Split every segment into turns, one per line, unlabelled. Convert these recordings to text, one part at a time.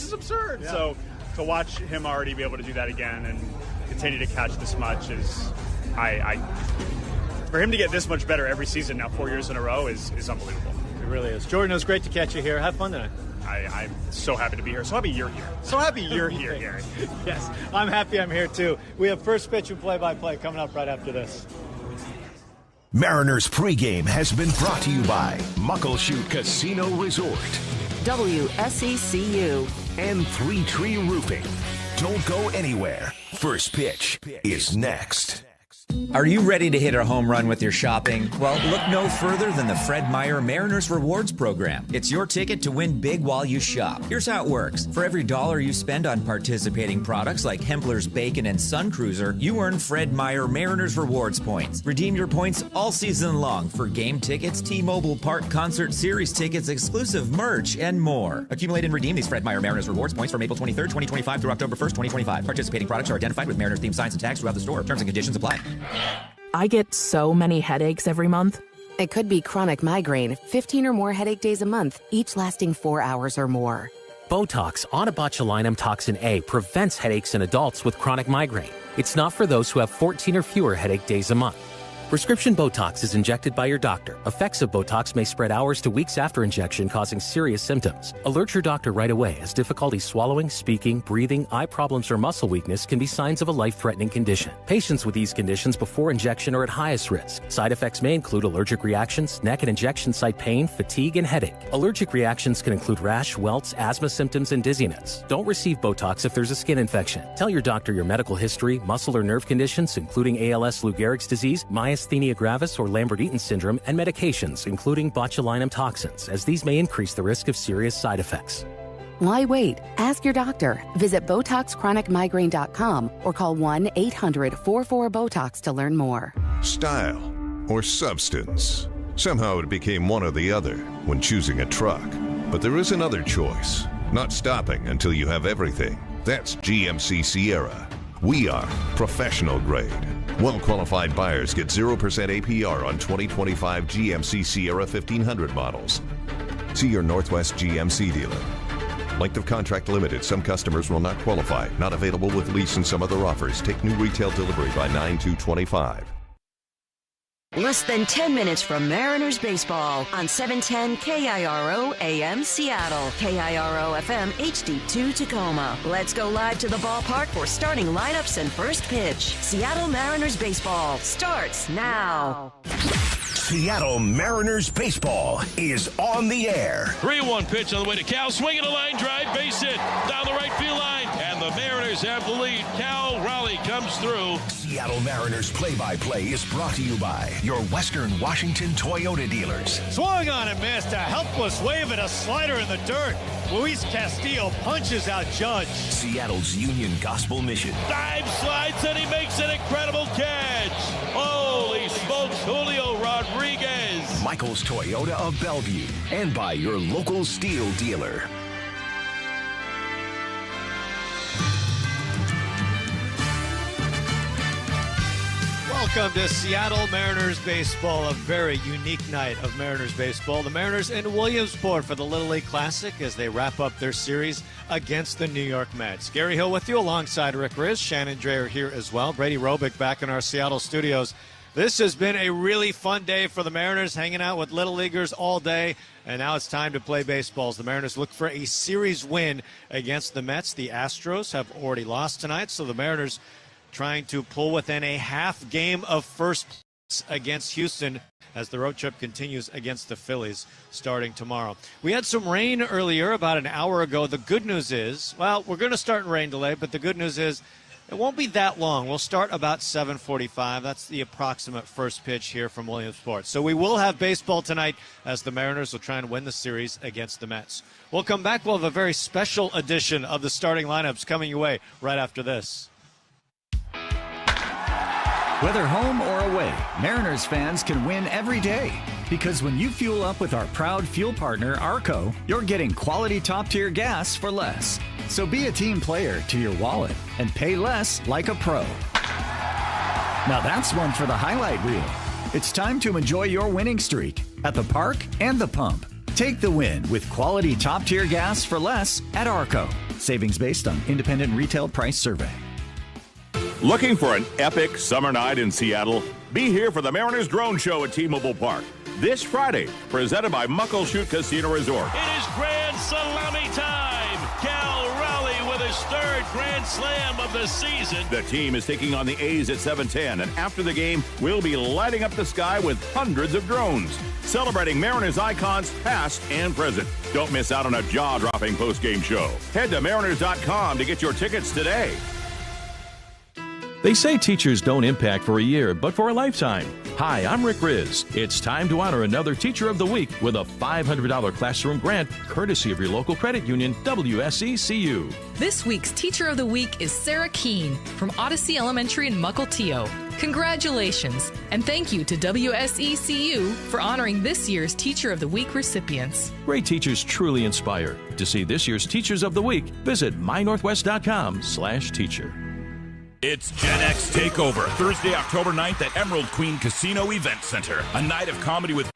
this is absurd. Yeah. So to watch him already be able to do that again and continue to catch this much is, for him to get this much better every season now 4 years in a row is unbelievable.
It really is. Jordan, it was great to catch you here. Have fun tonight.
I'm so happy to be here. So happy you're here. So happy you're here, Gary.
Yes, I'm happy I'm here too. We have first pitch and play-by-play coming up right after this.
Mariners pregame has been brought to you by Muckleshoot Casino Resort,
WSECU,
and Three Tree Roofing. Don't go anywhere. First pitch is next.
Are you ready to hit a home run with your shopping? Well, look no further than the Fred Meyer Mariners Rewards Program. It's your ticket to win big while you shop. Here's how it works. For every $1 you spend on participating products like Hempler's Bacon and Sun Cruiser, you earn Fred Meyer Mariners Rewards points. Redeem your points all season long for game tickets, T-Mobile Park Concert Series tickets, exclusive merch, and more. Accumulate and redeem these Fred Meyer Mariners Rewards points from April 23rd, 2025 through October 1st, 2025. Participating products are identified with Mariners-themed signs and tags throughout the store. Terms and conditions apply.
I get so many headaches every month.
It could be chronic migraine, 15 or more headache days a month, each lasting 4 hours or more.
Botox, onabotulinum toxin A, prevents headaches in adults with chronic migraine. It's not for those who have 14 or fewer headache days a month. Prescription Botox is injected by your doctor. Effects of Botox may spread hours to weeks after injection, causing serious symptoms. Alert your doctor right away, as difficulty swallowing, speaking, breathing, eye problems, or muscle weakness can be signs of a life-threatening condition. Patients with these conditions before injection are at highest risk. Side effects may include allergic reactions, neck and injection site pain, fatigue, and headache. Allergic reactions can include rash, welts, asthma symptoms, and dizziness. Don't receive Botox if there's a skin infection. Tell your doctor your medical history, muscle or nerve conditions, including ALS, Lou Gehrig's disease, myasthenia gravis, or Lambert-Eaton syndrome, and medications, including botulinum toxins, as these may increase the risk of serious side effects.
Why wait? Ask your doctor. Visit BotoxChronicMigraine.com or call 1-800-44-BOTOX to learn more.
Style or substance. Somehow it became one or the other when choosing a truck. But there is another choice. Not stopping until you have everything. That's GMC Sierra. We are professional grade. Well-qualified buyers get 0% APR on 2025 GMC Sierra 1500 models. See your Northwest GMC dealer. Length of contract limited. Some customers will not qualify. Not available with lease and some other offers. Take new retail delivery by 9/2/25.
Less than 10 minutes from Mariners baseball on 710 KIRO AM Seattle, KIRO FM HD2 Tacoma. Let's go live to the ballpark for starting lineups and first pitch. Seattle Mariners baseball starts now.
Seattle Mariners baseball is on the air.
3-1 pitch on the way to Cal. Swinging a line drive, base hit down the right field line. And the Mariners have the lead. Cal Raleigh comes through.
Seattle Mariners play-by-play is brought to you by your Western Washington Toyota dealers.
Swung on and missed. A helpless wave and a slider in the dirt. Luis Castillo punches out Judge.
Seattle's Union Gospel Mission.
Dive, slides, and he makes an incredible catch. Holy smokes, Julio Rodriguez.
Michael's Toyota of Bellevue. And by your local steel dealer.
Welcome to Seattle Mariners baseball, a very unique night of Mariners baseball. The Mariners in Williamsport for the Little League Classic as they wrap up their series against the New York Mets. Gary Hill with you alongside Rick Riz. Shannon Dreher here as well. Brady Robick back in our Seattle studios. This has been a really fun day for the Mariners, hanging out with Little Leaguers all day, and now it's time to play baseballs. The Mariners look for a series win against the Mets. The Astros have already lost tonight, so the Mariners trying to pull within a half game of first place against Houston as the road trip continues against the Phillies starting tomorrow. We had some rain earlier, about an hour ago. The good news is, well, we're going to start in rain delay, but the good news is it won't be that long. We'll start about 7:45. That's the approximate first pitch here from Williamsport. So we will have baseball tonight as the Mariners will try and win the series against the Mets. We'll come back. We'll have a very special edition of the starting lineups coming your way right after this.
Whether home or away, Mariners fans can win every day. Because when you fuel up with our proud fuel partner, Arco, you're getting quality top-tier gas for less. So be a team player to your wallet and pay less like a pro. Now that's one for the highlight reel. It's time to enjoy your winning streak at the park and the pump. Take the win with quality top-tier gas for less at Arco. Savings based on independent retail price survey.
Looking for an epic summer night in Seattle? Be here for the Mariners Drone Show at T-Mobile Park this Friday, presented by Muckleshoot Casino Resort.
It is Grand Salami time. Cal Raleigh with his third Grand Slam of the season.
The team is taking on the A's at 7:10, and after the game, we'll be lighting up the sky with hundreds of drones, celebrating Mariners icons past and present. Don't miss out on a jaw-dropping post-game show. Head to Mariners.com to get your tickets today.
They say teachers don't impact for a year, but for a lifetime. Hi, I'm Rick Riz. It's time to honor another Teacher of the Week with a $500 classroom grant courtesy of your local credit union, WSECU.
This week's Teacher of the Week is Sarah Keene from Odyssey Elementary in Mukilteo. Congratulations, and thank you to WSECU for honoring this year's Teacher of the Week recipients.
Great teachers truly inspire. To see this year's Teachers of the Week, visit mynorthwest.com/teacher.
It's Gen X Takeover, Thursday, October 9th at Emerald Queen Casino Event Center. A night of comedy with...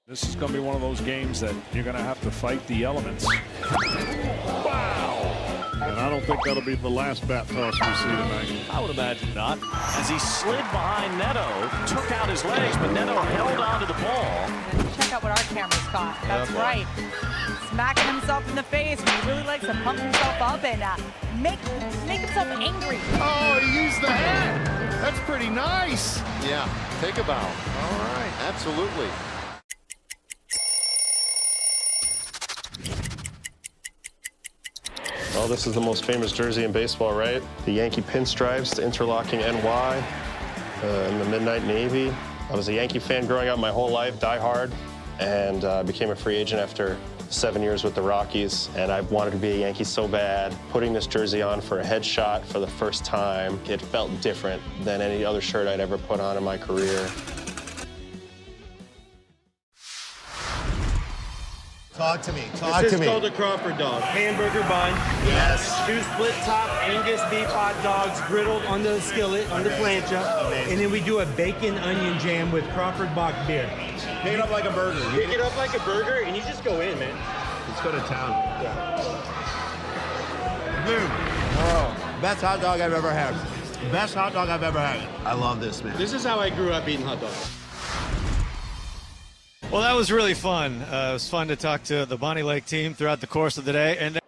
This is going to be one of those games that you're going to have to fight the elements. Wow! And I don't think that'll be the last bat toss we see tonight.
I would imagine not. As he slid behind Neto, took out his legs, but Neto held on to the ball.
Check out what our cameras caught. That's right. Smacking himself in the face when he really likes to pump himself up and make himself angry.
Oh, he used the hand. That's pretty nice.
Yeah, take a bow. All right, absolutely.
Well, this is the most famous jersey in baseball, right? The Yankee pinstripes, the interlocking NY, and the Midnight Navy. I was a Yankee fan growing up my whole life, die-hard, and became a free agent after 7 years with the Rockies, and I wanted to be a Yankee so bad. Putting this jersey on for a headshot for the first time, it felt different than any other shirt I'd ever put on in my career.
Talk to me.
This is called a Crawford dog. Hamburger bun.
Yes.
2 split top Angus beef hot dogs griddled on the skillet, on the plancha.
Amazing.
And then we do a bacon onion jam with Crawford Bock beer.
Pick it up like a burger.
Pick it up like a burger and you just go in, man.
Let's go to town.
Yeah.
Dude. Oh, best hot dog I've ever had. Best hot dog I've ever had. I love this, man.
This is how I grew up eating hot dogs.
Well, that was really fun. It was fun to talk to the Bonnie Lake team throughout the course of the day. And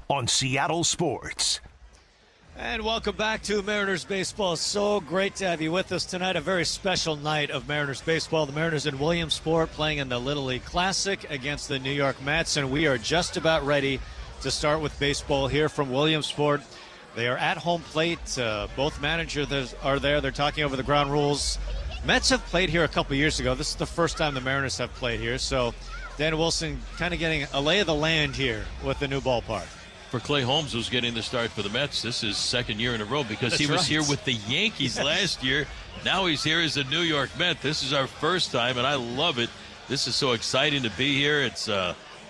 on Seattle Sports.
And welcome back to Mariners Baseball. So great to have you with us tonight. A very special night of Mariners Baseball. The Mariners in Williamsport playing in the Little League Classic against the New York Mets. And we are just about ready to start with baseball here from Williamsport. They are at home plate. Both managers are there. They're talking over the ground rules. Mets have played here a couple years ago. This is the first time the Mariners have played here. So Dan Wilson kind of getting a lay of the land here with the new ballpark.
For Clay Holmes, who's getting the start for the Mets, this is second year in a row because he was here with the Yankees last year. Now he's here as a New York Met. This is our first time, and I love it. This is so exciting to be here. It's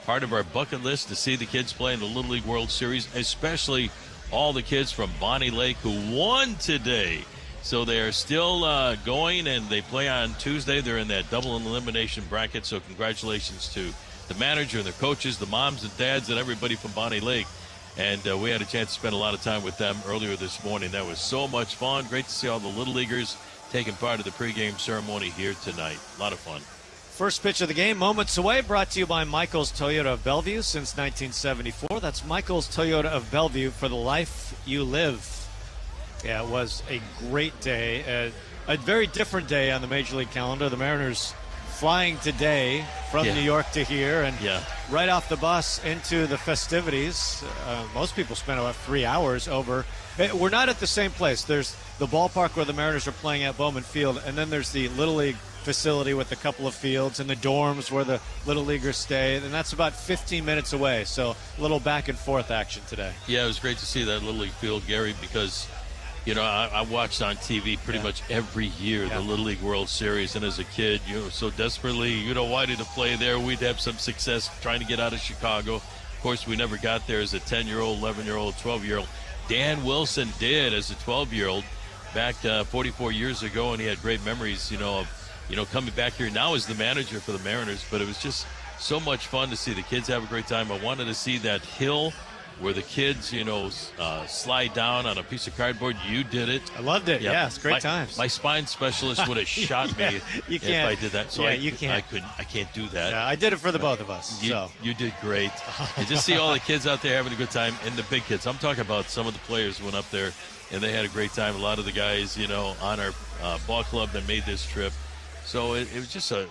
part of our bucket list to see the kids play in the Little League World Series, especially all the kids from Bonnie Lake who won today. So they are still going, and they play on Tuesday. They're in that double elimination bracket, so congratulations to the manager and the coaches, the moms and dads, and everybody from Bonnie Lake. And we had a chance to spend a lot of time with them earlier this morning. That was so much fun. Great to see all the Little Leaguers taking part of the pregame ceremony here tonight. A lot of fun.
First pitch of the game, moments away, brought to you by Michael's Toyota of Bellevue since 1974. That's Michael's Toyota of Bellevue, for the life you live. Yeah, it was a great day. A very different day on the Major League calendar. The Mariners flying today from New York to here, and right off the bus into the festivities. Most people spend about 3 hours over. We're not at the same place. There's the ballpark where the Mariners are playing at, Bowman Field, and then there's the Little League facility with a couple of fields and the dorms where the Little Leaguers stay, and that's about 15 minutes away. So a little back and forth action today.
Yeah, it was great to see that Little League field, Gary, because you know, I watched on TV pretty much every year the Little League World Series, and as a kid, you know, so desperately, wanted to play there. We'd have some success trying to get out of Chicago. Of course, we never got there as a 10-year-old, 11-year-old, 12-year-old. Dan Wilson did as a 12-year-old back 44 years ago, and he had great memories, of coming back here now as the manager for the Mariners. But it was just so much fun to see the kids have a great time. I wanted to see that hill where the kids, slide down on a piece of cardboard. You did it.
I loved it. Yeah, it's great times.
My spine specialist would have shot me if I did that. So
you can't.
I can't do that.
Yeah, I did it for the both of us.
You did great. And just see all the kids out there having a good time, and the big kids. I'm talking about some of the players who went up there, and they had a great time. A lot of the guys, on our ball club that made this trip. So it was just a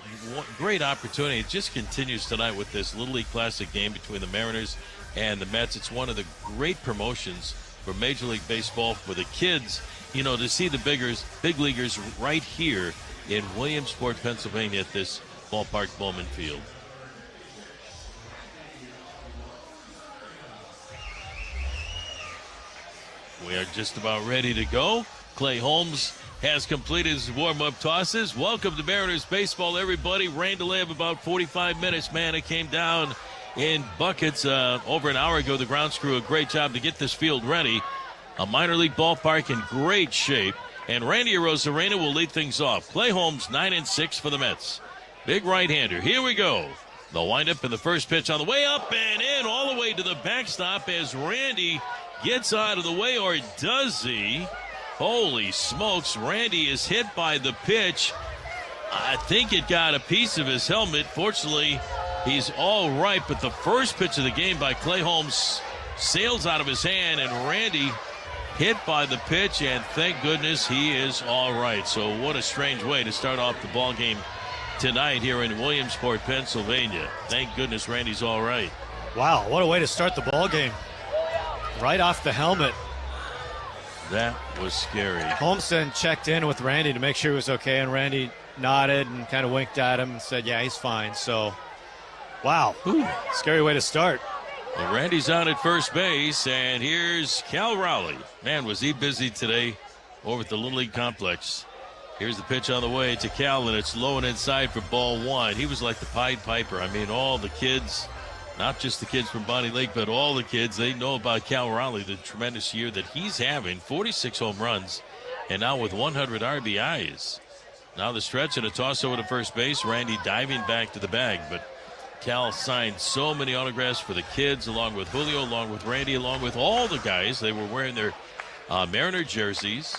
great opportunity. It just continues tonight with this Little League Classic game between the Mariners and the Mets. It's one of the great promotions for Major League Baseball for the kids, to see the big leaguers right here in Williamsport, Pennsylvania at this ballpark, Bowman Field. We are just about ready to go. Clay Holmes has completed his warm-up tosses. Welcome to Mariners Baseball, everybody. Rain delay of about 45 minutes. Man, it came down in buckets over an hour ago. The grounds crew a great job to get this field ready. A minor league ballpark in great shape. And Randy Arozarena will lead things off. Clay Holmes, 9-6 for the Mets. Big right-hander. Here we go. The windup and the first pitch on the way up and in all the way to the backstop as Randy gets out of the way, or does he? Holy smokes, Randy is hit by the pitch. I think it got a piece of his helmet. Fortunately, he's all right, but the first pitch of the game by Clay Holmes sails out of his hand, and Randy hit by the pitch, and thank goodness he is all right. So what a strange way to start off the ball game tonight here in Williamsport, Pennsylvania. Thank goodness Randy's all right.
Wow, what a way to start the ball game. Right off the helmet.
That was scary.
Holmes then checked in with Randy to make sure he was okay, and Randy nodded and kind of winked at him and said, yeah, he's fine. So, wow. Scary way to start.
Well, Randy's out at first base, and here's Cal Rowley. Man, was he busy today over at the Little League Complex. Here's the pitch on the way to Cal, and it's low and inside for ball one. He was like the Pied Piper. I mean, all the kids, not just the kids from Bonnie Lake, but all the kids, they know about Cal Rowley, the tremendous year that he's having. 46 home runs, and now with 100 RBIs. Now the stretch and a toss over to first base. Randy diving back to the bag, but Cal signed so many autographs for the kids, along with Julio, along with Randy, along with all the guys. They were wearing their Mariner jerseys,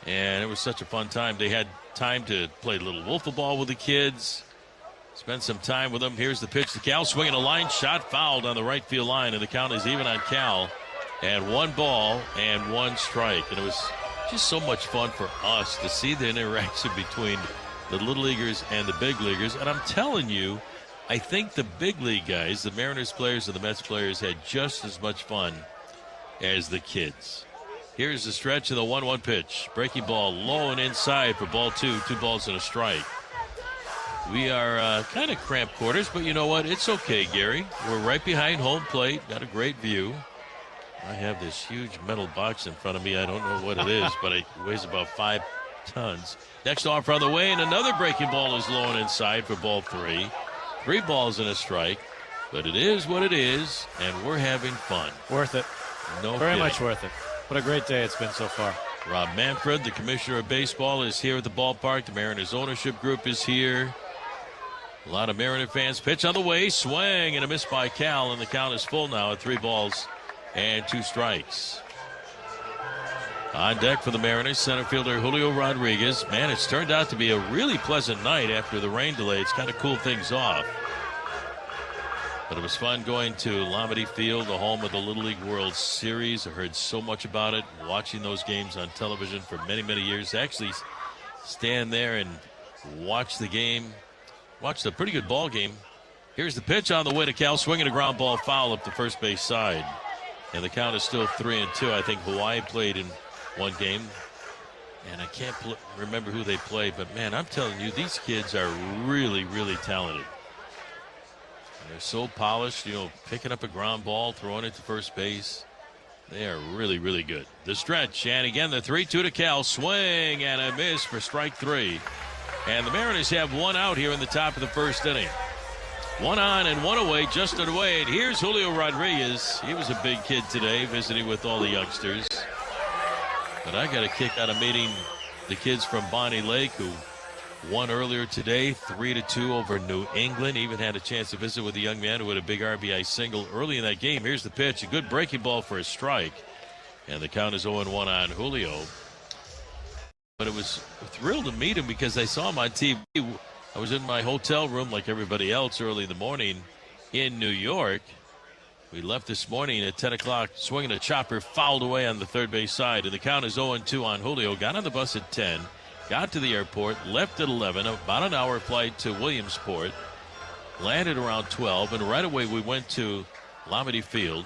and it was such a fun time. They had time to play a little wiffle ball with the kids. Spend some time with him. Here's the pitch to Cal. Swinging a line shot, fouled on the right field line, and the count is even on Cal. And 1 ball and 1 strike. And it was just so much fun for us to see the interaction between the little leaguers and the big leaguers. And I'm telling you, I think the big league guys, the Mariners players and the Mets players, had just as much fun as the kids. Here's the stretch of the 1-1 pitch. Breaking ball low and inside for ball 2. 2 balls and a strike. We are kind of cramped quarters, but you know what? It's okay, Gary. We're right behind home plate. Got a great view. I have this huge metal box in front of me. I don't know what it is, but it weighs about 5 tons. Next offer on the way, and another breaking ball is low and inside for ball 3. 3 balls and a strike, but it is what it is, and we're having fun.
Worth it.
No
Very
kidding.
much worth it. What a great day it's been so far.
Rob Manfred, the commissioner of baseball, is here at the ballpark. The Mariners ownership group is here. A lot of Mariner fans. Pitch on the way, swing, and a miss by Cal, and the count is full now at 3 balls and 2 strikes. On deck for the Mariners, center fielder Julio Rodriguez. Man, it's turned out to be a really pleasant night after the rain delay. It's kind of cooled things off. But it was fun going to Lamade Field, the home of the Little League World Series. I heard so much about it, watching those games on television for many, many years. Actually stand there and watch the game. Watched a pretty good ball game. Here's the pitch on the way to Cal, swinging a ground ball foul up the first base side. And the count is still 3-2. I think Hawaii played in one game. And I can't remember who they played. But, man, I'm telling you, these kids are really, really talented. And they're so polished, you know, picking up a ground ball, throwing it to first base. They are really, really good. The stretch, and again, the 3-2 to Cal. Swing and a miss for strike 3. And the Mariners have 1 out here in the top of the first inning. 1 on and 1 away, just away. And here's Julio Rodriguez. He was a big kid today, visiting with all the youngsters. But I got a kick out of meeting the kids from Bonnie Lake, who won earlier today, 3-2 over New England. Even had a chance to visit with a young man who had a big RBI single early in that game. Here's the pitch, a good breaking ball for a strike. And the count is 0-1 on Julio. But it was thrilled to meet him because I saw him on TV. I was in my hotel room like everybody else early in the morning in New York. We left this morning at 10 o'clock, swinging a chopper, fouled away on the third base side. And the count is 0-2 on Julio. Got on the bus at 10, got to the airport, left at 11, about an hour flight to Williamsport, landed around 12, and right away we went to Lamade Field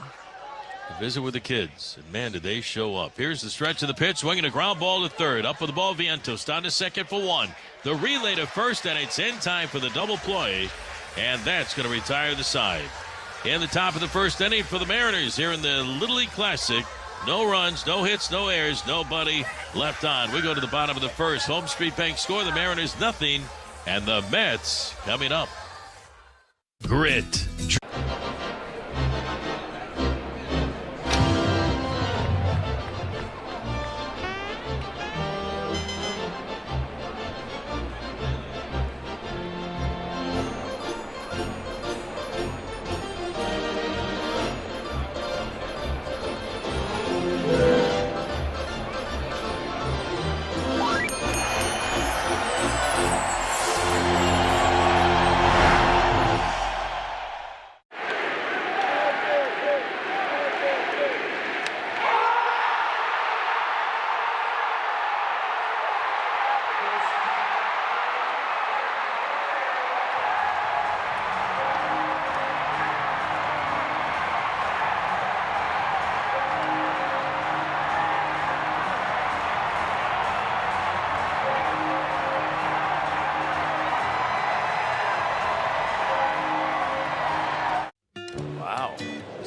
to visit with the kids. And, man, did they show up. Here's the stretch of the pitch, swinging a ground ball to third. Up with the ball, Vientos down to second for 1. The relay to first, and it's in time for the double play, and that's going to retire the side. In the top of the first inning for the Mariners here in the Little League Classic. No runs, no hits, no errors, nobody left on. We go to the bottom of the first. Home Street Bank score, the Mariners nothing, and the Mets coming up.
Grit.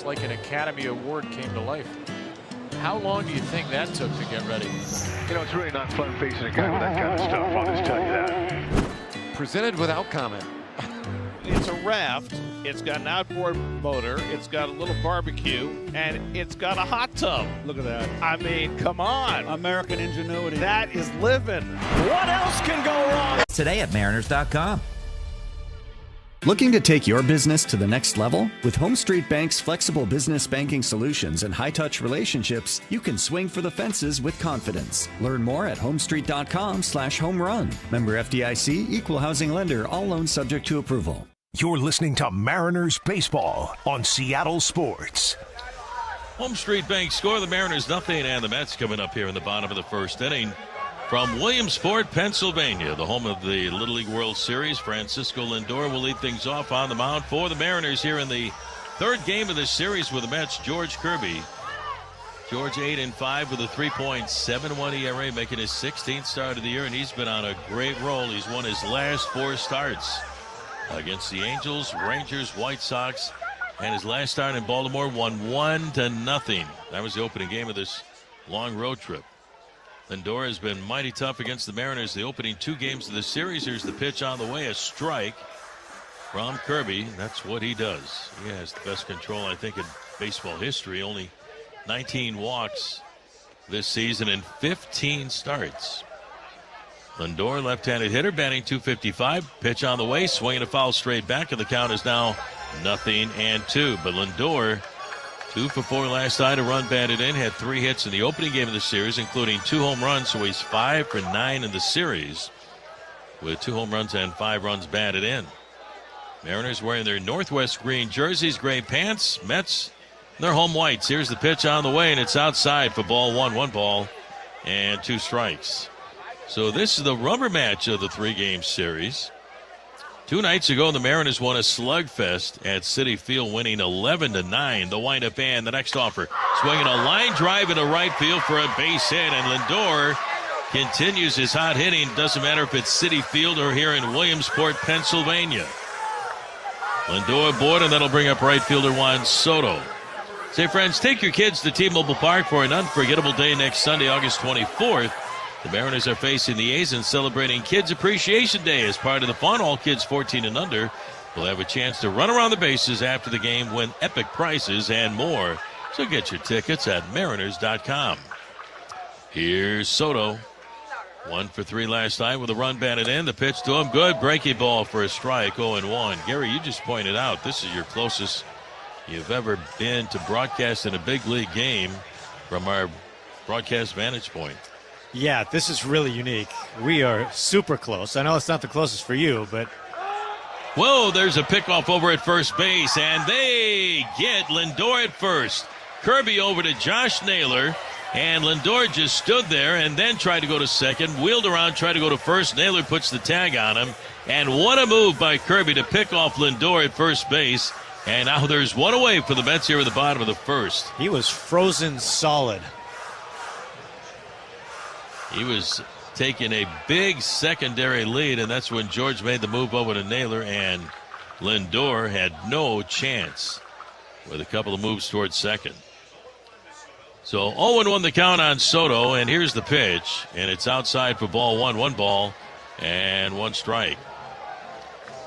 Like an Academy Award came to life. How long do you think that took to get ready?
You know, it's really not fun facing a guy with that kind of stuff, I'll just tell you that.
Presented without comment.
It's a raft, it's got an outboard motor, it's got a little barbecue, and it's got a hot tub.
Look at that.
I mean, come on.
American ingenuity.
That is living. What else can go wrong?
Today at Mariners.com.
Looking to take your business to the next level? With Home Street Bank's flexible business banking solutions and high-touch relationships, you can swing for the fences with confidence. Learn more at homestreet.com/homerun. Member FDIC, equal housing lender, all loans subject to approval.
You're listening to Mariners Baseball on Seattle Sports.
Home Street Bank score, the Mariners nothing, and the Mets coming up here in the bottom of the first inning. From Williamsport, Pennsylvania, the home of the Little League World Series, Francisco Lindor will lead things off on the mound for the Mariners here in the third game of this series with the Mets. George Kirby. George 8-5 with a 3.71 ERA, making his 16th start of the year, and he's been on a great roll. He's won his last 4 starts against the Angels, Rangers, White Sox, and his last start in Baltimore won 1-0. That was the opening game of this long road trip. Lindor has been mighty tough against the Mariners the opening 2 games of the series. Here's the pitch on the way, a strike from Kirby. That's what he does. He has the best control, I think, in baseball history. Only 19 walks this season in 15 starts. Lindor, left-handed hitter, batting .255. Pitch on the way, swinging a foul straight back, and the count is now 0-2. But Lindor, 2 for 4 last night, a run batted in, had 3 hits in the opening game of the series, including 2 home runs, so he's 5 for 9 in the series with 2 home runs and 5 runs batted in. Mariners wearing their Northwest green jerseys, gray pants. Mets, their home whites. Here's the pitch on the way, and it's outside for ball 1, 1 ball and 2 strikes. So this is the rubber match of the 3-game series. 2 nights ago, the Mariners won a slugfest at Citi Field, winning 11-9. The windup and the next offer. Swinging a line drive into right field for a base hit, and Lindor continues his hot hitting. Doesn't matter if it's Citi Field or here in Williamsport, Pennsylvania. Lindor aboard, and that'll bring up right fielder Juan Soto. Say, friends, take your kids to T-Mobile Park for an unforgettable day next Sunday, August 24th. The Mariners are facing the A's and celebrating Kids Appreciation Day. As part of the fun, all kids 14 and under will have a chance to run around the bases after the game, win epic prizes, and more. So get your tickets at mariners.com. Here's Soto. 1 for 3 last night with a run batted in. The pitch to him, good. Breaking ball for a strike, 0-1. Gary, you just pointed out this is your closest you've ever been to broadcasting a big league game from our broadcast vantage point.
Yeah, this is really unique. We are super close. I know it's not the closest for you, but...
Whoa, there's a pickoff over at first base, and they get Lindor at first. Kirby over to Josh Naylor, and Lindor just stood there and then tried to go to second, wheeled around, tried to go to first. Naylor puts the tag on him, and what a move by Kirby to pick off Lindor at first base. And now there's one away for the Mets here at the bottom of the first.
He was frozen solid.
He was taking a big secondary lead, and that's when George made the move over to Naylor, and Lindor had no chance with a couple of moves towards second. So 0-1 the count on Soto, and here's the pitch, and it's outside for ball 1, 1 ball, and 1 strike.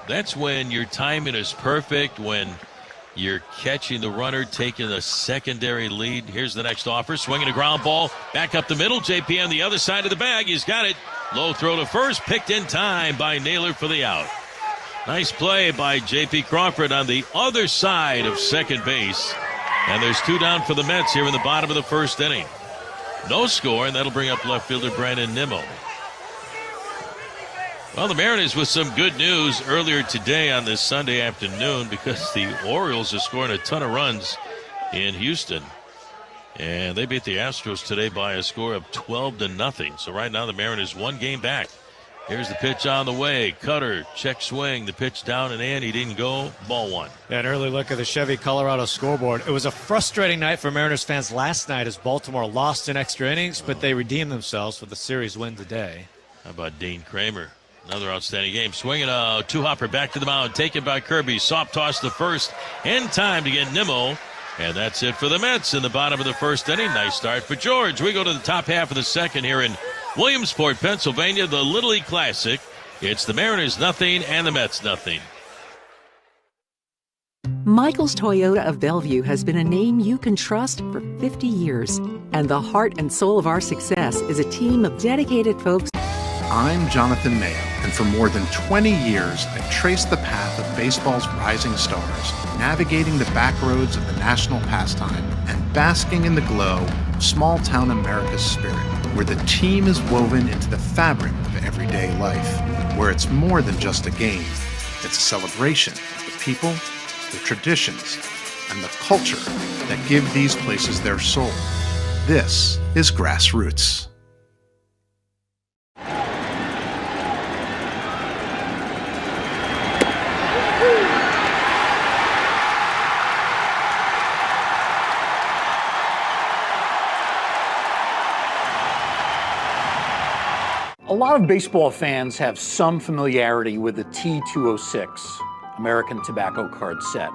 That's when your timing is perfect, when you're catching the runner, taking a secondary lead. Here's the next offer. Swinging a ground ball. Back up the middle. JP on the other side of the bag. He's got it. Low throw to first. Picked in time by Naylor for the out. Nice play by J.P. Crawford on the other side of second base. And there's 2 down for the Mets here in the bottom of the first inning. No score, and that'll bring up left fielder Brandon Nimmo. Well, the Mariners with some good news earlier today on this Sunday afternoon, because the Orioles are scoring a ton of runs in Houston. And they beat the Astros today by a score of 12-0. So right now the Mariners 1 game back. Here's the pitch on the way. Cutter, check swing. The pitch down and in. He didn't go. Ball 1.
An early look at the Chevy Colorado scoreboard. It was a frustrating night for Mariners fans last night as Baltimore lost in extra innings, but they redeemed themselves with a series win today.
How about Dean Kramer? Another outstanding game. Swinging a 2-hopper back to the mound. Taken by Kirby. Soft toss to first. In time to get Nimmo. And that's it for the Mets in the bottom of the first inning. Nice start for George. We go to the top half of the second here in Williamsport, Pennsylvania, the Little League Classic. It's the Mariners nothing and the Mets nothing.
Michael's Toyota of Bellevue has been a name you can trust for 50 years. And the heart and soul of our success is a team of dedicated folks.
I'm Jonathan Mayo, and for more than 20 years, I've traced the path of baseball's rising stars, navigating the back roads of the national pastime and basking in the glow of small-town America's spirit, where the team is woven into the fabric of everyday life, where it's more than just a game. It's a celebration of the people, the traditions, and the culture that give these places their soul. This is Grassroots.
A lot of baseball fans have some familiarity with the T206 American Tobacco card set.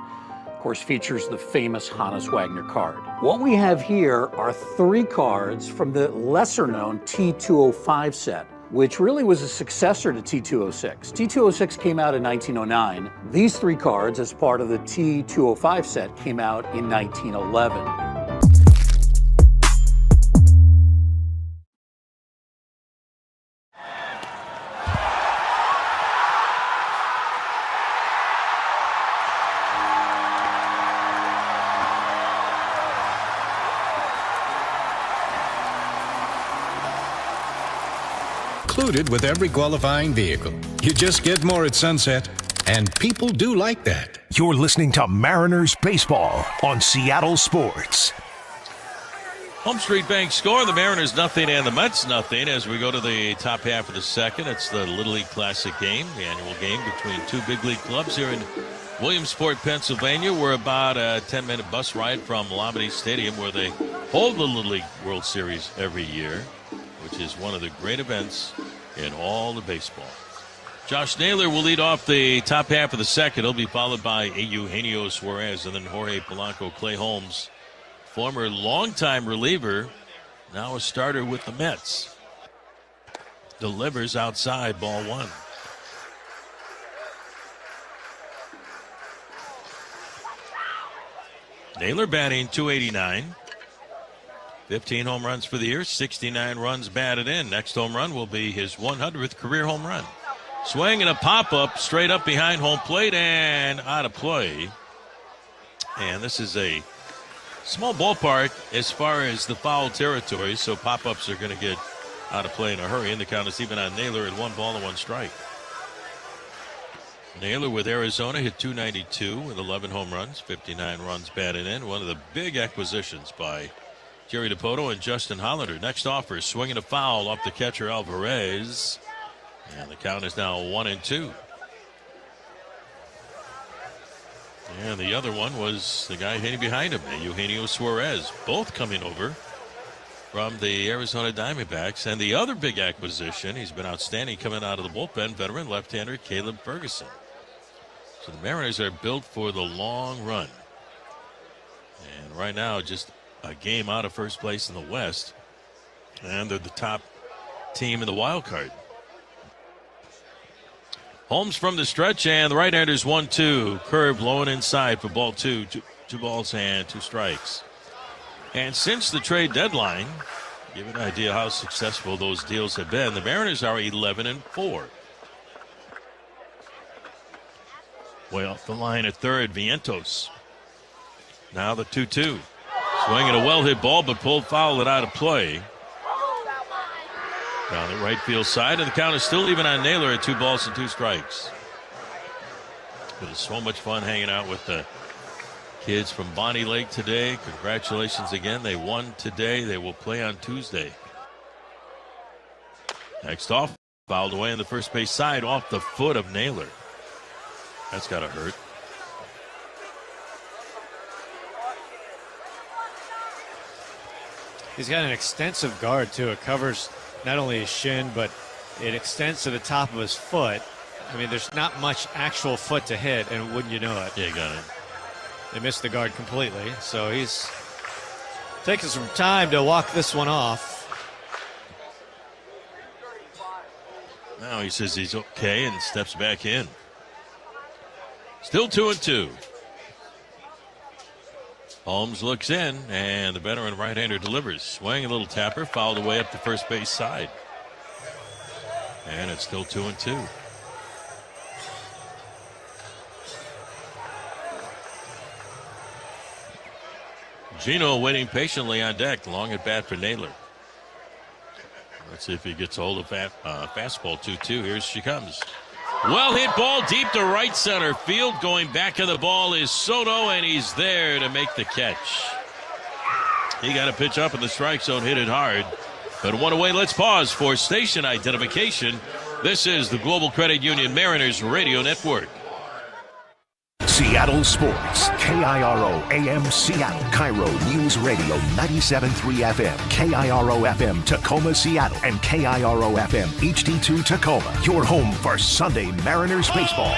Of course, features the famous Hannes Wagner card. What we have here are 3 cards from the lesser-known T205 set, which really was a successor to T206. T206 came out in 1909. These 3 cards, as part of the T205 set, came out in 1911.
Included with every qualifying vehicle. You just get more at Sunset, and people do like that.
You're listening to Mariners Baseball on Seattle Sports.
Home Street Bank score, the Mariners nothing and the Mets nothing as we go to the top half of the second. It's the Little League Classic game, the annual game between 2 big league clubs here in Williamsport, Pennsylvania. We're about a 10-minute bus ride from Labadee Stadium, where they hold the Little League World Series every year, which is one of the great events in all the baseball. Josh Naylor will lead off the top half of the second. He'll be followed by Eugenio Suarez and then Jorge Polanco. Clay Holmes, former longtime reliever, now a starter with the Mets, delivers outside, ball 1. Naylor batting .289. 15 home runs for the year, 69 runs batted in. Next home run will be his 100th career home run. Swing and a pop-up straight up behind home plate and out of play. And this is a small ballpark as far as the foul territory, so pop-ups are going to get out of play in a hurry. And the count is even on Naylor at 1 ball and 1 strike. Naylor with Arizona hit .292 with 11 home runs, 59 runs batted in. One of the big acquisitions by Jerry DiPoto and Justin Hollander. Next offer, swinging a foul off the catcher Alvarez. And the count is now 1-2. And the other one was the guy hitting behind him, Eugenio Suarez. Both coming over from the Arizona Diamondbacks. And the other big acquisition, he's been outstanding coming out of the bullpen, veteran left-hander Caleb Ferguson. So the Mariners are built for the long run. And right now, just a game out of first place in the West, and they're the top team in the wild card. Holmes from the stretch, and the right-hander's 1-2. Curve low and inside for ball 2. 2 balls and 2 strikes. And since the trade deadline, give an idea how successful those deals have been. The Mariners are 11-4. Way off the line at third, Vientos. Now the 2-2. Swinging a well-hit ball, but pulled foul and out of play. Down the right field side, and the count is still even on Naylor at 2 balls and 2 strikes. It was so much fun hanging out with the kids from Bonnie Lake today. Congratulations again. They won today. They will play on Tuesday. Next off, fouled away on the first base side off the foot of Naylor. That's got to hurt.
He's got an extensive guard, too. It covers not only his shin, but it extends to the top of his foot. I mean, there's not much actual foot to hit, and wouldn't you know it?
Yeah, got it.
They missed the guard completely, so he's taking some time to walk this one off.
Now he says he's okay and steps back in. Still 2-2. Holmes looks in, and the veteran right-hander delivers. Swing, a little tapper, fouled away up the first base side. And it's still 2-2. Gino waiting patiently on deck. Long at bat for Naylor. Let's see if he gets hold of fastball 2-2. Here she comes. Well hit ball deep to right center field. Going back of the ball is Soto, and he's there to make the catch. He got a pitch up in the strike zone, hit it hard. But one away. Let's pause for station identification. This is the Global Credit Union Mariners Radio Network.
Seattle Sports, KIRO AM Seattle, Cairo News Radio 97.3 FM, KIRO FM Tacoma, Seattle, and KIRO FM HD2 Tacoma. Your home for Sunday Mariners baseball.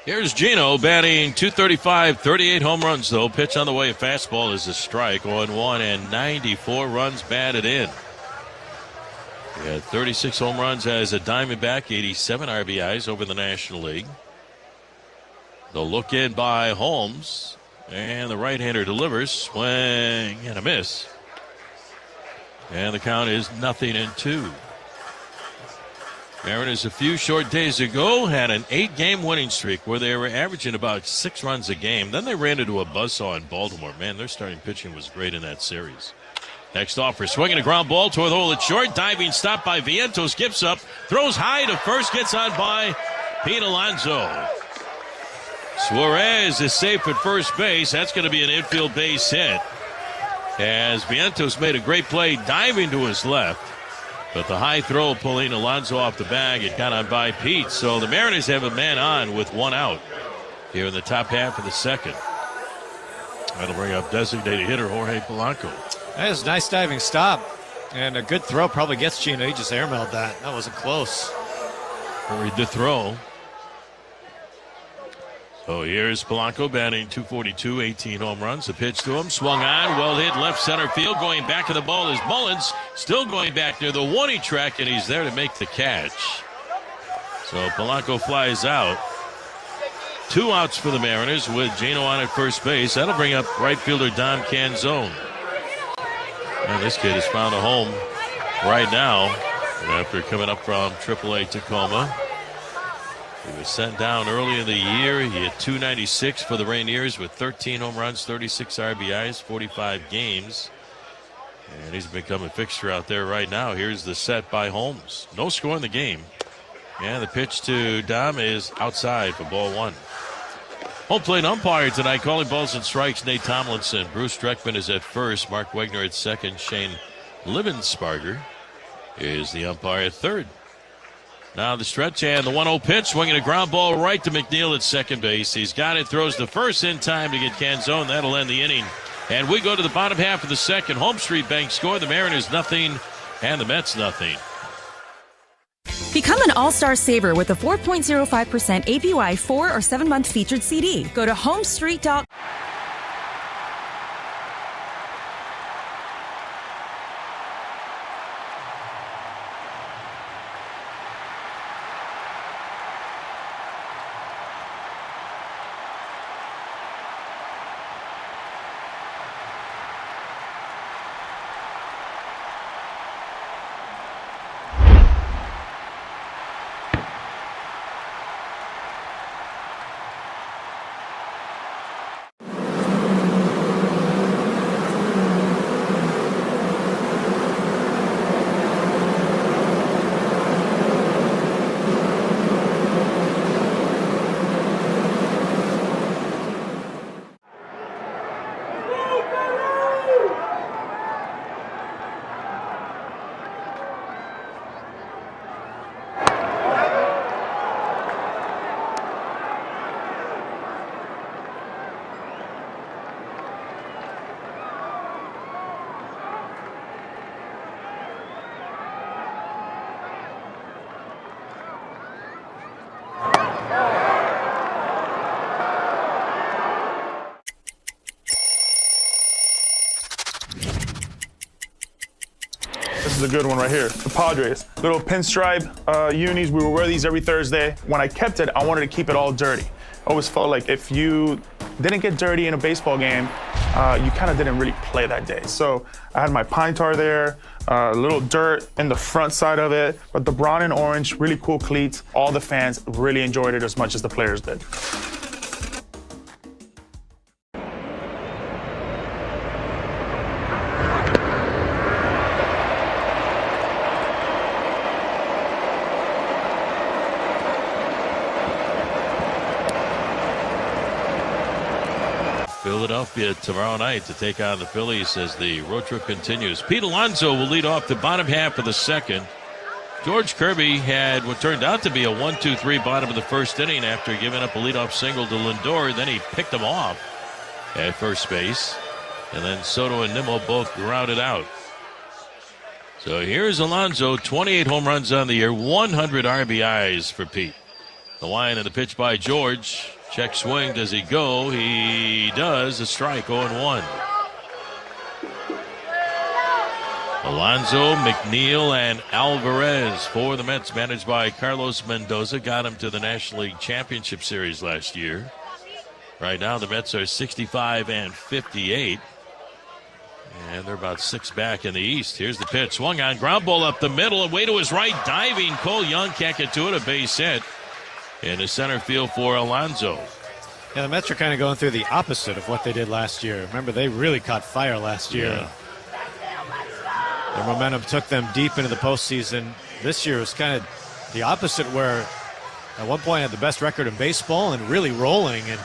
Here's Gino batting .235, 38 home runs though. Pitch on the way, fastball is a strike, 0-1, and 94 runs batted in. He had 36 home runs as a Diamondback, 87 RBIs over the National League. The look in by Holmes, and the right-hander delivers, swing and a miss. And the count is 0-2. Mariners a few short days ago had an 8-game winning streak where they were averaging about 6 runs a game. Then they ran into a buzzsaw in Baltimore. Man, their starting pitching was great in that series. Next offer, swinging a ground ball toward the hole at short. Diving stop by Vientos, skips up, throws high to first, gets on by Pete Alonso. Suarez is safe at first base. That's going to be an infield base hit, as Vientos made a great play diving to his left. But the high throw pulling Alonso off the bag, it got on by Pete. So the Mariners have a man on with 1 out here in the top half of the second. That'll bring up designated hitter Jorge Polanco.
That is a nice diving stop. And a good throw probably gets Gino. He just airmailed that. That wasn't close.
Hurried the throw. So here's Polanco batting .242, 18 home runs. The pitch to him, swung on, well hit left center field. Going back to the ball is Mullins. Still going back near the warning track, and he's there to make the catch. So Polanco flies out. 2 outs for the Mariners with Gino on at first base. That'll bring up right fielder Dom Canzone. And this kid has found a home right now after coming up from AAA Tacoma. He was sent down early in the year. He hit .296 for the Rainiers with 13 home runs, 36 RBIs, 45 games. And he's become a fixture out there right now. Here's the set by Holmes. No score in the game. And the pitch to Dom is outside for ball 1. Home plate umpire tonight, calling balls and strikes, Nate Tomlinson. Bruce Streckman is at first. Mark Wegner at second. Shane Livensparger is the umpire at third. Now the stretch and the 1-0 pitch, swinging a ground ball right to McNeil at second base. He's got it, throws the first in time to get Canzone. That'll end the inning. And we go to the bottom half of the second. Home Street Bank score. The Mariners 0 and the Mets 0.
Become an all-star saver with a 4.05% APY 4 or 7-month featured CD. Go to homestreet.com.
This is a good one right here. The Padres. Little pinstripe unis. We would wear these every Thursday. When I kept it, I wanted to keep it all dirty. I always felt like if you didn't get dirty in a baseball game, you kind of didn't really play that day. So I had my pine tar there, a little dirt in the front side of it, but the brown and orange, really cool cleats. All the fans really enjoyed it as much as the players did.
Philadelphia tomorrow night to take on the Phillies as the road trip continues. Pete Alonso will lead off the bottom half of the second. George Kirby had what turned out to be a 1-2-3 bottom of the first inning after giving up a leadoff single to Lindor. Then he picked him off at first base. And then Soto and Nimmo both grounded out. So here's Alonso, 28 home runs on the year, 100 RBIs for Pete. The line and the pitch by George. Check swing. Does he go? He does. A strike, 0-1. Alonso, McNeil, and Alvarez for the Mets, managed by Carlos Mendoza. Got him to the National League Championship Series last year. Right now, the Mets are 65-58. And they're about 6 back in the East. Here's the pitch. Swung on. Ground ball up the middle. Away to his right. Diving. Cole Young can't get to it. A base hit. In the center field for Alonso.
Yeah, the Mets are kind of going through the opposite of what they did last year. Remember, they really caught fire last year.
Yeah.
Their momentum took them deep into the postseason. This year was kind of the opposite, where at one point had the best record in baseball and really rolling. And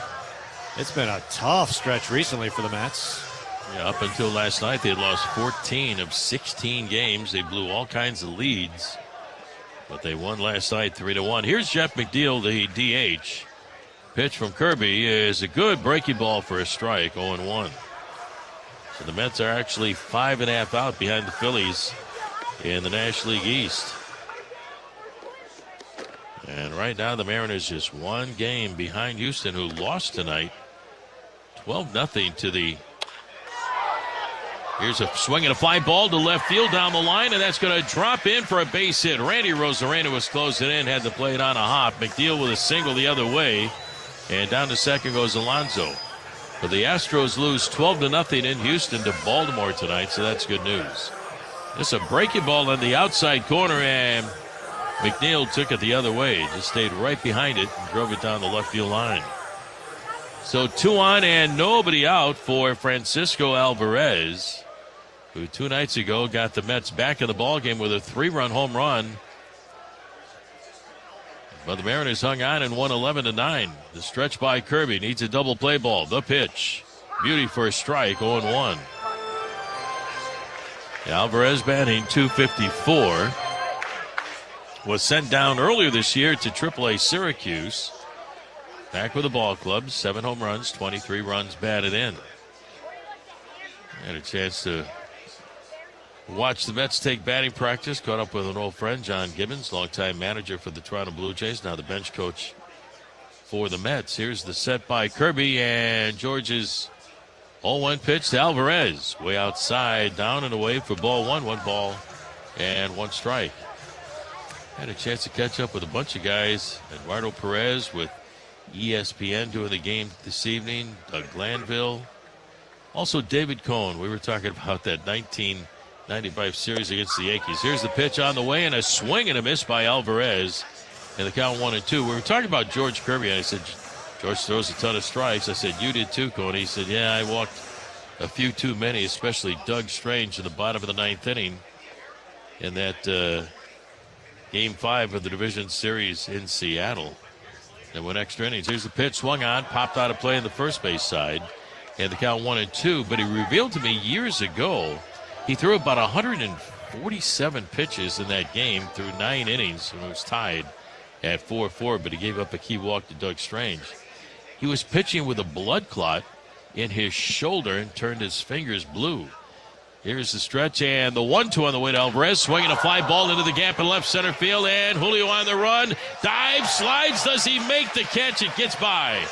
it's been a tough stretch recently for the Mets.
Yeah, up until last night, they had lost 14 of 16 games. They blew all kinds of leads. But they won last night 3-1. Here's Jeff McNeil, the DH. Pitch from Kirby is a good breaking ball for a strike, 0-1. So the Mets are actually 5.5 out behind the Phillies in the National League East. And right now the Mariners just one game behind Houston, who lost tonight 12-0 to the... Here's a swing and a fly ball to left field down the line, and that's going to drop in for a base hit. Randy Rosarena was closing in, had to play it on a hop. McNeil with a single the other way, and down to second goes Alonso. But the Astros lose 12-0 in Houston to Baltimore tonight, so that's good news. Just a breaking ball on the outside corner, and McNeil took it the other way. Just stayed right behind it and drove it down the left field line. So 2 on and nobody out for Francisco Alvarez, who 2 nights ago got the Mets back in the ballgame with a 3-run home run. But the Mariners hung on and won 11-9. The stretch by Kirby needs a double play ball. The pitch. Beauty for a strike, 0-1. Alvarez batting .254. Was sent down earlier this year to AAA Syracuse. Back with the ball club, 7 home runs, 23 runs batted in. Had a chance to watch the Mets take batting practice. Caught up with an old friend, John Gibbons, longtime manager for the Toronto Blue Jays, now the bench coach for the Mets. Here's the set by Kirby, and George's 0-1 pitch to Alvarez. Way outside, down and away for ball 1. 1 ball and 1 strike. Had a chance to catch up with a bunch of guys. Eduardo Perez with ESPN doing the game this evening. Doug Glanville. Also David Cohn. We were talking about that 1995 series against the Yankees. Here's the pitch on the way, and a swing and a miss by Alvarez. And the count 1-2. We were talking about George Kirby, and I said, George throws a ton of strikes. I said, you did too, Cohn. He said, yeah, I walked a few too many, especially Doug Strange in the bottom of the 9th inning in that Game 5 of the division series in Seattle. They went extra innings. Here's the pitch, swung on, popped out of play in the first base side, and the count 1-2. But he revealed to me years ago he threw about 147 pitches in that game through 9 innings, and it was tied at 4-4. But he gave up a key walk to Doug Strange. He was pitching with a blood clot in his shoulder and turned his fingers blue. Here's the stretch, and the 1-2 on the way to Alvarez. Swinging a fly ball into the gap in left center field, and Julio on the run. Dives, slides. Does he make the catch? It gets by.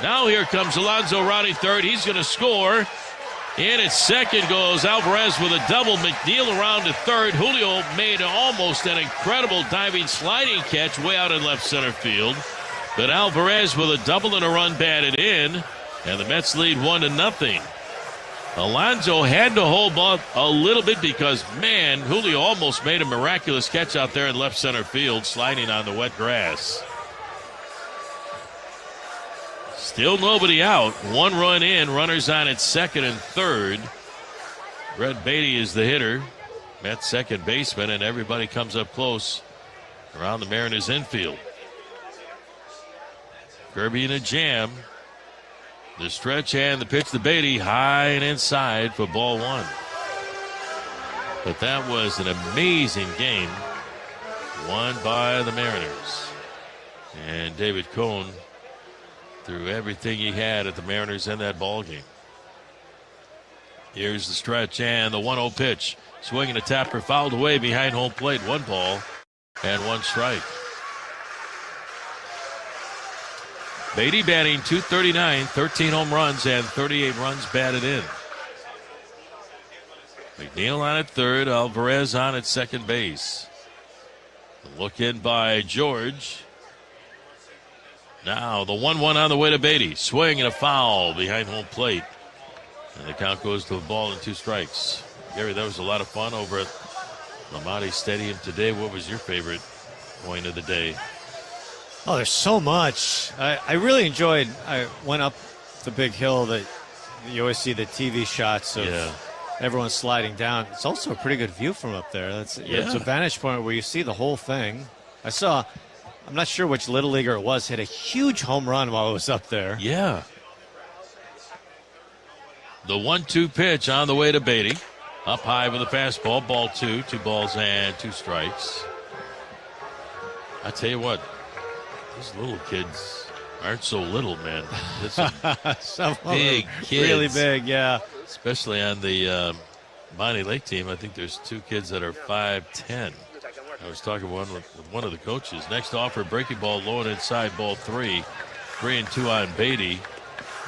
Now here comes Alonso rounding third. He's going to score. In at second goes Alvarez with a double. McNeil around to third. Julio made almost an incredible diving sliding catch way out in left center field. But Alvarez with a double and a run batted in. And the Mets lead 1-0. Alonso had to hold on a little bit because, man, Julio almost made a miraculous catch out there in left center field, sliding on the wet grass. Still nobody out. 1 run in, runners on at second and third. Brett Beatty is the hitter. Mets second baseman, and everybody comes up close around the Mariners infield. Kirby in a jam. The stretch and the pitch to Beatty, high and inside for ball 1. But that was an amazing game won by the Mariners. And David Cone threw everything he had at the Mariners in that ball game. Here's the stretch and the 1-0 pitch. Swinging a tapper, fouled away behind home plate. 1 ball and 1 strike. Beatty batting .239, 13 home runs and 38 runs batted in. McNeil on at third, Alvarez on at second base. The look in by George. Now the 1-1 on the way to Beatty. Swing and a foul behind home plate. And the count goes to a ball and 2 strikes. Gary, that was a lot of fun over at Lamade Stadium today. What was your favorite point of the day?
Oh, there's so much. I really enjoyed. I went up the big hill that you always see the TV shots of everyone sliding down. It's also a pretty good view from up there. It's a vantage point where you see the whole thing. I'm not sure which Little Leaguer it was, hit a huge home run while it was up there.
Yeah. The 1-2 pitch on the way to Beatty. Up high with a fastball, ball 2, 2 balls and 2 strikes. I tell you what, these little kids aren't so little, man.
Some
big kids.
Really big, yeah.
Especially on the Bonnie Lake team. I think there's 2 kids that are 5'10". I was talking with one of the coaches. Next offer, breaking ball low and inside, ball 3. 3-2 on Beatty.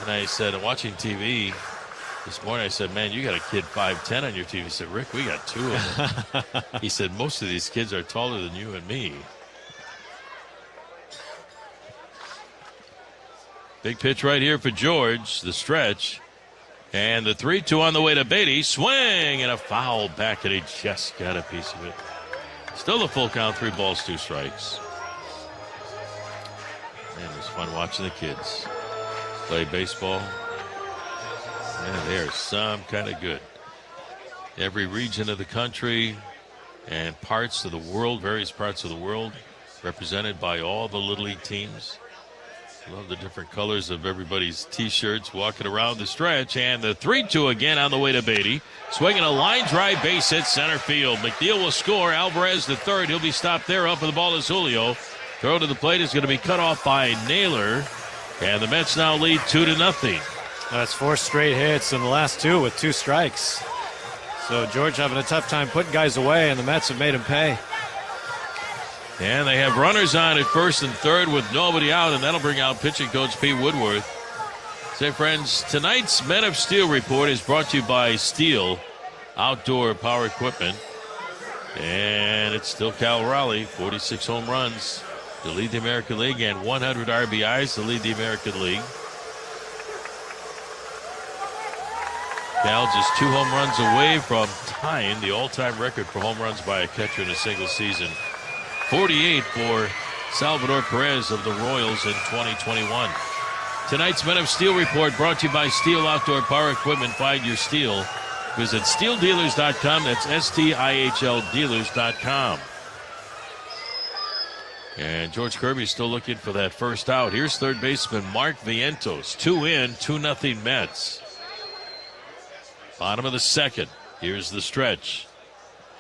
And I said, watching TV this morning, I said, man, you got a kid 5'10" on your team. He said, Rick, we got 2 of them. He said, most of these kids are taller than you and me. Big pitch right here for George, the stretch. And the 3-2 on the way to Beatty. Swing and a foul back, and he just got a piece of it. Still a full count, 3 balls, 2 strikes. Man, it was fun watching the kids play baseball. Man, they are some kind of good. Every region of the country and parts of the world, various parts of the world, represented by all the Little League teams. Love the different colors of everybody's T-shirts walking around the stretch. And the 3-2 again on the way to Beatty. Swinging a line drive, base hit center field. McNeil will score. Alvarez the third. He'll be stopped there. Up with the ball is Julio. Throw to the plate is going to be cut off by Naylor. And the Mets now lead 2-0.
That's 4 straight hits in the last 2 with 2 strikes. So George having a tough time putting guys away, and the Mets have made him pay.
And they have runners on at first and third with nobody out, and that'll bring out pitching coach Pete Woodworth. Say, friends, tonight's Men of Steel report is brought to you by Steel Outdoor Power Equipment. And it's still Cal Raleigh, 46 home runs to lead the American League and 100 RBIs to lead the American League. Cal just 2 home runs away from tying the all-time record for home runs by a catcher in a single season. 48 for Salvador Perez of the Royals in 2021. Tonight's Men of Steel report brought to you by Steel Outdoor Power Equipment. Find your steel. Visit steeldealers.com. That's STIHL dealers.com. And George Kirby still looking for that first out. Here's third baseman Mark Vientos. 2 in, 2-0 Mets. Bottom of the second. Here's the stretch.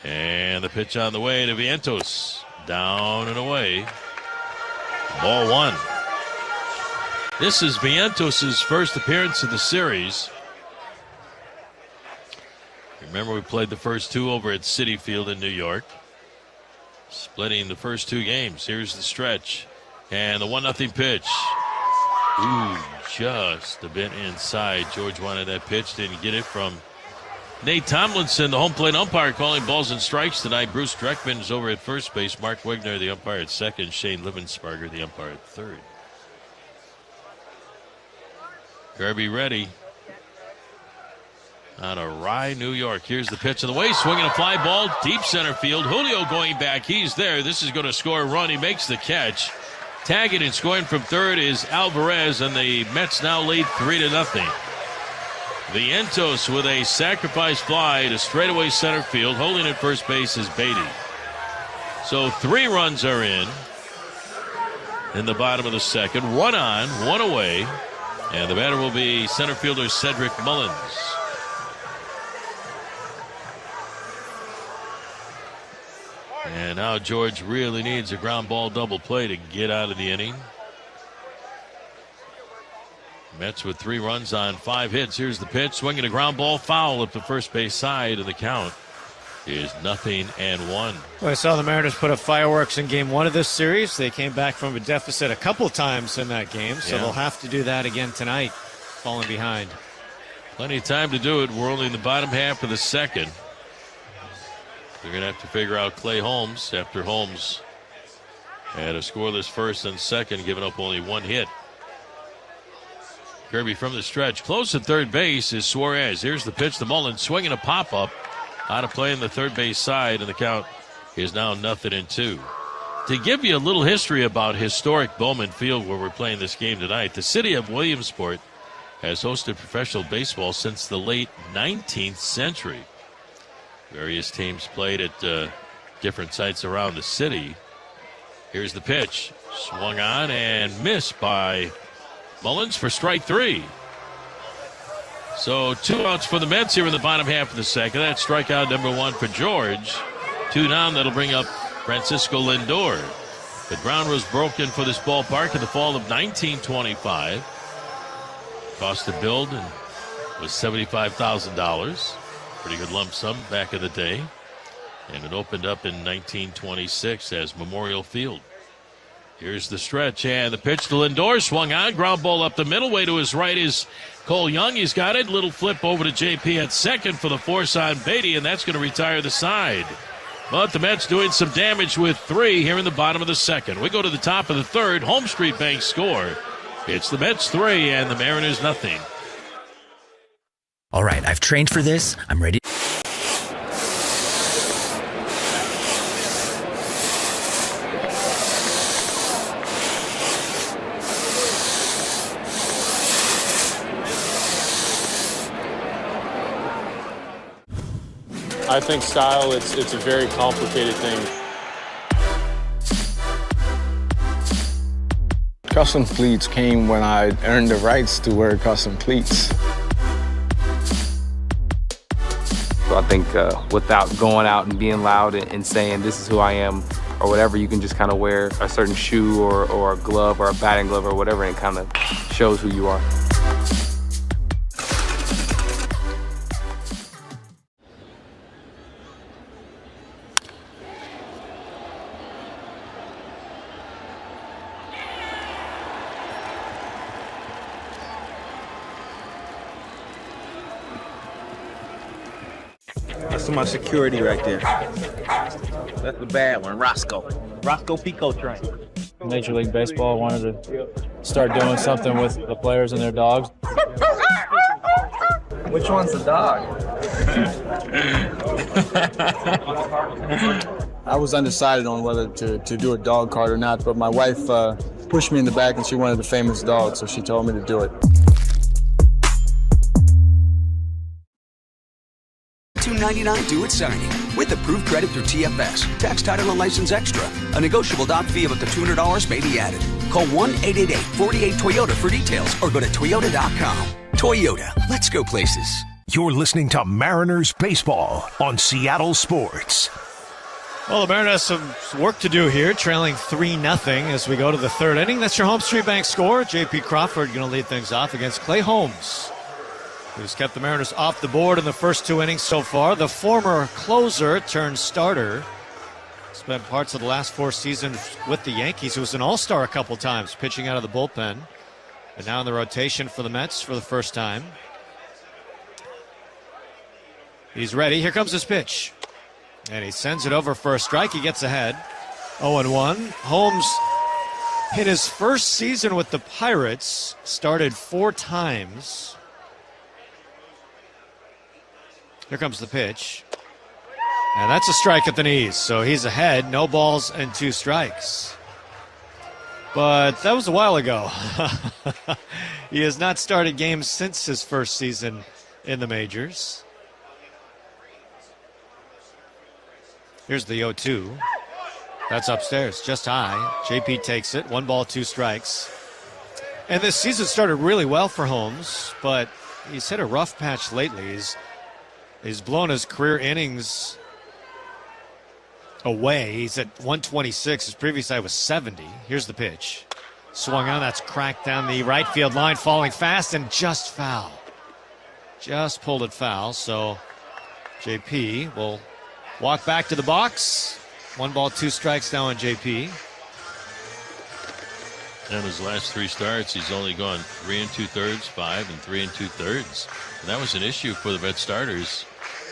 And the pitch on the way to Vientos. Down and away. Ball 1. This is Vientos' first appearance in the series. Remember, we played the first 2 over at Citi Field in New York. Splitting the first 2 games. Here's the stretch. And the 1-0 pitch. Ooh, just a bit inside. George wanted that pitch. Didn't get it from Nate Tomlinson, the home plate umpire, calling balls and strikes tonight. Bruce Dreckman is over at first base. Mark Wigner, the umpire, at second. Shane Livensparger, the umpire, at third. Kirby ready. Out of Rye, New York. Here's the pitch of the way. Swinging a fly ball. Deep center field. Julio going back. He's there. This is going to score a run. He makes the catch. Tagging and scoring from third is Alvarez, and the Mets now lead 3-0. Vientos with a sacrifice fly to straightaway center field. Holding at first base is Beatty. So 3 runs are in the bottom of the second. 1 on, 1 away. And the batter will be center fielder Cedric Mullins. And now George really needs a ground ball double play to get out of the inning. Mets with 3 runs on 5 hits. Here's the pitch. Swinging a ground ball foul up the first base side, and the count is 0-1.
Well, I saw the Mariners put up fireworks in game 1 of this series. They came back from a deficit a couple times in that game, so they'll have to do that again tonight, falling behind.
Plenty of time to do it. We're only in the bottom half of the second. They're going to have to figure out Clay Holmes after Holmes had a scoreless first and second, giving up only 1 hit. Kirby from the stretch. Close at third base is Suarez. Here's the pitch to Mullins, swinging a pop-up. Out of play in the third base side, and the count is now 0-2. To give you a little history about historic Bowman Field where we're playing this game tonight, the city of Williamsport has hosted professional baseball since the late 19th century. Various teams played at different sites around the city. Here's the pitch. Swung on and missed by Mullins for strike 3. So 2 outs for the Mets here in the bottom half of the second. That's strikeout number 1 for George. 2 down. That'll bring up Francisco Lindor. The ground was broken for this ballpark in the fall of 1925. Cost to build and was $75,000. Pretty good lump sum back in the day. And it opened up in 1926 as Memorial Field. Here's the stretch, and the pitch to Lindor. Swung on, ground ball up the middle. Way to his right is Cole Young. He's got it. Little flip over to JP at second for the force on Beatty, and that's going to retire the side. But the Mets doing some damage with 3 here in the bottom of the second. We go to the top of the third. Home Street Bank score. It's the Mets 3 and the Mariners 0.
All right, I've trained for this. I'm ready.
I think style, it's a very complicated thing.
Custom cleats came when I earned the rights to wear custom cleats.
So I think without going out and being loud and saying this is who I am or whatever, you can just kind of wear a certain shoe or a glove or a batting glove or whatever, and it kind of shows who you are.
That's my security right there. That's the bad one, Roscoe Pico train.
Major League Baseball wanted to start doing something with the players and their dogs.
Which one's the dog?
I was undecided on whether to do a dog card or not, but my wife pushed me in the back and she wanted a famous dog, so she told me to do it.
$2.99 due at signing with approved credit through TFS. Tax, title, and license extra. A negotiable doc fee of up to $200 may be added. Call 1-888-48-TOYOTA for details or go to Toyota.com. Toyota, let's go places.
You're listening to Mariners Baseball on Seattle Sports.
Well, the Mariners have some work to do here, trailing 3-0 as we go to the third inning. That's your Home Street Bank score. J.P. Crawford going to lead things off against Clay Holmes, who's kept the Mariners off the board in the first 2 innings so far. The former closer turned starter. Spent parts of the last 4 seasons with the Yankees. He was an all-star a couple times, pitching out of the bullpen. And now in the rotation for the Mets for the first time. He's ready. Here comes his pitch. And he sends it over for a strike. He gets ahead. 0-1. Holmes In his first season with the Pirates, started 4 times. Here comes the pitch. And that's a strike at the knees, so he's ahead. No balls and 2 strikes. But that was a while ago. He has not started games since his first season in the majors. Here's the 0-2. That's upstairs, just high. JP takes it. 1 ball, 2 strikes. And this season started really well for Holmes, but he's hit a rough patch lately. He's blown his career innings away. He's at 126. His previous high was 70. Here's the pitch. Swung on. That's cracked down the right field line, falling fast and just foul. Just pulled it foul. So JP will walk back to the box. 1 ball, 2 strikes now on JP.
And his last 3 starts, he's only gone 3 2/3, 5 and 3 2/3. And that was an issue for the Met starters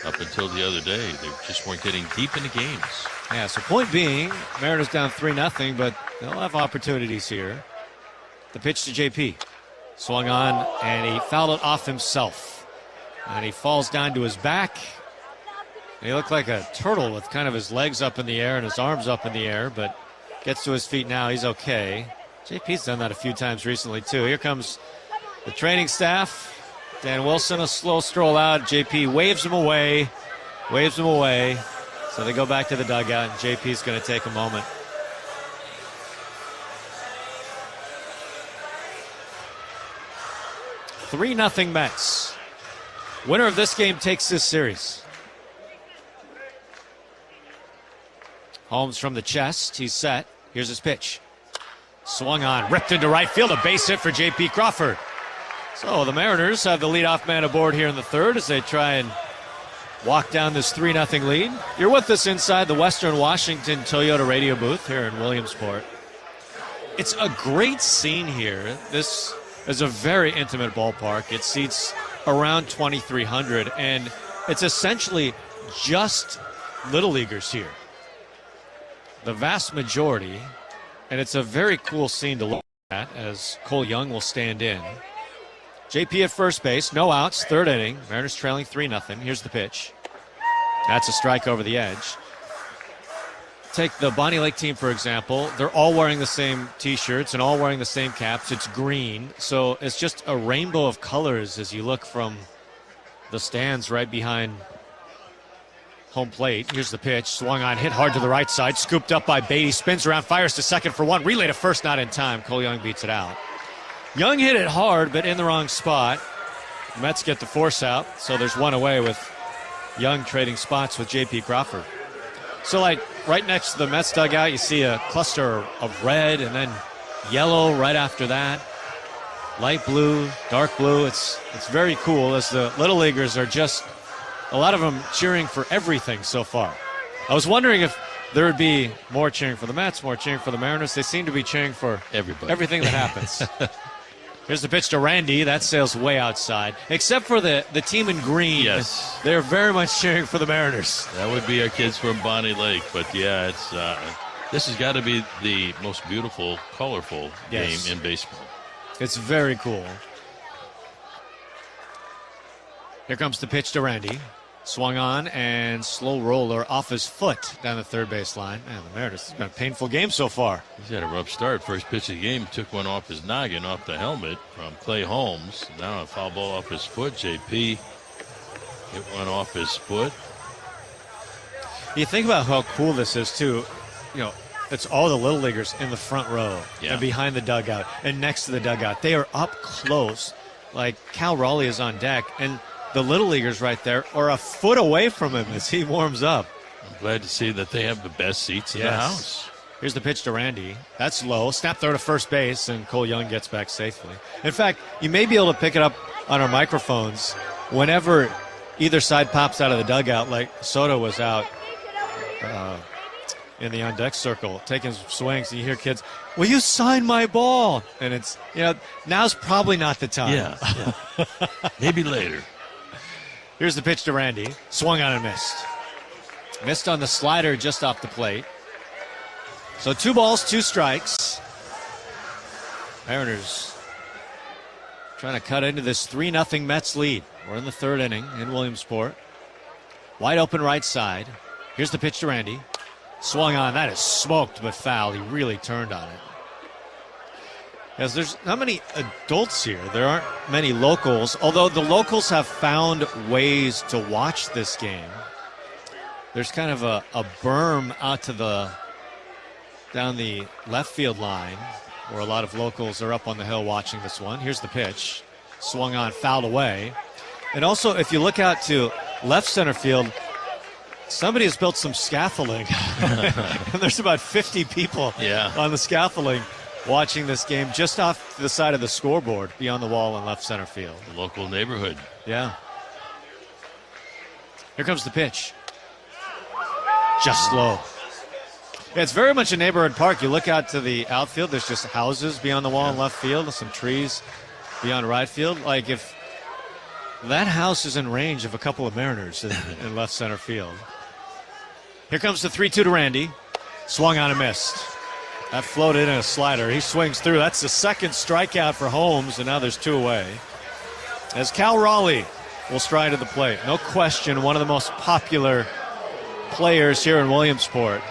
up until the other day. They just weren't getting deep into games.
Yeah, so point being, Mariners down 3-0, but they'll have opportunities here. The pitch to JP. Swung on, and he fouled it off himself. And he falls down to his back. And he looked like a turtle with kind of his legs up in the air and his arms up in the air, but gets to his feet now. He's okay. JP's done that a few times recently, too. Here comes the training staff. Dan Wilson, a slow stroll out. JP waves him away. So they go back to the dugout, and JP's going to take a moment. $3-0 Mets. Winner of this game takes this series. Holmes from the chest. He's set. Here's his pitch. Swung on, ripped into right field. A base hit for J.P. Crawford. So the Mariners have the leadoff man aboard here in the 3rd as they try and walk down this 3-0 lead. You're with us inside the Western Washington Toyota radio booth here in Williamsport. It's a great scene here. This is a very intimate ballpark. It seats around 2,300, and it's essentially just Little Leaguers here. The vast majority, and it's a very cool scene to look at as Cole Young will stand in. JP at first base, no outs, 3rd inning. Mariners trailing 3-0. Here's the pitch. That's a strike over the edge. Take the Bonnie Lake team, for example. They're all wearing the same T-shirts and all wearing the same caps. It's green, so it's just a rainbow of colors as you look from the stands right behind home plate. Here's the pitch. Swung on, hit hard to the right side. Scooped up by Beatty. Spins around, fires to second for 1. Relay to first, not in time. Cole Young beats it out. Young hit it hard, but in the wrong spot. The Mets get the force out, so there's 1 away with Young trading spots with J.P. Crawford. So, like, right next to the Mets dugout, you see a cluster of red and then yellow right after that. Light blue, dark blue. It's very cool as the Little Leaguers are just, a lot of them cheering for everything so far. I was wondering if there would be more cheering for the Mets, more cheering for the Mariners. They seem to be cheering for everything that happens. Here's the pitch to Randy. That sails way outside. Except for the team in green.
Yes.
They're very much cheering for the Mariners.
That would be our kids from Bonnie Lake. But, yeah, it's this has got to be the most beautiful, colorful game in baseball.
It's very cool. Here comes the pitch to Randy. Swung on and slow roller off his foot down the 3rd base line. Man, the Mariners, it's been a painful game so far.
He's had a rough start. First pitch of the game, took one off his noggin, off the helmet from Clay Holmes. Now a foul ball off his foot. JP hit one off his foot.
You think about how cool this is, too. You know, it's all the Little Leaguers in the front row and behind the dugout and next to the dugout. They are up close. Like Cal Raleigh is on deck, and the Little Leaguers right there are a foot away from him as he warms up.
I'm glad to see that they have the best seats in the house.
Here's the pitch to Randy. That's low. Snap throw to first base, and Cole Young gets back safely. In fact, you may be able to pick it up on our microphones whenever either side pops out of the dugout, like Soto was out in the on-deck circle, taking some swings, and you hear kids, will you sign my ball? And it's, now's probably not the time.
Yeah. Maybe later.
Here's the pitch to Randy. Swung on and missed. Missed on the slider just off the plate. So 2 balls, 2 strikes. Mariners trying to cut into this 3-0 Mets lead. We're in the third inning in Williamsport. Wide open right side. Here's the pitch to Randy. Swung on. That is smoked but foul. He really turned on it. As there's not many adults here. There aren't many locals, although the locals have found ways to watch this game. There's kind of a berm out to down the left field line where a lot of locals are up on the hill watching this one. Here's the pitch. Swung on, fouled away. And also, if you look out to left center field, somebody has built some scaffolding. And there's about 50 people on the scaffolding watching this game just off the side of the scoreboard beyond the wall in left center field.
The local neighborhood.
Yeah. Here comes the pitch. Just low. Yeah, it's very much a neighborhood park. You look out to the outfield, there's just houses beyond the wall in left field, some trees beyond right field. Like if that house is in range of a couple of Mariners in left center field. Here comes the 3-2 to Randy. Swung on and missed. That floated in a slider. He swings through. That's the second strikeout for Holmes, and now there's 2 away. As Cal Raleigh will stride to the plate. No question, one of the most popular players here in Williamsport.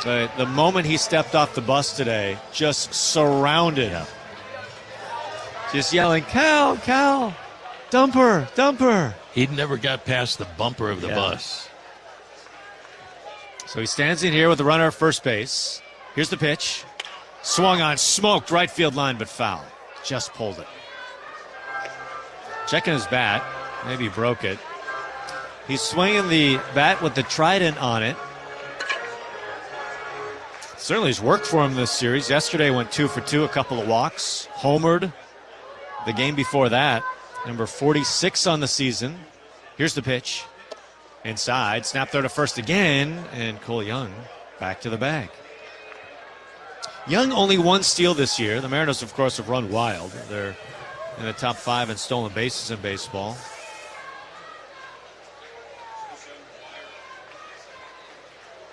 The moment he stepped off the bus today, just surrounded. Just yelling, Cal, Cal, dumper, dumper.
He never got past the bumper of the bus.
So he stands in here with the runner at first base. Here's the pitch. Swung on, smoked, right field line, but foul. Just pulled it. Checking his bat. Maybe he broke it. He's swinging the bat with the trident on it. Certainly has worked for him this series. Yesterday went 2 for 2, a couple of walks. Homered the game before that. Number 46 on the season. Here's the pitch. Inside. Snap throw to first again. And Cole Young back to the bag. Young only 1 steal this year. The Mariners, of course, have run wild. They're in the top 5 in stolen bases in baseball.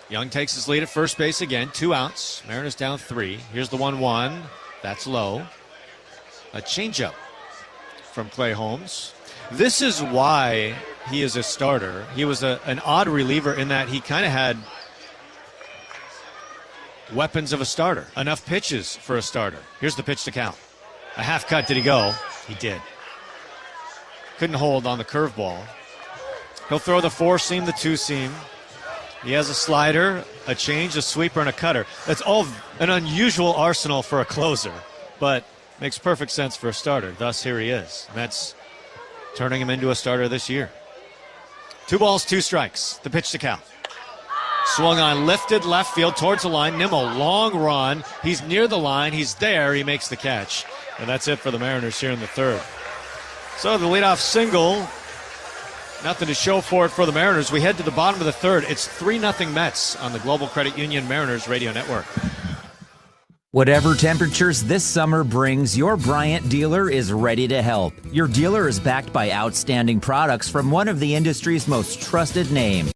Young takes his lead at first base again. 2 outs. Mariners down 3. Here's the 1-1. That's low. A changeup from Clay Holmes. This is why he is a starter. He was an odd reliever in that he kind of had weapons of a starter. Enough pitches for a starter. Here's the pitch to count. A half cut. Did he go? He did. Couldn't hold on the curveball. He'll throw the 4-seam, the 2-seam. He has a slider, a change, a sweeper, and a cutter. That's all an unusual arsenal for a closer, but makes perfect sense for a starter. Thus, here he is. Mets turning him into a starter this year. 2 balls, 2 strikes. The pitch to Cal. Swung on, lifted left field towards the line. Nimmo, long run. He's near the line. He's there. He makes the catch. And that's it for the Mariners here in the third. So the leadoff single. Nothing to show for it for the Mariners. We head to the bottom of the third. It's 3-0 Mets on the Global Credit Union Mariners Radio Network.
Whatever temperatures this summer brings, your Bryant dealer is ready to help. Your dealer is backed by outstanding products from one of the industry's most trusted names.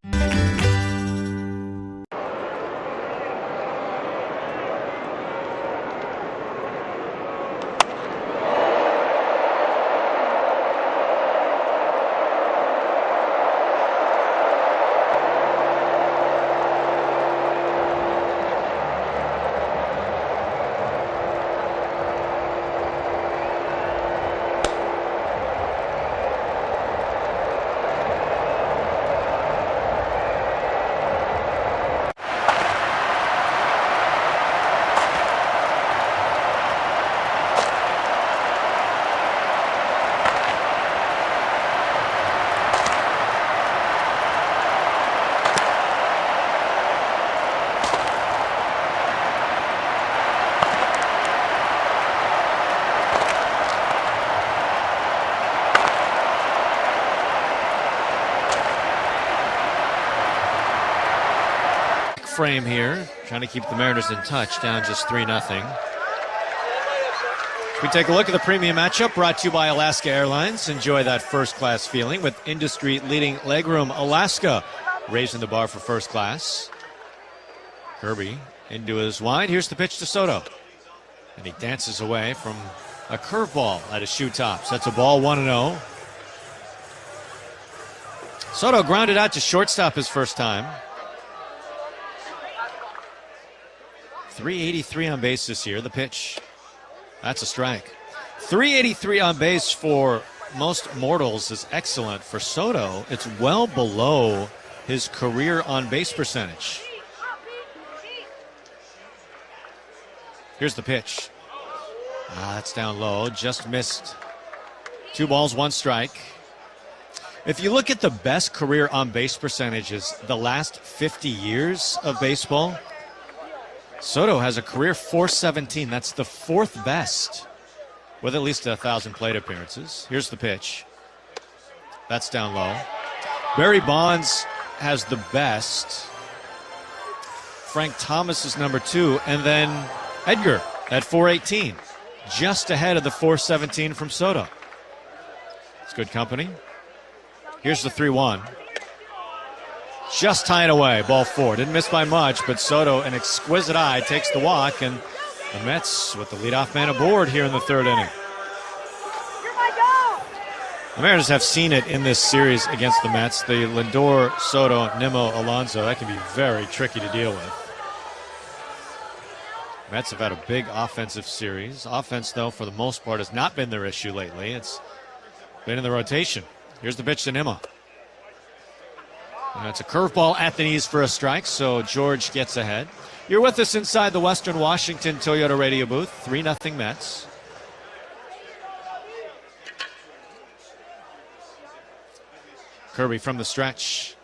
Frame here, trying to keep the Mariners in touch, down just 3-0. We take a look at the premium matchup brought to you by Alaska Airlines. Enjoy that first-class feeling with industry-leading legroom. Alaska raising the bar for first class. Kirby into his wide. Here's the pitch to Soto. And he dances away from a curveball at his shoe tops. That's a ball, 1-0. Soto grounded out to shortstop his first time. 383 on base this year. The pitch. That's a strike. 383 on base for most mortals is excellent. For Soto, it's well below his career on base percentage. Here's the pitch. That's down low. Just missed. 2 balls, 1 strike. If you look at the best career on base percentages the last 50 years of baseball, Soto has a career .417. That's the 4th best with at least 1,000 plate appearances. Here's the pitch. That's down low. Barry Bonds has the best. Frank Thomas is number 2. And then Edgar at .418. Just ahead of the .417 from Soto. It's good company. Here's the 3-1. Just tying away, ball 4. Didn't miss by much, but Soto, an exquisite eye, takes the walk, and the Mets with the leadoff man aboard here in the 3rd inning. The Mariners have seen it in this series against the Mets. The Lindor, Soto, Nimmo, Alonso, that can be very tricky to deal with. Mets have had a big offensive series. Offense, though, for the most part, has not been their issue lately. It's been in the rotation. Here's the pitch to Nimmo. And it's a curveball at the knees for a strike, so George gets ahead. You're with us inside the Western Washington Toyota radio booth. 3-0 Mets. Kirby from the stretch.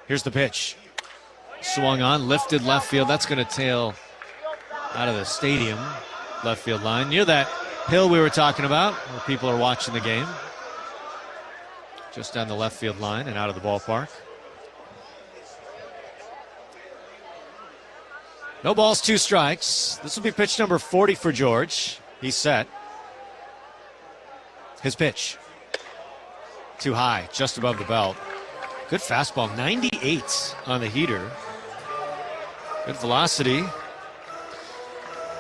Here's the pitch. Swung on, lifted left field. That's going to tail out of the stadium left field line. Near that hill we were talking about, where people are watching the game. Just down the left field line and out of the ballpark. No balls, 2 strikes. This will be pitch number 40 for George. He's set. His pitch. Too high, just above the belt. Good fastball, 98 on the heater. Good velocity.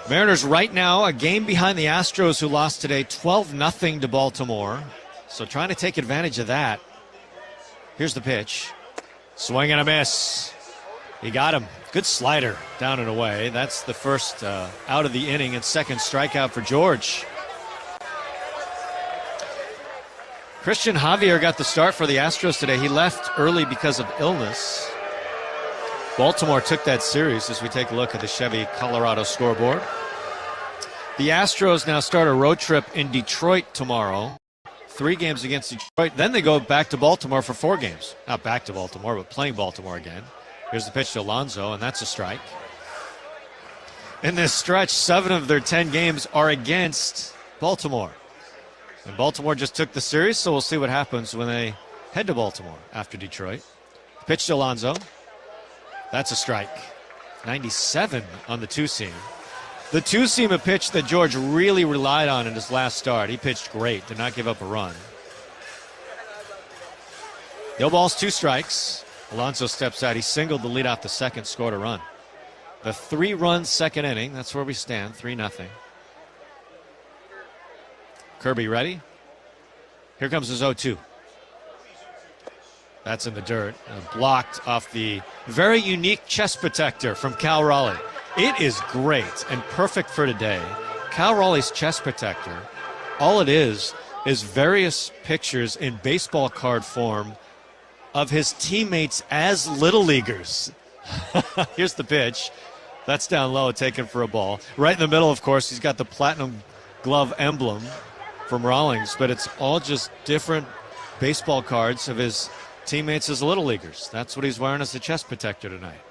Mariners right now a game behind the Astros, who lost today 12-0 to Baltimore. So trying to take advantage of that. Here's the pitch. Swing and a miss. He got him. Good slider down and away. That's the first out of the inning and 2nd strikeout for George. Christian Javier got the start for the Astros today. He left early because of illness. Baltimore took that series as we take a look at the Chevy Colorado scoreboard. The Astros now start a road trip in Detroit tomorrow. 3 games against Detroit. Then they go back to Baltimore for 4 games. Not back to Baltimore, but playing Baltimore again. Here's the pitch to Alonso, and that's a strike. In this stretch, 7 of their 10 games are against Baltimore. And Baltimore just took the series, so we'll see what happens when they head to Baltimore after Detroit. Pitch to Alonso. That's a strike. 97 on the 2-seam. The 2-seam, a pitch that George really relied on in his last start. He pitched great, did not give up a run. No balls, 2 strikes. Alonso steps out. He singled the lead off the 2nd, scored a run. The 3-run 2nd inning. That's where we stand, 3-0. Kirby ready? Here comes his 0-2. That's in the dirt. Blocked off the very unique chest protector from Cal Raleigh. It is great and perfect for today. Cal Raleigh's chest protector, all it is various pictures in baseball card form of his teammates as little leaguers. Here's the pitch. That's down low, taken for a ball. Right in the middle, of course, he's got the platinum glove emblem from Rawlings, but it's all just different baseball cards of his teammates as little leaguers. That's what he's wearing as a chest protector tonight.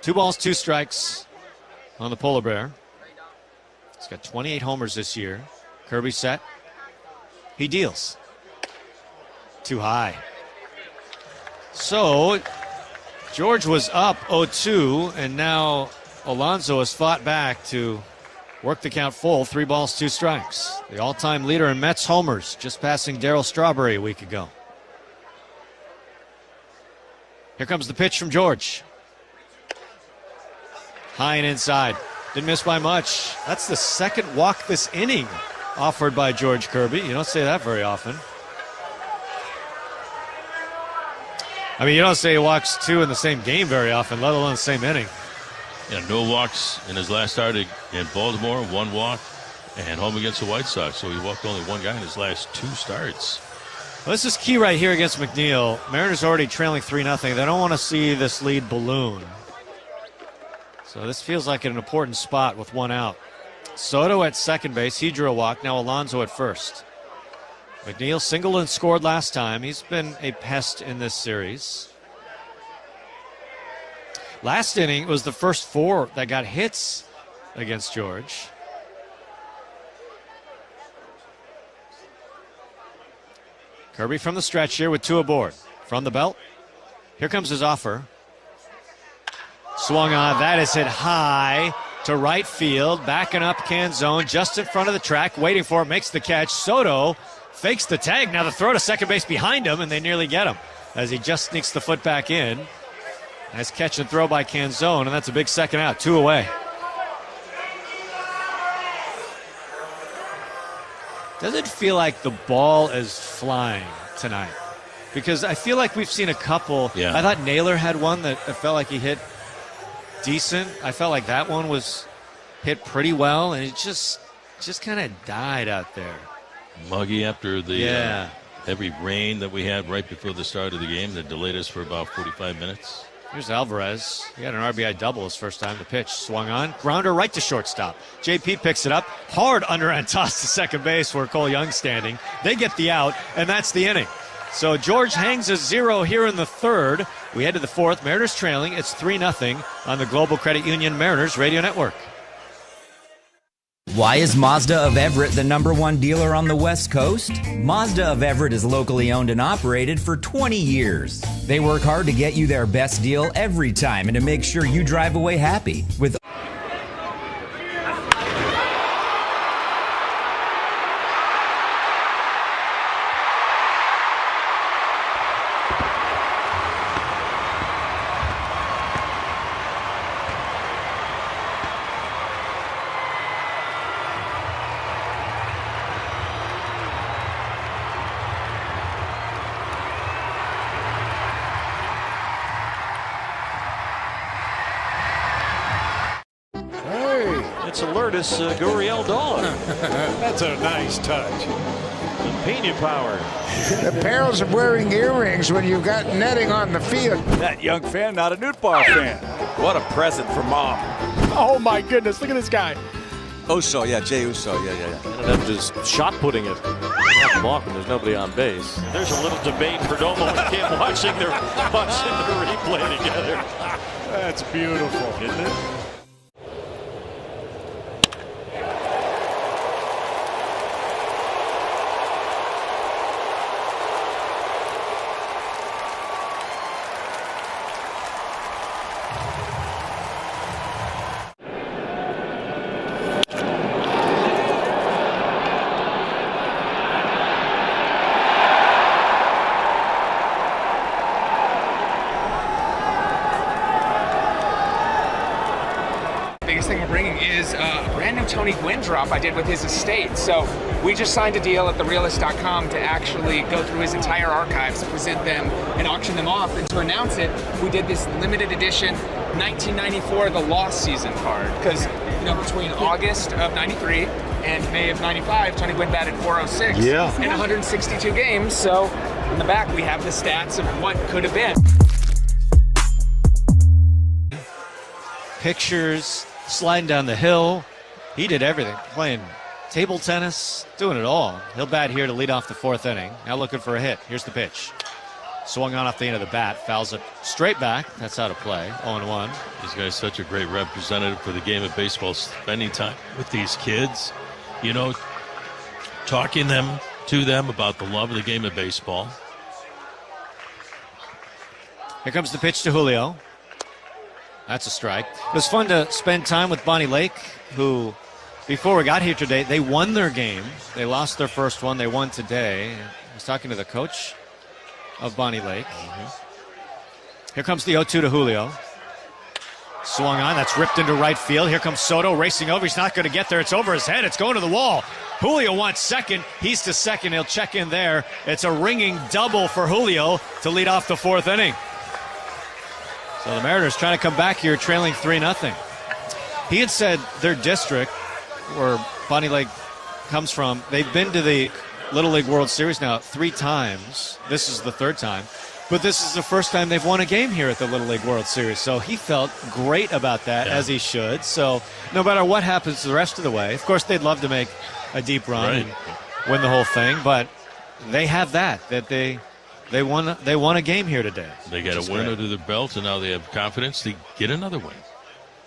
2 balls, 2 strikes on the Polar Bear. He's got 28 homers this year. Kirby set. He deals. Too high. So George was up 0-2, and now Alonso has fought back to work the count full. 3 balls, 2 strikes. The all-time leader in Mets homers, just passing Darryl Strawberry a week ago. Here comes the pitch from George. High and inside. Didn't miss by much. That's the second walk this inning offered by George Kirby. You don't say that very often. I mean, you don't say he walks 2 in the same game very often, let alone the same inning.
Yeah, no walks in his last start in Baltimore, 1 walk, and home against the White Sox. So he walked only 1 guy in his last 2 starts.
Well, this is key right here against McNeil. Mariners already trailing 3-0. They don't want to see this lead balloon. So this feels like an important spot with 1 out. Soto at second base. He drew a walk. Now Alonso at first. McNeil singled and scored last time. He's been a pest in this series. Last inning, it was the first 4 that got hits against George. Kirby from the stretch here with 2 aboard. From the belt. Here comes his offer. Swung on. That is hit high to right field. Backing up Canzone just in front of the track. Waiting for it. Makes the catch. Soto fakes the tag. Now the throw to second base behind him, and they nearly get him as he just sneaks the foot back in. Nice catch and throw by Canzone, and that's a big second out. 2 away. Does it feel like the ball is flying tonight? Because I feel like we've seen a couple.
Yeah.
I thought Naylor had one that I felt like he hit decent. I felt like that one was hit pretty well, and it just kind of died out there.
Muggy after the heavy rain that we had right before the start of the game that delayed us for about 45 minutes.
Here's Alvarez. He had an RBI double his first time. The pitch swung on. Grounder right to shortstop. JP picks it up. Hard underhand toss to second base where Cole Young's standing. They get the out, and that's the inning. So George hangs a 0 here in the 3rd. We head to the 4th. Mariners trailing. It's 3-0 on the Global Credit Union Mariners Radio Network.
Why is Mazda of Everett the #1 dealer on the West Coast? Mazda of Everett is locally owned and operated for 20 years. They work hard to get you their best deal every time and to make sure you drive away happy. With
It's a Lourdes Gurriel dog.
That's a nice touch.
Pena power.
The perils of wearing earrings when you've got netting on the field.
That young fan, not a Newt Bar fan.
What a present for Mom.
Oh my goodness, look at this guy.
Uso, yeah, Jay Uso, yeah.
And then just shot putting it. Not blocking, there's nobody on base. There's a little debate for Domo and Kim watching the replay together.
That's beautiful, isn't it?
Biggest thing we're bringing is a brand new Tony Gwynn drop I did with his estate. So we just signed a deal at therealist.com to actually go through his entire archives, present them, and auction them off. And to announce it, we did this limited edition 1994 The Lost Season card. Because, between August of 93 and May of 95, Tony Gwynn batted .406 in 162 games. So in the back, we have the stats of what could have been.
Pictures, sliding down the hill. He did everything. Playing table tennis, doing it all. He'll bat here to lead off the 4th inning. Now looking for a hit. Here's the pitch. Swung on off the end of the bat. Fouls it straight back. That's out of play. 0-1.
This guy's such a great representative for the game of baseball, spending time with these kids, talking to them about the love of the game of baseball.
Here comes the pitch to Julio. That's a strike. It was fun to spend time with Bonnie Lake, who, before we got here today, they won their game. They lost their first one. They won today. I was talking to the coach of Bonnie Lake. Here comes the 0-2 to Julio. Swung on. That's ripped into right field. Here comes Soto racing over. He's not going to get there. It's over his head. It's going to the wall. Julio wants second. He's to second. He'll check in there. It's a ringing double for Julio to lead off the fourth inning. So the Mariners trying to come back here trailing 3-0. He had said their district, where Bonnie Lake comes from, they've been to the Little League World Series now 3 times. This is the 3rd time. But this is the first time they've won a game here at the Little League World Series. So he felt great about that, as he should. So no matter what happens the rest of the way, of course they'd love to make a deep run and win the whole thing. But they have that they won a game here today.
They got a win under their belt, and now they have confidence to get another win.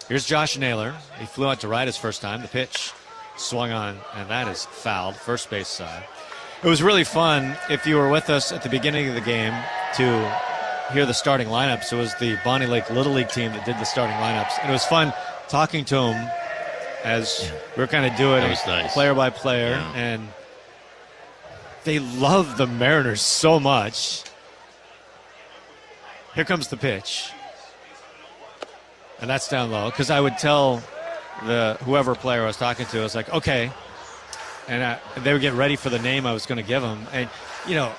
Here's Josh Naylor. He flew out to right his first time. The pitch swung on, and that is fouled, first base side. It was really fun, if you were with us at the beginning of the game, to hear the starting lineups. It was the Bonnie Lake Little League team that did the starting lineups. And it was fun talking to them as we were kind of doing it player by player. Yeah. And they love the Mariners so much. Here comes the pitch. And that's down low. Because I would tell whoever player I was talking to, I was like, okay. And they would get ready for the name I was going to give them. And, you know,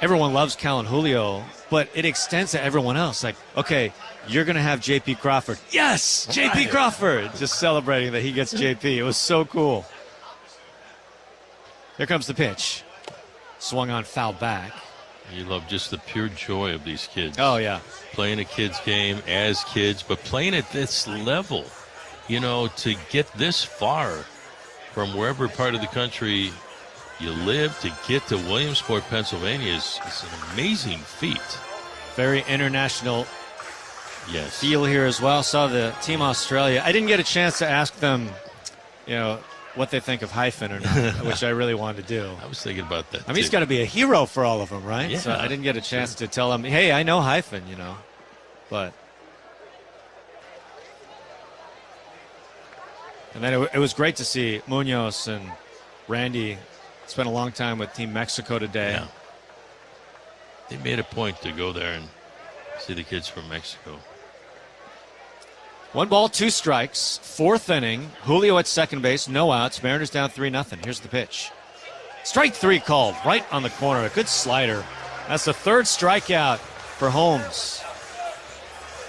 everyone loves Cal and Julio, but it extends to everyone else. Like, okay, you're going to have J.P. Crawford. Yes, J.P. Crawford. Just celebrating that he gets J.P. It was so cool. Here comes the pitch. Swung on, foul back.
You love just the pure joy of these kids.
Oh, yeah.
Playing a kid's game as kids, but playing at this level, you know, to get this far from wherever part of the country you live to get to Williamsport, Pennsylvania is an amazing feat.
Very international feel here as well. Saw the Team Australia. I didn't get a chance to ask them, you know, what they think of Hyphen or not, which I really wanted to do.
I was thinking about that.
I mean, he's got to be a hero for all of them, right?
Yeah,
so I didn't get a chance to tell him, hey, I know Hyphen, you know. But and then it was great to see Munoz and Randy spent a long time with Team Mexico today.
Yeah. They made a point to go there and see the kids from Mexico.
1 ball, 2 strikes, 4th inning. Julio at second base, no outs. Mariners down 3-0. Here's the pitch. Strike 3 called right on the corner. A good slider. That's the 3rd strikeout for Holmes.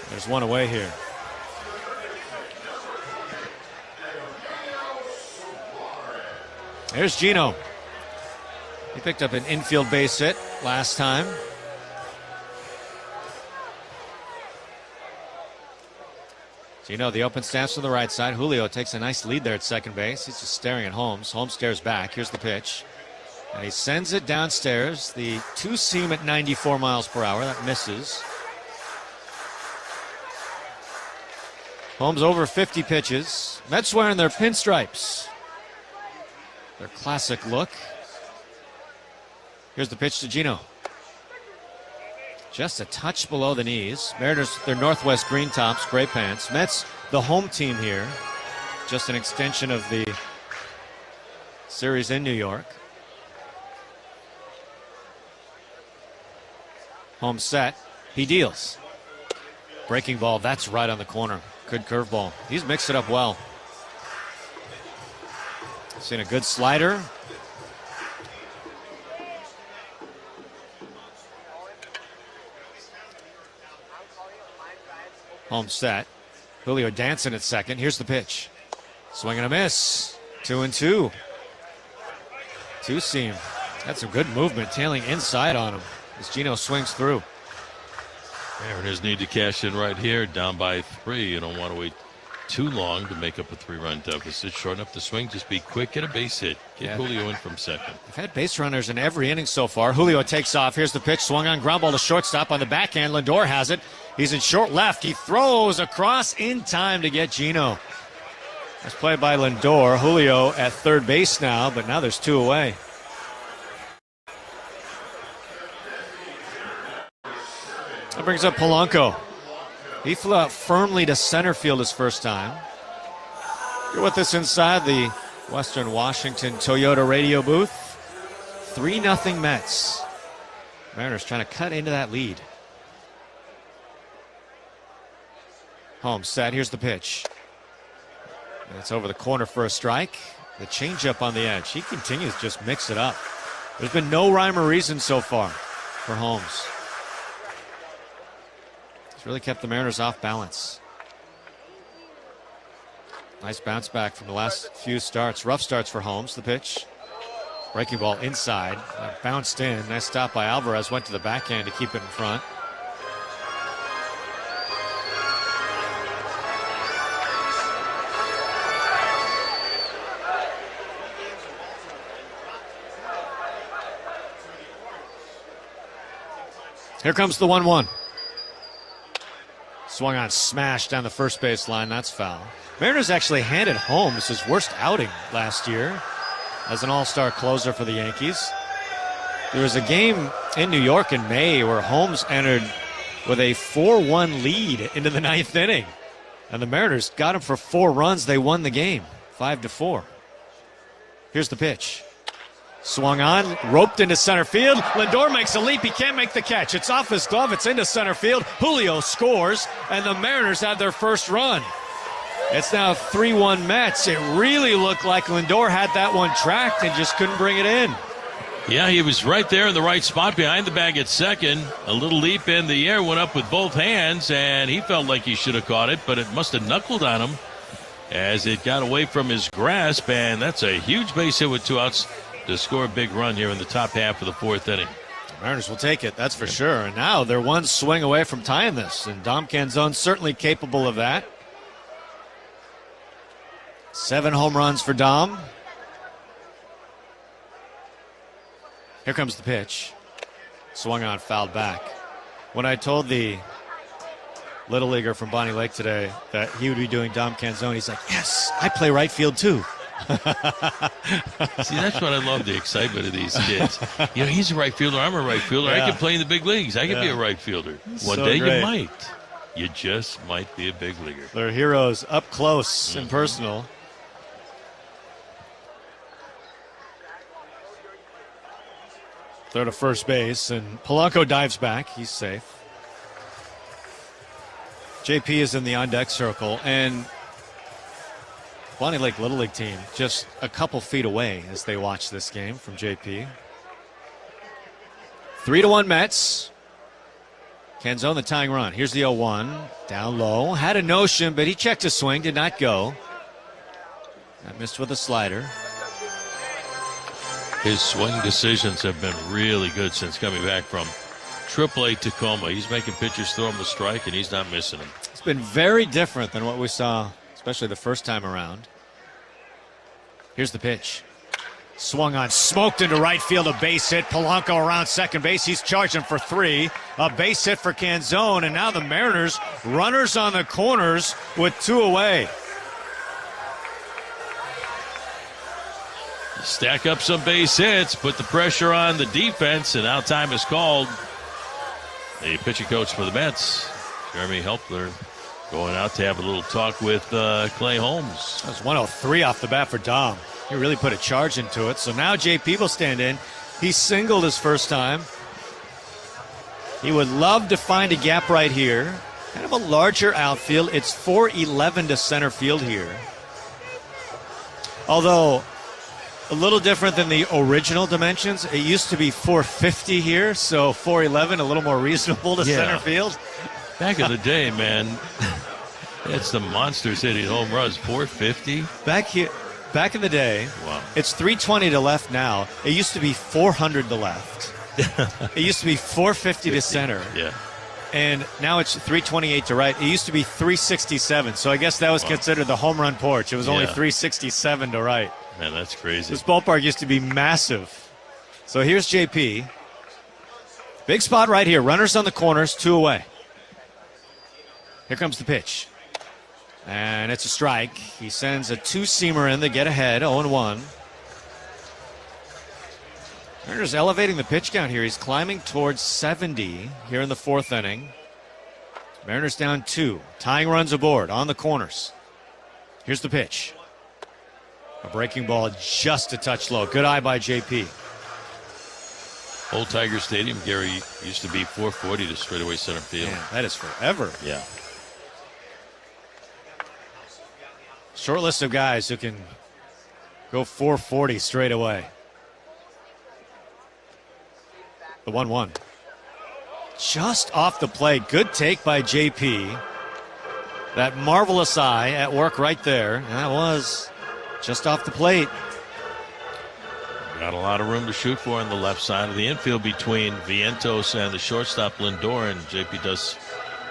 There's one away here. There's Gino. He picked up an infield base hit last time. Gino, the open stance from the right side. Julio takes a nice lead there at second base. He's just staring at Holmes. Holmes stares back. Here's the pitch. And he sends it downstairs. The 2-seam at 94 miles per hour. That misses. Holmes over 50 pitches. Mets wearing their pinstripes. Their classic look. Here's the pitch to Gino. Just a touch below the knees. Mariners, their Northwest green tops, gray pants. Mets, the home team here. Just an extension of the series in New York. Home set. He deals. Breaking ball, that's right on the corner. Good curveball. He's mixed it up well. Seen a good slider. Home set. Julio dancing at second. Here's the pitch. Swing and a miss. 2-2. 2-seam. That's some good movement, tailing inside on him as Gino swings through.
Mariners need to cash in right here, down by 3. You don't want to wait too long to make up a 3-run deficit. Shorten up the swing, just be quick, get a base hit. Get Julio in from second.
They've had base runners in every inning so far. Julio takes off. Here's the pitch. Swung on, ground ball to shortstop on the backhand. Lindor has it. He's in short left. He throws across in time to get Gino. That's played by Lindor. Julio at third base now, but now there's 2 away. That brings up Polanco. He flew out firmly to center field his first time. You're with us inside the Western Washington Toyota radio booth. 3-0 Mets. Mariners trying to cut into that lead. Holmes set. Here's the pitch. And it's over the corner for a strike. The changeup on the edge. He continues to just mix it up. There's been no rhyme or reason so far for Holmes. He's really kept the Mariners off balance. Nice bounce back from the last few starts. Rough starts for Holmes. The pitch. Breaking ball inside. Bounced in. Nice stop by Alvarez. Went to the backhand to keep it in front. Here comes the 1-1. Swung on, smashed down the first base line. That's foul. Mariners actually handed Holmes his worst outing last year as an all-star closer for the Yankees. There was a game in New York in May where Holmes entered with a 4-1 lead into the ninth inning. And the Mariners got him for 4 runs. They won the game, 5-4. Here's the pitch. Swung on, roped into center field. Lindor makes a leap. He can't make the catch. It's off his glove. It's into center field. Julio scores, and the Mariners have their first run. It's now 3-1 Mets. It really looked like Lindor had that one tracked and just couldn't bring it in.
Yeah, he was right there in the right spot behind the bag at second. A little leap in the air, went up with both hands, and he felt like he should have caught it, but it must have knuckled on him as it got away from his grasp, and that's a huge base hit with 2 outs to score a big run here in the top half of the 4th inning.
The Mariners will take it, that's for sure. And now they're one swing away from tying this, and Dom Canzone certainly capable of that. 7 home runs for Dom. Here comes the pitch. Swung on, fouled back. When I told the Little Leaguer from Bonnie Lake today that he would be doing Dom Canzone, he's like, yes, I play right field too.
See, that's what I love, the excitement of these kids. You know, he's a right fielder, I'm a right fielder.
Yeah.
I can play in the big leagues. I can be a right fielder. One
So
day
great.
you might. You just might be a big leaguer.
They're heroes up close and personal. Throw to first base, and Polanco dives back. He's safe. JP is in the on-deck circle, and Bonnie Lake Little League team just a couple feet away as they watch this game from JP. 3-1 Mets. Canzone the tying run. Here's the 0-1. Down low. Had a notion, but he checked his swing. Did not go. That missed with a slider.
His swing decisions have been really good since coming back from AAA Tacoma. He's making pitchers throw him the strike, and he's not missing him.
It's been very different than what we saw, especially the first time around. Here's the pitch. Swung on, smoked into right field, a base hit. Polanco around second base. He's charging for 3. A base hit for Canzone, and now the Mariners, runners on the corners with 2 away.
Stack up some base hits, put the pressure on the defense, and now time is called. The pitching coach for the Mets, Jeremy Helpler, going out to have a little talk with Clay Holmes.
That was 103 off the bat for Dom. He really put a charge into it. So now JP will stand in. He singled his first time. He would love to find a gap right here. Kind of a larger outfield. It's 411 to center field here. Although a little different than the original dimensions. It used to be 450 here, so 411, a little more reasonable to center field.
Back in the day, man, it's the monsters hitting home runs. 450?
Back in the day,
wow.
It's 320 to left now. It used to be 400 to left. It used to be 450 to center.
Yeah.
And now it's 328 to right. It used to be 367. So I guess that was considered the home run porch. It was only 367 to right.
Man, that's crazy.
This ballpark used to be massive. So here's JP. Big spot right here. Runners on the corners, 2 away. Here comes the pitch. And it's a strike. He sends a 2-seamer in to get ahead, 0-1. Mariners elevating the pitch count here. He's climbing towards 70 here in the 4th inning. Mariners down 2. Tying runs aboard on the corners. Here's the pitch. A breaking ball just a touch low. Good eye by JP.
Old Tiger Stadium, Gary, used to be 440 to straightaway center field.
Man, that is forever.
Yeah.
Short list of guys who can go 440 straight away. The 1-1. Just off the plate. Good take by JP. That marvelous eye at work right there. And that was just off the plate.
Got a lot of room to shoot for on the left side of the infield between Vientos and the shortstop Lindor, and JP does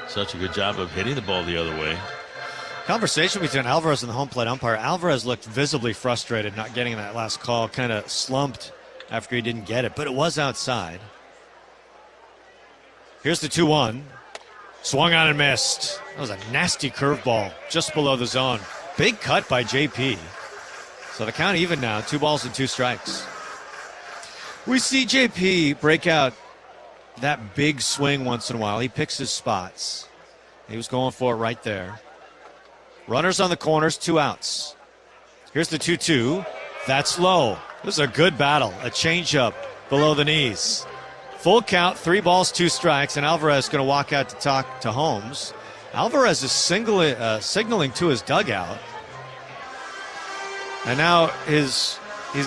such a good job of hitting the ball the other way.
Conversation between Alvarez and the home plate umpire. Alvarez looked visibly frustrated not getting that last call, kind of slumped after he didn't get it, but it was outside. Here's the 2-1. Swung on and missed. That was a nasty curveball just below the zone. Big cut by JP. So the count even now, 2 balls and 2 strikes. We see JP break out that big swing once in a while. He picks his spots. He was going for it right there. Runners on the corners, 2 outs. Here's the 2-2. That's low. This is a good battle. A changeup below the knees. Full count, 3 balls, 2 strikes, and Alvarez is going to walk out to talk to Holmes. Alvarez is signaling to his dugout. And now he's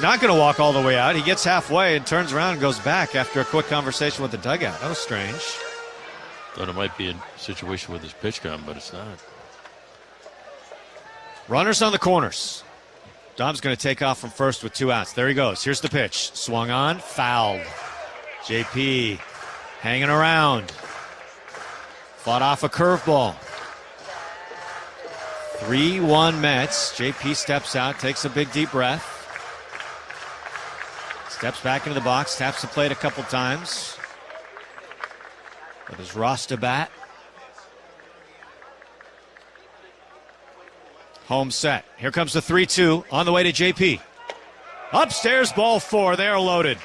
not going to walk all the way out. He gets halfway and turns around and goes back after a quick conversation with the dugout. That was strange.
Thought it might be a situation with his pitch count, but it's not.
Runners on the corners. Dom's going to take off from first with 2 outs. There he goes. Here's the pitch. Swung on, fouled. JP hanging around. Fought off a curveball. 3-1 Mets. JP steps out, takes a big deep breath. Steps back into the box, taps the plate a couple times. With his Rasta bat. Home set. Here comes the 3-2 on the way to JP. Upstairs, ball 4. They are loaded.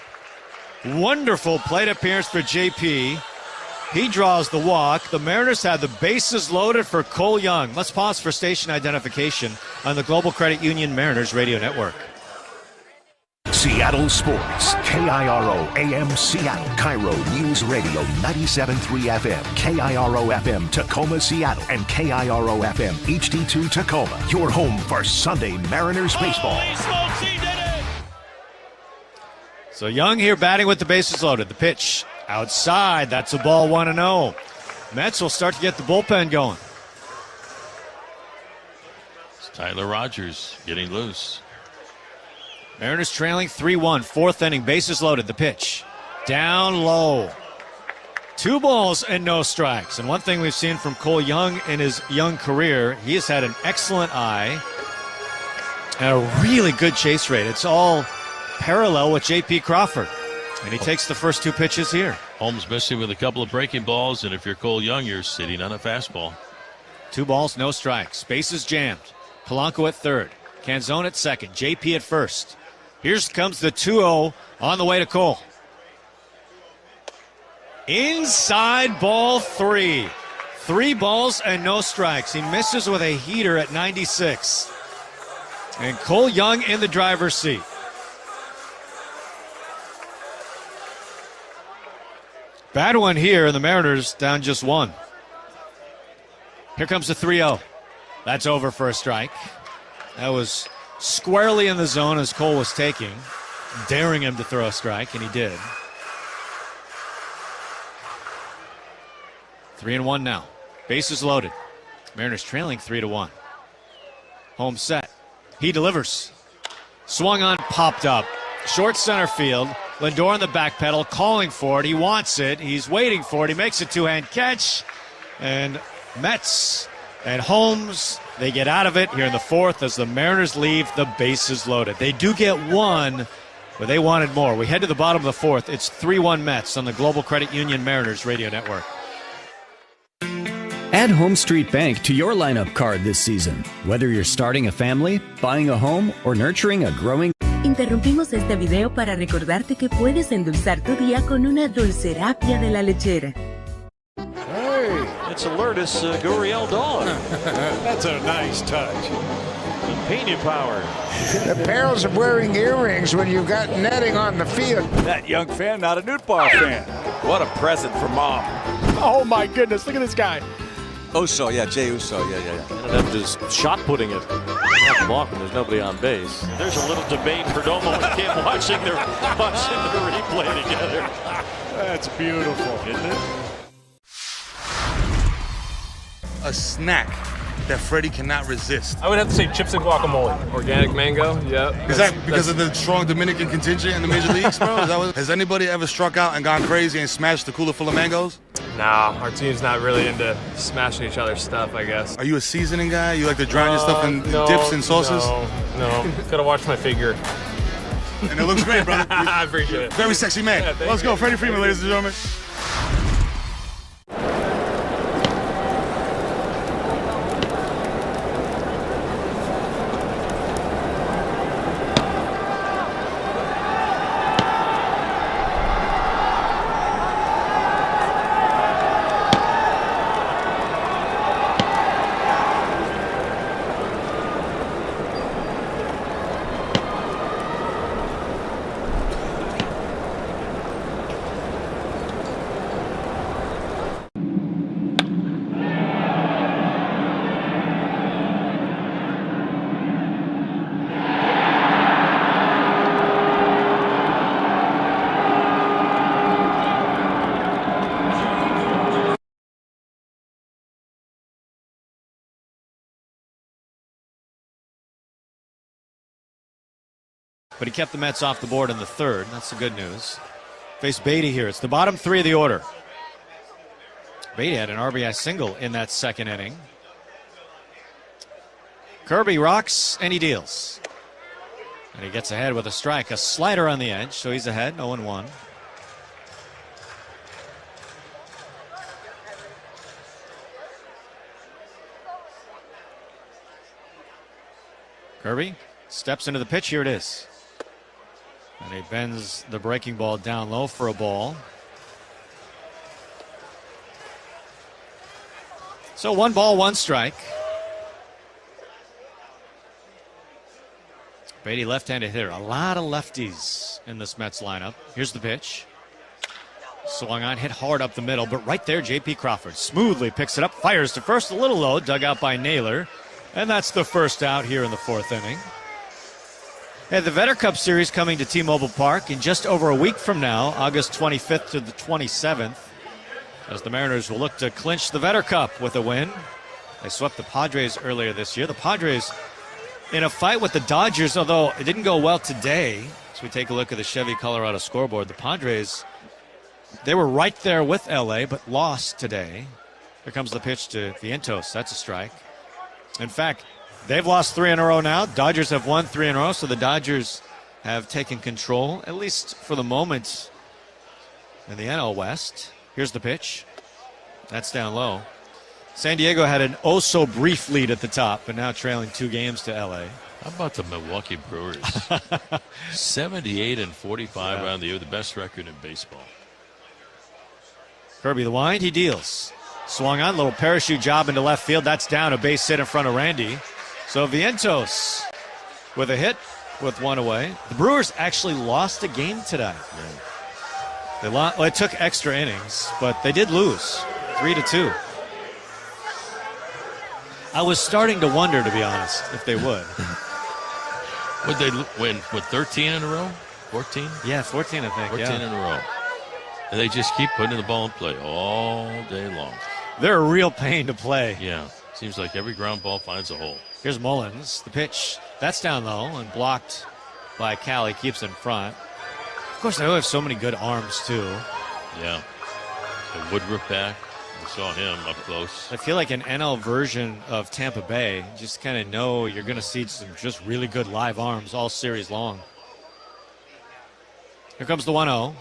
Wonderful plate appearance for JP. He draws the walk. The Mariners have the bases loaded for Cole Young. Let's pause for station identification on the Global Credit Union Mariners Radio Network.
Seattle Sports, KIRO AM Seattle, Cairo News Radio 97.3 FM, KIRO FM Tacoma, Seattle, and KIRO FM HD2 Tacoma. Your home for Sunday Mariners baseball.
So Young here batting with the bases loaded. The pitch outside. That's a ball 1-0. Mets will start to get the bullpen going.
It's Tyler Rogers getting loose.
Mariners trailing 3-1, 4th inning, bases loaded. The pitch down low. 2 balls and no strikes. And one thing we've seen from Cole Young in his young career, he has had an excellent eye and a really good chase rate. It's all parallel with J.P. Crawford. And he takes the first 2 pitches here.
Holmes missing with a couple of breaking balls, and if you're Cole Young, you're sitting on a fastball.
2 balls, no strikes. Bases jammed. Polanco at third. Canzone at second. J.P. at first. Here comes the 2-0 on the way to Cole. Inside, ball 3. 3 balls and no strikes. He misses with a heater at 96. And Cole Young in the driver's seat. Bad one here, and the Mariners down just 1. Here comes the 3-0. That's over for a strike. That was squarely in the zone as Cole was taking, daring him to throw a strike, and he did. 3-1 now. Bases loaded. Mariners trailing 3-1. Home set. He delivers. Swung on, popped up. Short center field. Lindor on the back pedal, calling for it. He wants it. He's waiting for it. He makes a 2-hand catch. And Mets and Holmes, they get out of it here in the 4th as the Mariners leave the bases loaded. They do get 1, but they wanted more. We head to the bottom of the 4th. It's 3-1 Mets on the Global Credit Union Mariners Radio Network.
Add Home Street Bank to your lineup card this season. Whether you're starting a family, buying a home, or nurturing a growing...
Interrumpimos este video para recordarte que puedes endulzar tu día con una dulcerapia de la lechera.
Hey, it's a Lourdes Gurriel dog.
That's a nice touch.
Pena power.
The perils of wearing earrings when you've got netting on the field.
That young fan, not a Newt Bar fan.
What a present for Mom.
Oh, my goodness. Look at this guy.
Uso, yeah, Jay Uso, yeah.
Ended up just shot putting it. Block when there's nobody on base.
There's a little debate. Perdomo and Kim watching the replay together.
That's beautiful, isn't it?
A snack that Freddie cannot resist.
I would have to say chips and guacamole. Organic mango, yeah.
Is that because of the strong Dominican contingent in the major leagues, bro? Has anybody ever struck out and gone crazy and smashed the cooler full of mangoes?
Nah, our team's not really into smashing each other's stuff, I guess.
Are you a seasoning guy? You like to drown your stuff in dips and sauces?
No. Gotta watch my figure.
And it looks great, brother.
I appreciate it.
Very sexy man.
Yeah,
Let's go, Freddie Freeman, ladies and gentlemen.
But he kept the Mets off the board in the third. That's the good news. Face Beatty here. It's the bottom three of the order. Beatty had an RBI single in that second inning. Kirby rocks and he deals. And he gets ahead with a strike. A slider on the edge, so he's ahead, 0-1. Kirby steps into the pitch. Here it is. And he bends the breaking ball down low for a ball. So 1 ball, 1 strike. Beatty left-handed hitter. A lot of lefties in this Mets lineup. Here's the pitch. Swung on, hit hard up the middle, but right there, J.P. Crawford smoothly picks it up, fires to first, a little low, dug out by Naylor. And that's the first out here in the 4th inning. And the Vetter Cup Series coming to T-Mobile Park in just over a week from now, August 25th to the 27th, as the Mariners will look to clinch the Vetter Cup with a win. They swept the Padres earlier this year. The Padres in a fight with the Dodgers, although it didn't go well today. As we take a look at the Chevy Colorado scoreboard, the Padres, they were right there with L.A., but lost today. Here comes the pitch to Vientos. That's a strike. In fact, they've lost 3 in a row now. Dodgers have won 3 in a row, so the Dodgers have taken control, at least for the moment, in the NL West. Here's the pitch. That's down low. San Diego had an oh-so-brief lead at the top, but now trailing 2 games to L.A.
How about the Milwaukee Brewers? 78-45 around the year, the best record in baseball.
Kirby the wind, he deals. Swung on, little parachute job into left field. That's down, a base hit in front of Randy. So Vientos with a hit with 1 away. The Brewers actually lost a game today. Yeah. It took extra innings, but they did lose 3-2. I was starting to wonder, to be honest, if they would.
Would they win, 13 in a row? 14?
Yeah, 14, I think.
14 in a row. And they just keep putting the ball in play all day long.
They're a real pain to play.
Yeah. Seems like every ground ball finds a hole.
Here's Mullins. The pitch. That's down low and blocked by Cal. He keeps in front. Of course, they have so many good arms, too.
Yeah. The Woodruff back. We saw him up close.
I feel like an NL version of Tampa Bay. You just kind of know you're going to see some just really good live arms all series long. Here comes the 1-0.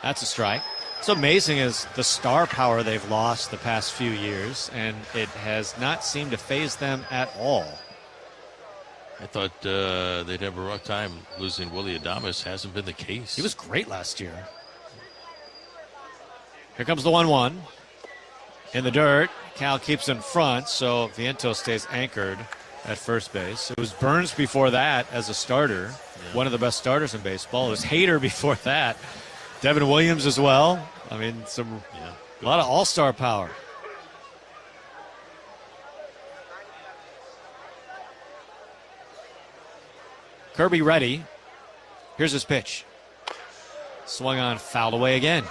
That's a strike. What's amazing is the star power they've lost the past few years, and it has not seemed to faze them at all.
I thought they'd have a rough time losing Willie Adames. Hasn't been the case.
He was great last year. Here comes the 1-1. In the dirt, Cal keeps in front, so Vientos stays anchored at first base. It was Burns before that as a starter, one of the best starters in baseball. It was Hader before that. Devin Williams as well. I mean, a lot of all-star power. Kirby ready. Here's his pitch. Swung on, fouled away again.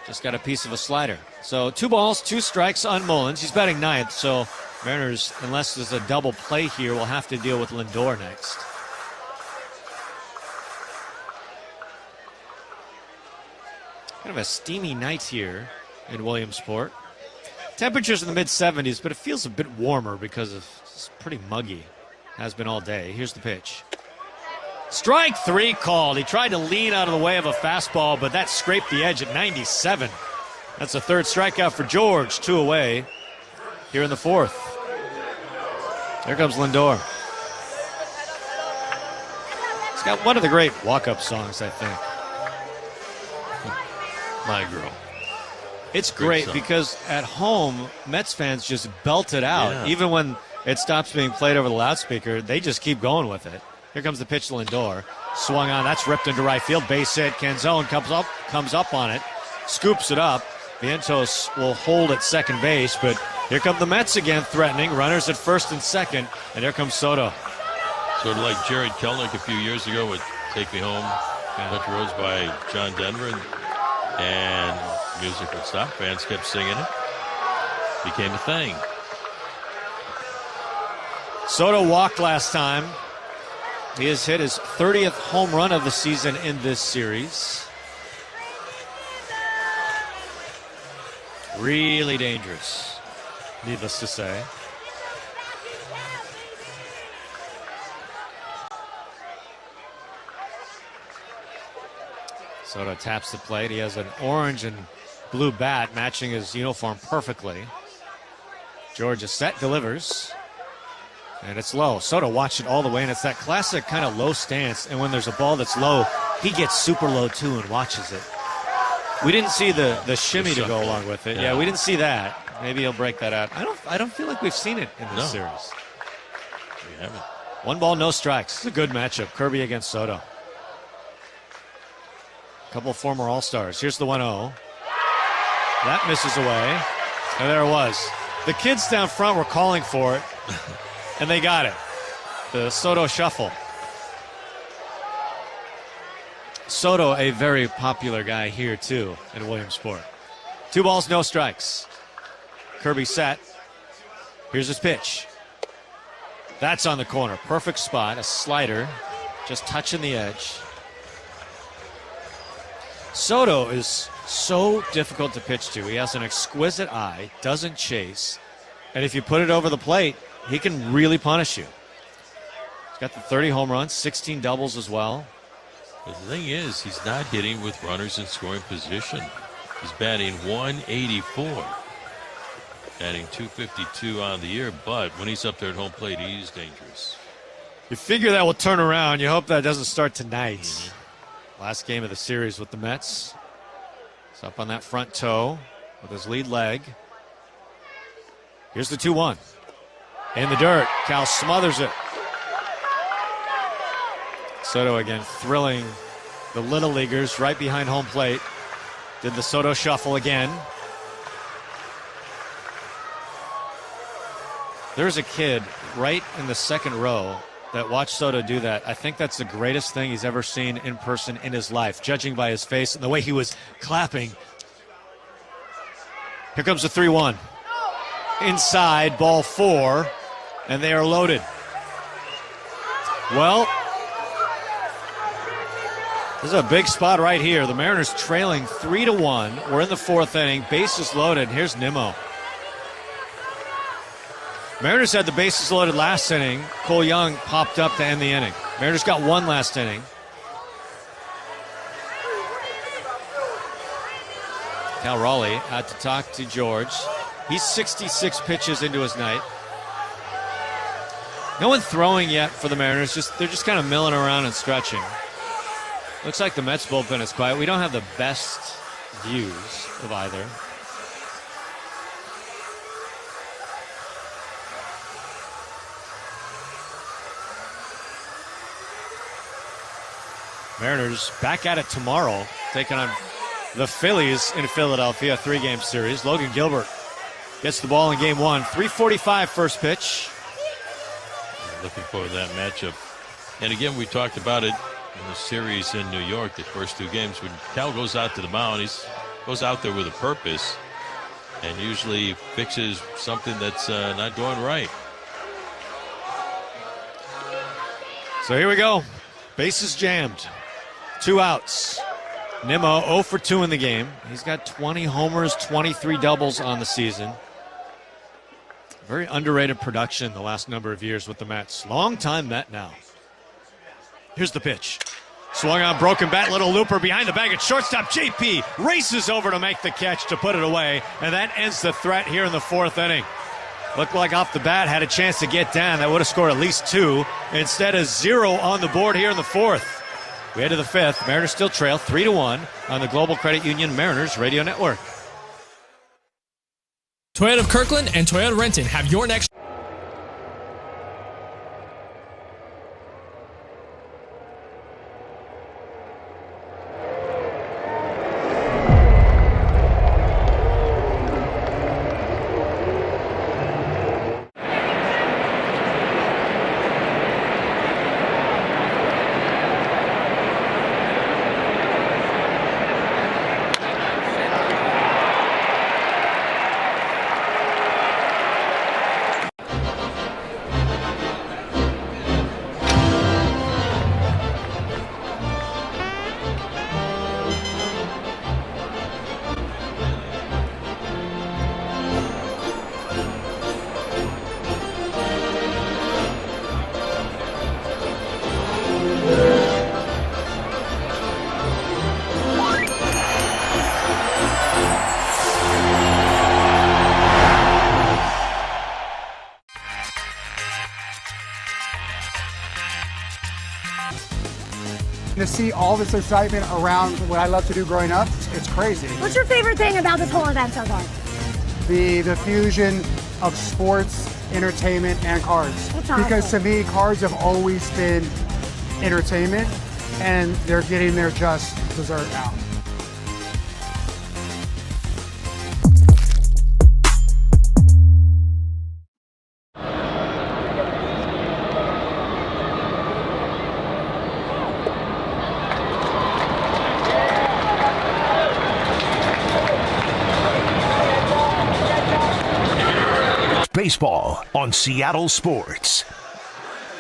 Just got a piece of a slider. So 2 balls, 2 strikes on Mullins. He's batting 9th, so Mariners, unless there's a double play here, will have to deal with Lindor next. Kind of a steamy night here in Williamsport. Temperatures in the mid-70s, but it feels a bit warmer because it's pretty muggy. Has been all day. Here's the pitch. Strike 3 called. He tried to lean out of the way of a fastball, but that scraped the edge at 97. That's a 3rd strikeout for George. 2 away here in the 4th. Here comes Lindor. He's got one of the great walk-up songs, I think.
My Girl.
It's great because at home, Mets fans just belt it out.
Yeah.
Even when it stops being played over the loudspeaker, they just keep going with it. Here comes the pitch to Lindor. Swung on. That's ripped into right field. Base hit. Canzone comes up on it. Scoops it up. Vientos will hold at second base, but here come the Mets again threatening. Runners at first and second, and here comes Soto.
Sort of like Jared Kelnick a few years ago with Take Me Home, Country Roads by John Denver, and music would stop. Fans kept singing it. Became a thing.
Soto walked last time. He has hit his 30th home run of the season in this series. Really dangerous, needless to say. Soto taps the plate. He has an orange and blue bat matching his uniform perfectly. George is set, delivers. And it's low. Soto watched it all the way, and it's that classic kind of low stance. And when there's a ball that's low, he gets super low too and watches it. We didn't see the shimmy to go along with it. Yeah, we didn't see that. Maybe he'll break that out. I don't feel like we've seen it in this series.
We haven't.
1 ball, no strikes. It's a good matchup. Kirby against Soto. A couple of former All-Stars. Here's the 1-0. That misses away. And there it was. The kids down front were calling for it. And they got it. The Soto shuffle. Soto, a very popular guy here, too, in Williamsport. 2 balls, no strikes. Kirby set. Here's his pitch. That's on the corner. Perfect spot. A slider. Just touching the edge. Soto is so difficult to pitch to. He has an exquisite eye, doesn't chase, and if you put it over the plate, he can really punish you. He's got the 30 home runs, 16 doubles as well.
But the thing is, he's not hitting with runners in scoring position. He's batting 184, batting 252 on the year, but when he's up there at home plate, he's dangerous.
You figure that will turn around. You hope that doesn't start tonight. Last game of the series with the Mets. He's up on that front toe with his lead leg. Here's the 2-1. In the dirt. Cal smothers it. Soto again thrilling the Little Leaguers right behind home plate. Did the Soto shuffle again. There's a kid right in the second row that watched Soto do that. I think that's the greatest thing he's ever seen in person in his life, judging by his face and the way he was clapping. Here comes the 3-1. Inside, ball 4, and they are loaded. Well, this is a big spot right here. The Mariners trailing 3-1. We're in the 4th inning. Bases loaded. Here's Nimmo. Mariners had the bases loaded last inning. Cole Young popped up to end the inning. Mariners got 1 last inning. Cal Raleigh had to talk to George. He's 66 pitches into his night. No one throwing yet for the Mariners. They're just kind of milling around and stretching. Looks like the Mets bullpen is quiet. We don't have the best views of either. Mariners back at it tomorrow, taking on the Phillies in Philadelphia, a 3-game series. Logan Gilbert gets the ball in game 1. 3:45 first pitch.
Looking forward to that matchup. And again, we talked about it in the series in New York, the first 2 games. When Cal goes out to the mound, he goes out there with a purpose and usually fixes something that's not going right.
So here we go. Bases jammed. 2 outs. Nimmo 0 for 2 in the game. He's got 20 homers, 23 doubles on the season. Very underrated production the last number of years with the Mets. Long-time Met now. Here's the pitch. Swung on, broken bat, little looper behind the bag at shortstop. JP races over to make the catch to put it away, and that ends the threat here in the 4th inning. Looked like off the bat had a chance to get down. That would have scored at least 2. Instead of 0 on the board here in the 4th. We head to the 5th. Mariners still trail 3-1 on the Global Credit Union Mariners Radio Network.
Toyota of Kirkland and Toyota Renton have your next.
To see all this excitement around what I love to do growing up, it's crazy.
What's your favorite thing about this whole event so far?
The fusion of sports, entertainment, and cards.
That's awesome.
Because to me, cards have always been entertainment, and they're getting their just dessert now.
Baseball on Seattle Sports.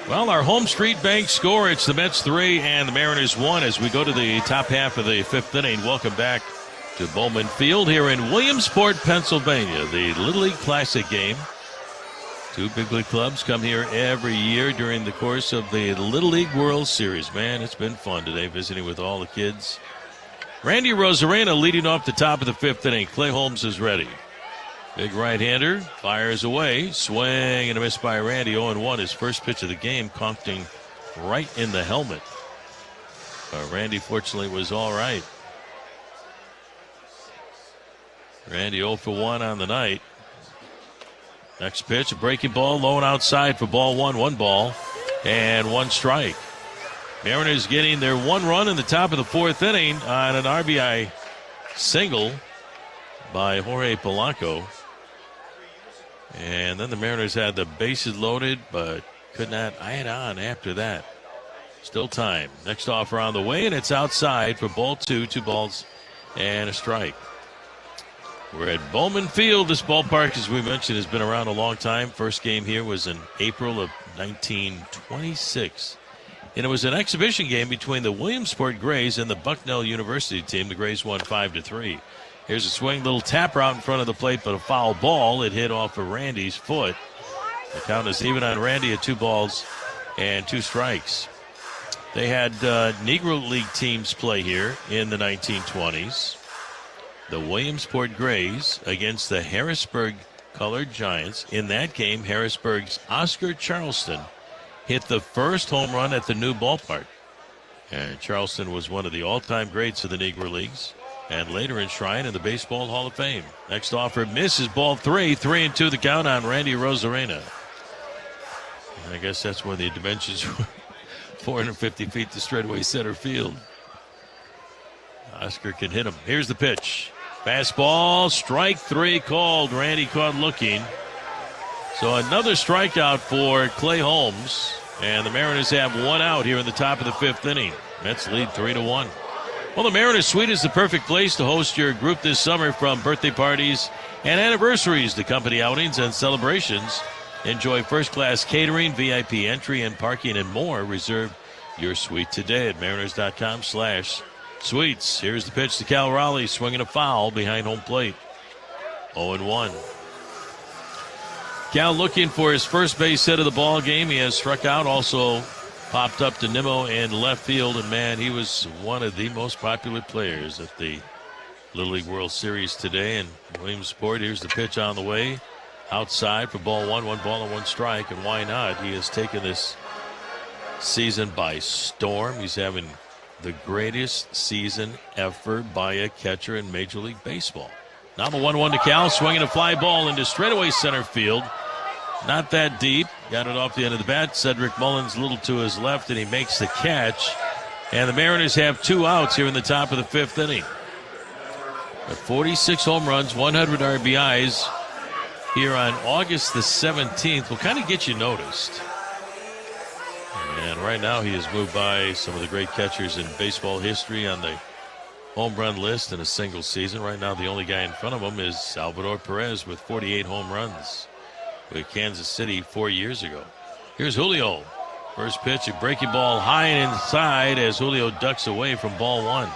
Well, our home street bank score, it's the Mets 3 and the Mariners 1 as we go to the top half of the 5th inning. Welcome back to Bowman Field here in Williamsport, Pennsylvania, the Little League Classic game. 2 big league clubs come here every year during the course of the Little League World Series. Man, it's been fun today visiting with all the kids. Randy Rosarena leading off the top of the 5th inning. Clay Holmes is ready. Big right-hander, fires away, swing and a miss by Randy. 0-1, his first pitch of the game, conked right in the helmet. Randy, fortunately, was all right. Randy 0 for 1 on the night. Next pitch, a breaking ball, low and outside for ball 1, 1 ball, and 1 strike. Mariners getting their 1 run in the top of the 4th inning on an RBI single by Jorge Polanco. And then the Mariners had the bases loaded, but could not add on after that. Still time. Next offer on the way, and it's outside for ball 2, 2 balls and a strike. We're at Bowman Field. This ballpark, as we mentioned, has been around a long time. First game here was in April of 1926. And it was an exhibition game between the Williamsport Grays and the Bucknell University team. The Grays won 5-3. Here's a swing, little tap route in front of the plate, but a foul ball. It hit off of Randy's foot. The count is even on Randy at 2 balls and 2 strikes. They had Negro League teams play here in the 1920s. The Williamsport Grays against the Harrisburg Colored Giants. In that game, Harrisburg's Oscar Charleston hit the first home run at the new ballpark. And Charleston was one of the all-time greats of the Negro Leagues, and later enshrined in the Baseball Hall of Fame. Next offer misses, ball 3, 3-2 the count on Randy Rosarena. And I guess that's when the dimensions were 450 feet to straightaway center field. Oscar can hit him. Here's the pitch. Fastball, strike 3 called. Randy caught looking. So another strikeout for Clay Holmes. And the Mariners have one out here in the top of the 5th inning. Mets lead 3-1. Well, the Mariners Suite is the perfect place to host your group this summer, from birthday parties and anniversaries to company outings and celebrations. Enjoy first-class catering, VIP entry and parking, and more. Reserve your suite today at mariners.com/suites. Here's the pitch to Cal Raleigh, swinging a foul behind home plate. 0-1. Cal looking for his first base hit of the ball game. He has struck out, also popped up to Nimmo in left field, and man, he was one of the most popular players at the Little League World Series today. And Williamsport, here's the pitch on the way. Outside for ball 1, 1 ball and 1 strike, and why not? He has taken this season by storm. He's having the greatest season ever by a catcher in Major League Baseball. Now the 1-1 to Cal, swinging a fly ball into straightaway center field. Not that deep. Got it off the end of the bat. Cedric Mullins a little to his left, and he makes the catch. And the Mariners have 2 outs here in the top of the 5th inning. 46 home runs, 100 RBIs here on August the 17th will kind of get you noticed. And right now he has moved by some of the great catchers in baseball history on the home run list in a single season. Right now the only guy in front of him is Salvador Perez with 48 home runs with Kansas City 4 years ago. Here's Julio. First pitch, a breaking ball high and inside as Julio ducks away from ball 1.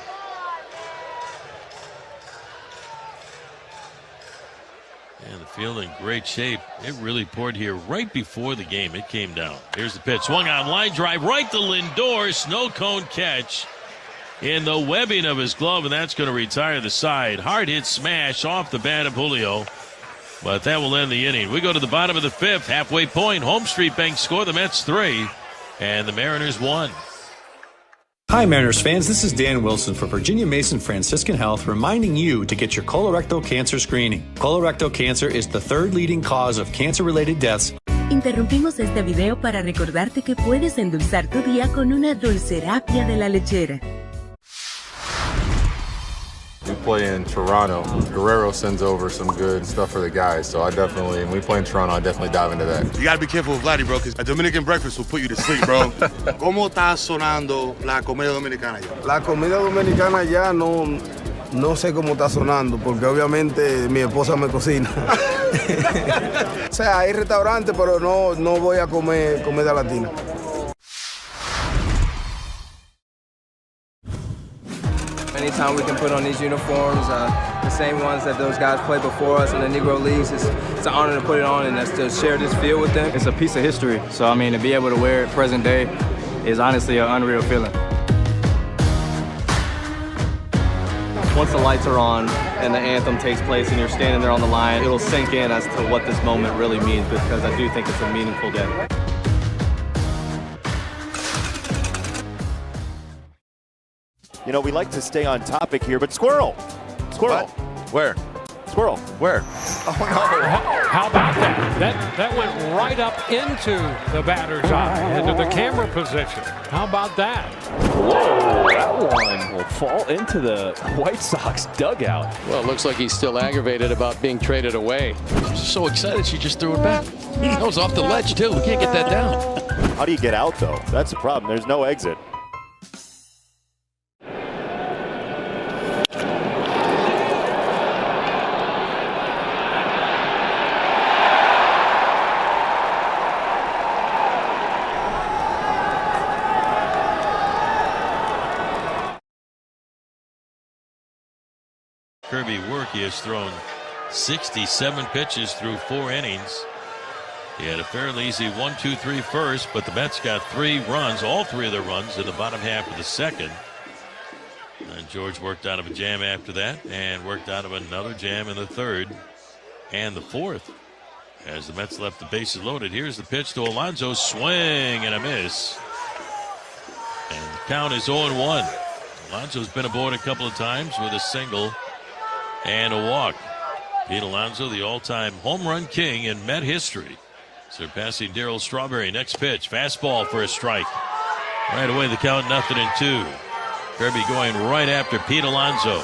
And the field in great shape. It really poured here right before the game. It came down. Here's the pitch. Swung on, line drive right to Lindor. Snow cone catch in the webbing of his glove, and that's going to retire the side. Hard hit smash off the bat of Julio, but that will end the inning. We go to the bottom of the 5th. Halfway point. Home Street Bank score. The Mets 3 and the Mariners 1.
Hi, Mariners fans. This is Dan Wilson for Virginia Mason Franciscan Health, reminding you to get your colorectal cancer screening. Colorectal cancer is the 3rd leading cause of cancer-related deaths.
Interrumpimos este video para recordarte que puedes endulzar tu día con una dulcerapia de la lechera.
We play in Toronto. Guerrero sends over some good stuff for the guys, so when we play in Toronto, I definitely dive into that.
You gotta be careful with Vladdy, bro, because a Dominican breakfast will put you to sleep, bro. ¿Cómo está sonando la comida dominicana ya?
La comida dominicana ya no sé cómo está sonando, porque obviamente mi esposa me cocina. O sea, hay restaurantes, pero no voy a comer comida latina.
Anytime we can put on these uniforms, the same ones that those guys played before us in the Negro Leagues, it's an honor to put it on and to share this field with them.
It's a piece of history, so I mean, to be able to wear it present day is honestly an unreal feeling.
Once the lights are on and the anthem takes place and you're standing there on the line, it'll sink in as to what this moment really means, because I do think it's a meaningful day.
You know, we like to stay on topic here, but Squirrel.
What? Where?
Squirrel.
Where?
Oh, no.
How about that? That went right up into the batter's eye, into the camera position. How about that?
Whoa, that one will fall into the White Sox dugout.
Well, it looks like he's still aggravated about being traded away.
She's so excited she just threw it back. That was off the ledge, too. We can't get that down.
How do you get out, though? That's the problem. There's no exit.
Kirby Work, he has thrown 67 pitches through 4 innings. He had a fairly easy 1-2-3 first, but the Mets got 3 runs, all 3 of their runs in the bottom half of the 2nd. And George worked out of a jam after that and worked out of another jam in the 3rd and the 4th. As the Mets left the bases loaded, here's the pitch to Alonso, swing and a miss. And the count is 0-1. Alonso's been aboard a couple of times with a single and a walk. Pete Alonso, the all-time home run king in Met history, surpassing Darryl Strawberry. Next pitch, fastball for a strike. Right away, the count 0-2. Kirby going right after Pete Alonso.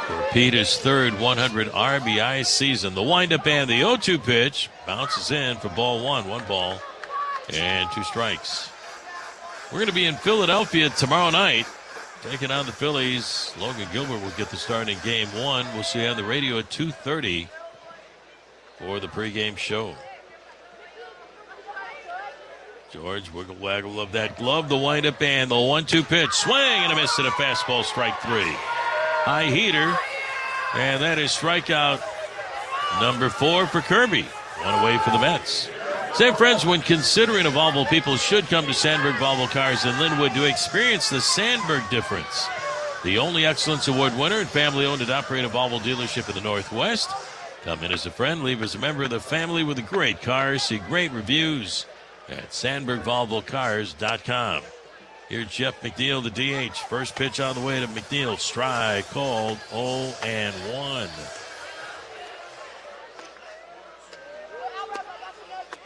For Pete, his 3rd 100 RBI season. The windup and the 0-2 pitch. bounces in for ball one. 1 ball and 2 strikes. We're going to be in Philadelphia tomorrow night, taking on the Phillies. Logan Gilbert will get the start in game 1. We'll see you on the radio at 2:30 for the pregame show. George wiggle waggle of that glove, the windup and the 1-2 pitch. Swing and a miss to the fastball, strike 3. High heater, and that is strikeout number 4 for Kirby. 1 away for the Mets. Say, friends, when considering a Volvo, people should come to Sandberg Volvo Cars in Linwood to experience the Sandberg difference. The only Excellence Award winner and family-owned and operated Volvo dealership in the Northwest. Come in as a friend, leave as a member of the family with a great car. See great reviews at SandbergVolvoCars.com. Here's Jeff McNeil, the DH. First pitch on the way to McNeil. Strike called 0-1.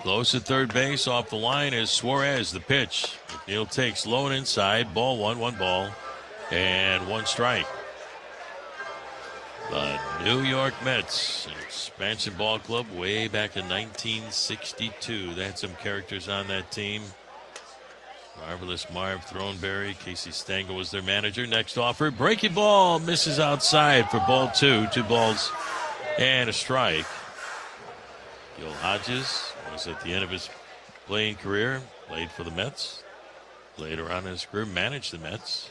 Close at third base. Off the line is Suarez. The pitch. McNeil takes low and inside. Ball 1, 1 ball, and 1 strike. The New York Mets, an expansion ball club way back in 1962. They had some characters on that team. Marvelous Marv Throneberry. Casey Stengel was their manager. Next offer, breaking ball, misses outside for ball 2. 2 balls and a strike. Gil Hodges was at the end of his playing career. Played for the Mets. Later on in his career, managed the Mets.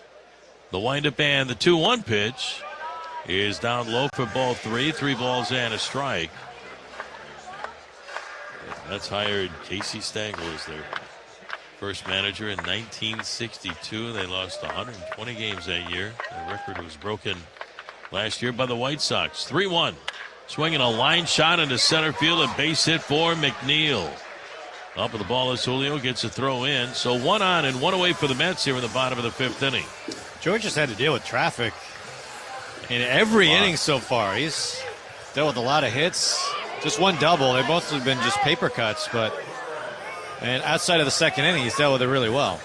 The windup and the 2-1 pitch is down low for ball 3. 3 balls and a strike. The Mets hired Casey Stengel as their first manager in 1962. They lost 120 games that year. The record was broken last year by the White Sox. 3-1. Swinging a line shot into center field. A base hit for McNeil. Up with the ball as Julio gets a throw in. So 1 on and 1 away for the Mets here in the bottom of the 5th inning.
George has had to deal with traffic in every inning so far. He's dealt with a lot of hits. Just 1 double. They both have been just paper cuts, and outside of the 2nd inning, he's dealt with it really well.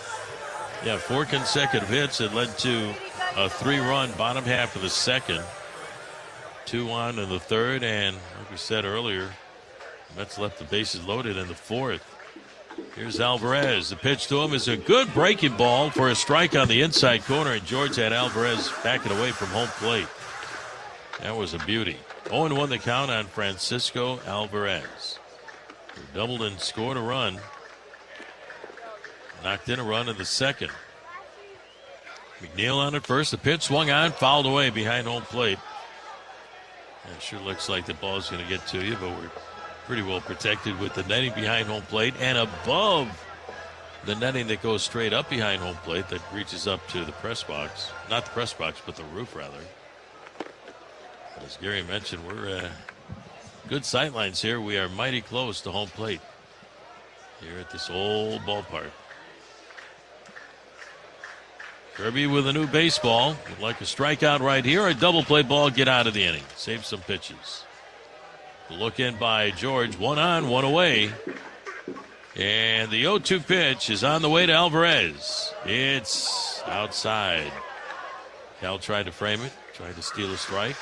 Yeah, 4 consecutive hits that led to a 3-run bottom half of the 2nd. 2 on in the 3rd, and like we said earlier, Mets left the bases loaded in the 4th. Here's Alvarez. The pitch to him is a good breaking ball for a strike on the inside corner, and George had Alvarez backing away from home plate. That was a beauty. 0-1 the count on Francisco Alvarez, who doubled and scored a run. Knocked in a run in the 2nd. McNeil on at first. The pitch swung on, fouled away behind home plate. It sure looks like the ball's going to get to you, but we're pretty well protected with the netting behind home plate and above the netting that goes straight up behind home plate that reaches up to the press box. Not the press box, but the roof, rather. But as Gary mentioned, we're good sightlines here. We are mighty close to home plate here at this old ballpark. Kirby with a new baseball. Would like a strikeout right here, a double play ball, get out of the inning. Save some pitches. The look in by George. 1 on, 1 away. And the 0-2 pitch is on the way to Alvarez. It's outside. Cal tried to frame it, tried to steal a strike.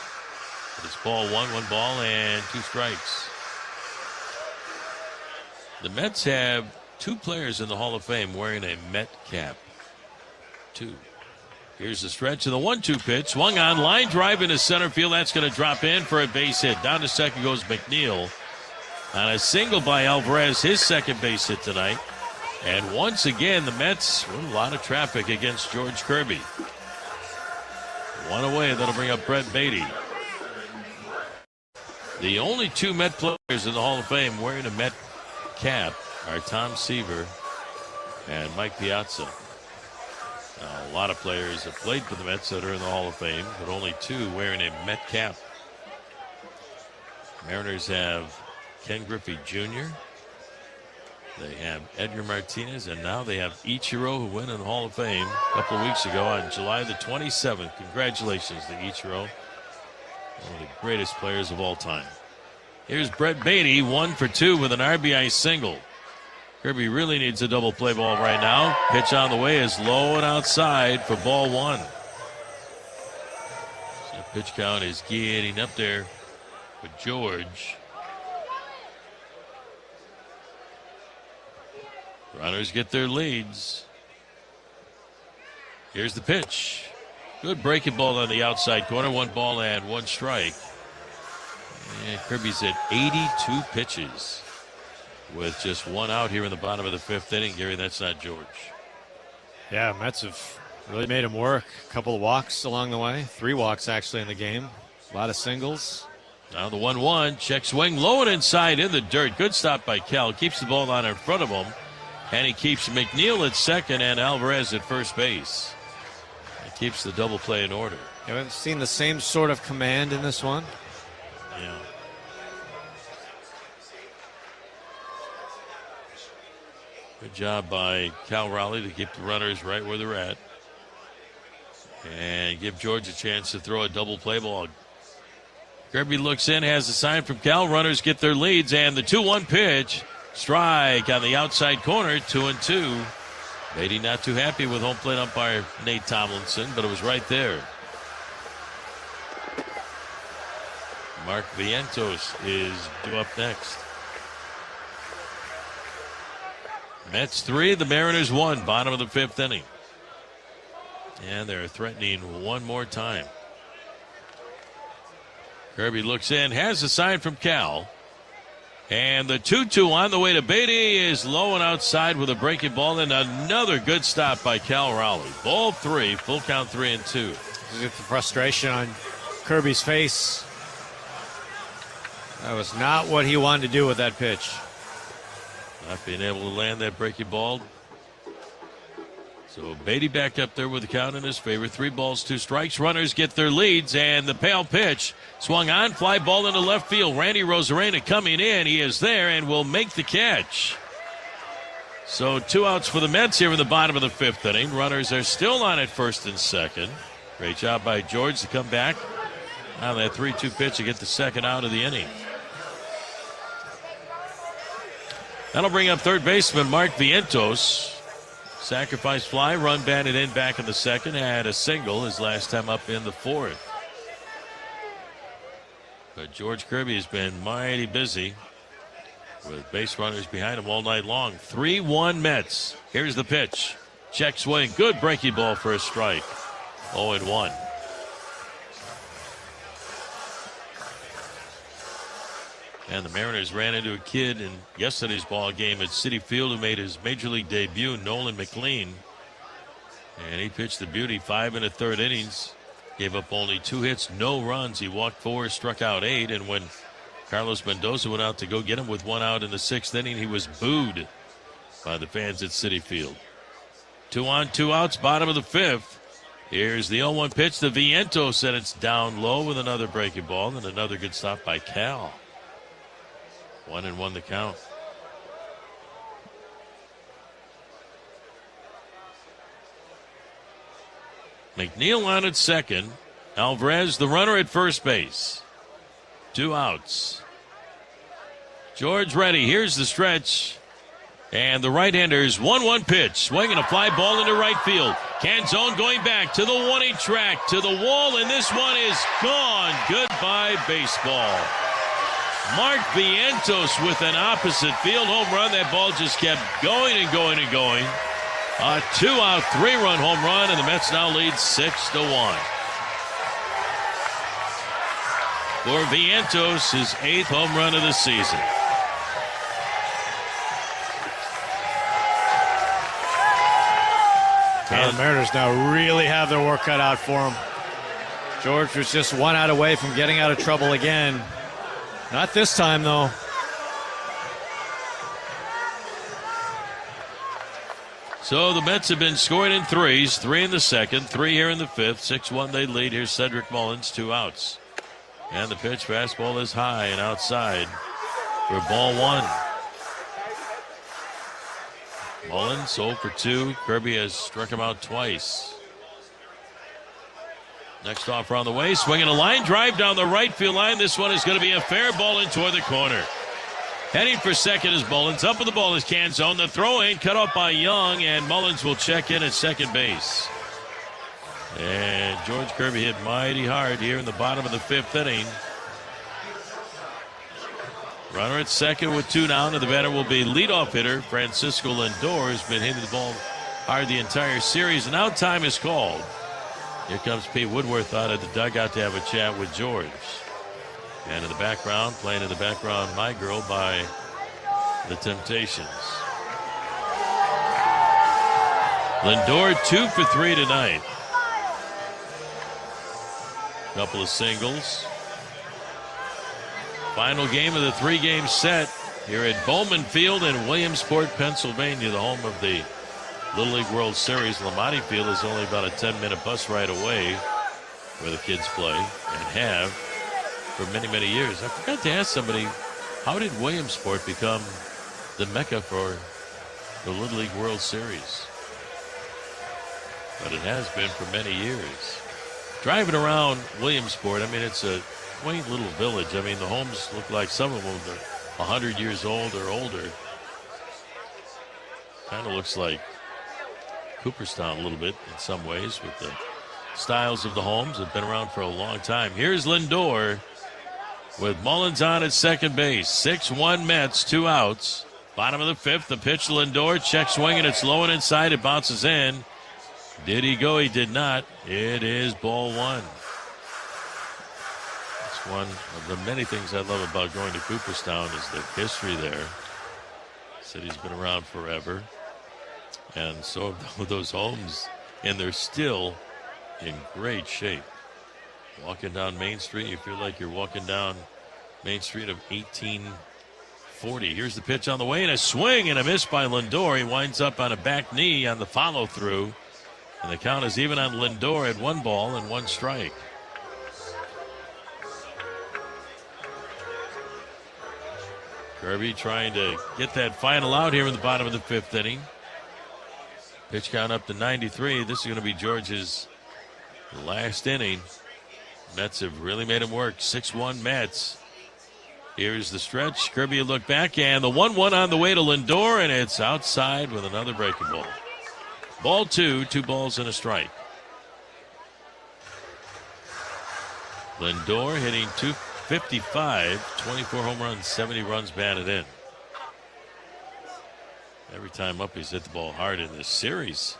But it's ball 1, 1 ball, and 2 strikes. The Mets have 2 players in the Hall of Fame wearing a Met cap. 2. Here's the stretch of the 1-2 pitch. Swung on, line drive into center field. That's going to drop in for a base hit. Down to second goes McNeil. On a single by Alvarez, his 2nd base hit tonight. And once again, the Mets with a lot of traffic against George Kirby. 1 away, that'll bring up Brett Beatty. The only 2 Met players in the Hall of Fame wearing a Met cap are Tom Seaver and Mike Piazza. A lot of players have played for the Mets that are in the Hall of Fame, but only 2 wearing a Met cap. Mariners have Ken Griffey Jr. They have Edgar Martinez, and now they have Ichiro, who went in the Hall of Fame a couple of weeks ago on July the 27th. Congratulations to Ichiro, one of the greatest players of all time. Here's Brett Beatty, 1 for 2 with an RBI single. Kirby really needs a double play ball right now. Pitch on the way is low and outside for ball 1. So pitch count is getting up there for George. Runners get their leads. Here's the pitch. Good breaking ball on the outside corner. 1 ball and 1 strike. And Kirby's at 82 pitches with just 1 out here in the bottom of the 5th inning. Gary, that's not George.
Yeah, Mets have really made him work. A couple of walks along the way. 3 walks actually in the game. A lot of singles.
Now the 1-1. Check swing low and inside in the dirt. Good stop by Cal. Keeps the ball on in front of him. And he keeps McNeil at second and Alvarez at first base. It keeps the double play in order.
You haven't seen the same sort of command in this one?
Yeah. Good job by Cal Raleigh to keep the runners right where they're at. And give George a chance to throw a double play ball. Kirby looks in, has a sign from Cal. Runners get their leads, and the 2-1 pitch. Strike on the outside corner, 2-2. Beatty not too happy with home plate umpire Nate Tomlinson, but it was right there. Mark Vientos is due up next. Mets 3, the Mariners 1, bottom of the 5th inning. And they're threatening one more time. Kirby looks in, has a sign from Cal. And the 2-2 on the way to Beatty is low and outside with a breaking ball, and another good stop by Cal Raleigh. Ball 3, full count 3-2.
You get the frustration on Kirby's face. That was not what he wanted to do with that pitch.
Not being able to land that breaking ball. So Beatty back up there with the count in his favor. 3 balls, 2 strikes. Runners get their leads, and the pale pitch swung on, fly ball into left field. Randy Rosarena coming in. He is there and will make the catch. So 2 outs for the Mets here in the bottom of the 5th inning. Runners are still on at first and second. Great job by George to come back on that 3-2 pitch to get the second out of the inning. That'll bring up third baseman Mark Vientos. Sacrifice fly, run batted in back in the second. Had a single his last time up in the 4th. But George Kirby has been mighty busy with base runners behind him all night long. 3-1 Mets. Here's the pitch. Check swing. Good breaking ball for a strike. 0-1. And the Mariners ran into a kid in yesterday's ball game at Citi Field who made his major league debut, Nolan McLean. And he pitched the beauty, 5 1/3 innings. Gave up only 2 hits, no runs. He walked 4, struck out 8. And when Carlos Mendoza went out to go get him with 1 out in the 6th inning, he was booed by the fans at Citi Field. 2 on, 2 outs, bottom of the 5th. Here's the 0-1 pitch to Vientos, and it's down low with another breaking ball and another good stop by Cal. 1-1 the count. McNeil on at second. Alvarez, the runner, at first base. 2 outs. George ready. Here's the stretch. And the right-hander's 1-1 pitch. Swinging a fly ball into right field. Canzone going back to the 1-8 track, to the wall, and this one is gone. Goodbye, baseball. Mark Vientos with an opposite field home run. That ball just kept going and going and going. A 2-out, 3-run home run, and the Mets now lead 6-1. For Vientos, his 8th home run of the season.
And the Mariners now really have their work cut out for them. George was just 1 out away from getting out of trouble again. Not this time, though.
So the Mets have been scoring in 3s, 3 in the 2nd, 3 here in the 5th. 6-1 they lead. Here's Cedric Mullins, 2 outs. And the pitch, fastball is high and outside for ball 1. Mullins 0 for 2. Kirby has struck him out twice. Next offer on the way, swinging a line drive down the right field line. This one is going to be a fair ball in toward the corner. Heading for second is Mullins. Up with the ball is Canzone. The throw in cut off by Young, and Mullins will check in at second base. And George Kirby hit mighty hard here in the bottom of the 5th inning. Runner at second with 2 down, and the batter will be leadoff hitter Francisco Lindor, who's been hitting the ball hard the entire series. And now time is called. Here comes Pete Woodworth out of the dugout to have a chat with George. And in the background, playing in the background, My Girl by the Temptations. Lindor 2 for 3 tonight. Couple of singles. Final game of the 3-game set here at Bowman Field in Williamsport, Pennsylvania, the home of the Little League World Series. Lamonti Field is only about a 10-minute bus ride away where the kids play and have for many, many years. I forgot to ask somebody, how did Williamsport become the mecca for the Little League World Series? But it has been for many years. Driving around Williamsport, I mean, it's a quaint little village. I mean, the homes look like some of them are 100 years old or older. Kind of looks like Cooperstown a little bit in some ways with the styles of the homes that have been around for a long time. Here's Lindor with Mullins on at second base. 6-1 Mets, 2 outs. Bottom of the 5th, the pitch to Lindor. Check swing, and it's low and inside. It bounces in. Did he go? He did not. It is ball 1. It's one of the many things I love about going to Cooperstown is the history there. City's been around forever. And so have those homes, and they're still in great shape. Walking down Main Street, you feel like you're walking down Main Street of 1840. Here's the pitch on the way, and a swing and a miss by Lindor. He winds up on a back knee on the follow-through. And the count is even on Lindor at 1 ball and 1 strike. Kirby trying to get that final out here in the bottom of the 5th inning. Pitch count up to 93. This is going to be George's last inning. Mets have really made him work. 6-1 Mets. Here's the stretch. Kirby look back, and the 1-1 on the way to Lindor, and it's outside with another breaking ball. Ball 2, 2 balls and a strike. Lindor hitting .255, 24 home runs, 70 runs batted in. Every time up, he's hit the ball hard in this series.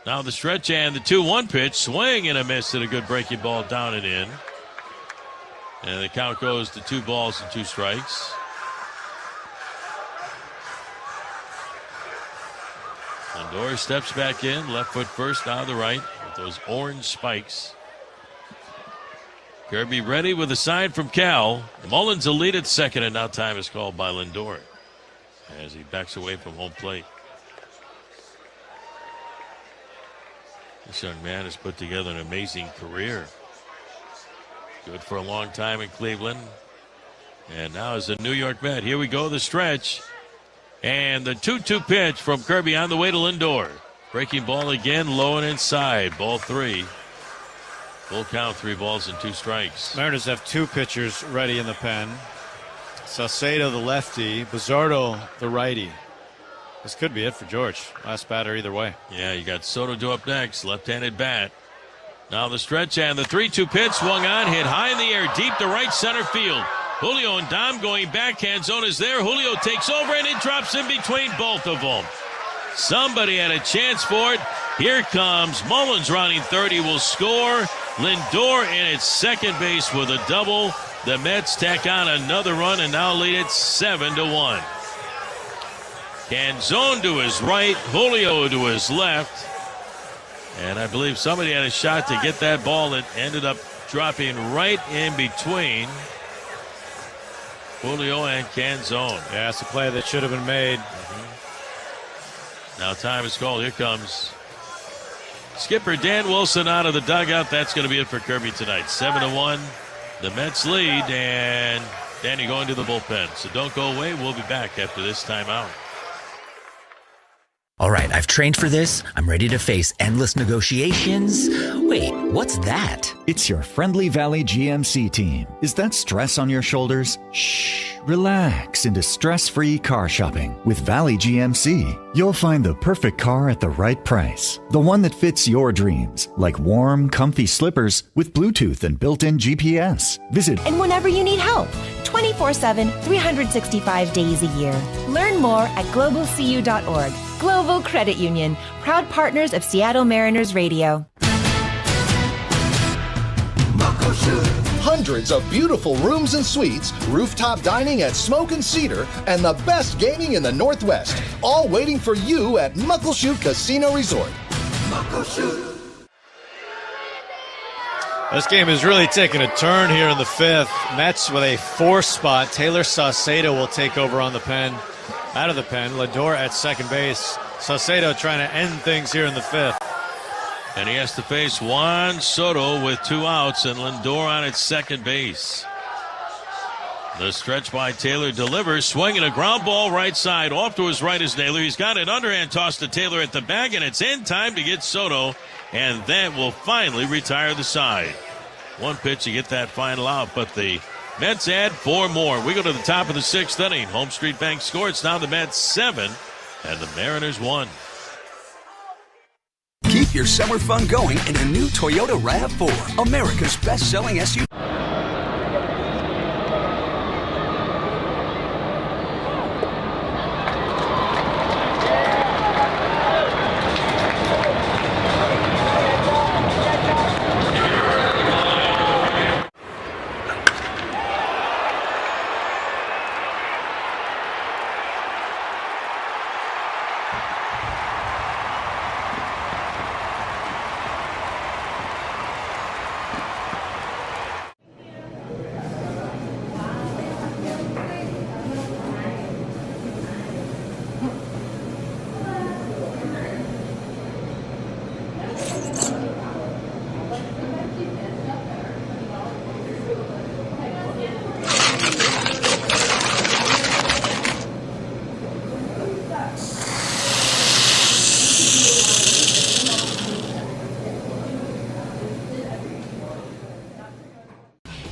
Now the stretch and the 2-1 pitch. Swing and a miss at a good breaking ball down and in. And the count goes to 2 balls and 2 strikes. Lindor steps back in, left foot first, now the right with those orange spikes. Kirby ready with a sign from Cal. Mullins a lead at second, and now time is called by Lindor as he backs away from home plate. This young man has put together an amazing career. Good for a long time in Cleveland. And now is a New York Met. Here we go, the stretch. And the 2-2 pitch from Kirby on the way to Lindor. Breaking ball again, low and inside. Ball 3. Full count, 3 balls and 2 strikes.
Mariners have 2 pitchers ready in the pen. Saucedo, the lefty. Bizzardo, the righty. This could be it for George. Last batter either way.
Yeah, you got Soto up next. Left-handed bat. Now the stretch and the 3-2 pitch swung on, hit high in the air, deep to right center field. Julio and Dom going backhand zone is there. Julio takes over and it drops in between both of them. Somebody had a chance for it. Here comes Mullins rounding third. He will score. Lindor in at second base with a double. The Mets tack on another run and now lead it 7-1. Canzone to his right, Julio to his left. And I believe somebody had a shot to get that ball that ended up dropping right in between Julio and Canzone.
Yeah, it's a play that should have been made.
Now time is called. Here comes skipper Dan Wilson out of the dugout. That's going to be it for Kirby tonight. 7-1. The Mets lead, and Danny going to the bullpen. So don't go away. We'll be back after this timeout.
All right, I've trained for this. I'm ready to face endless negotiations. Wait, what's that? It's your friendly Valley GMC team. Is that stress on your shoulders? Shh, relax into stress-free car shopping. With Valley GMC, you'll find the perfect car at the right price. The one that fits your dreams, like warm, comfy slippers with Bluetooth and built-in GPS. Visit
and whenever you need help, 24/7, 365 days a year. Learn more at globalcu.org. Global Credit Union, proud partners of Seattle Mariners Radio.
Hundreds of beautiful rooms and suites, rooftop dining at Smoke and Cedar, and the best gaming in the Northwest. All waiting for you at Muckleshoot Casino Resort. Muckleshoot.
This game is really taking a turn here in the fifth. Mets with a 4 spot. Taylor Saucedo will take over on the pen. Out of the pen, Lindor at second base. Saucedo trying to end things here in the fifth.
And he has to face Juan Soto with 2 outs and Lindor on at second base. The stretch by Taylor delivers, swinging a ground ball right side. Off to his right is Naylor. He's got an underhand toss to Taylor at the bag, and it's in time to get Soto, and that will finally retire the side. 1 pitch to get that final out, but the Mets add 4 more. We go to the top of the 6th inning. Home Street Bank score. It's now the Mets 7 and the Mariners 1.
Keep your summer fun going in a new Toyota RAV4, America's best-selling SUV.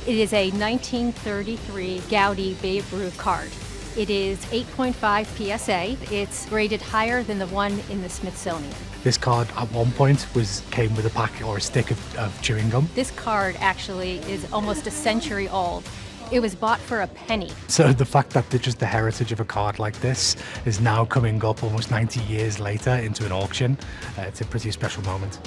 It is a 1933 Gaudi Babe Ruth card. It is 8.5 PSA. It's rated higher than the one in the Smithsonian.
This card at one point came with a pack or a stick of chewing gum.
This card actually is almost a century old. It was bought for a penny.
So the fact that just the heritage of a card like this is now coming up almost 90 years later into an auction, it's a pretty special moment.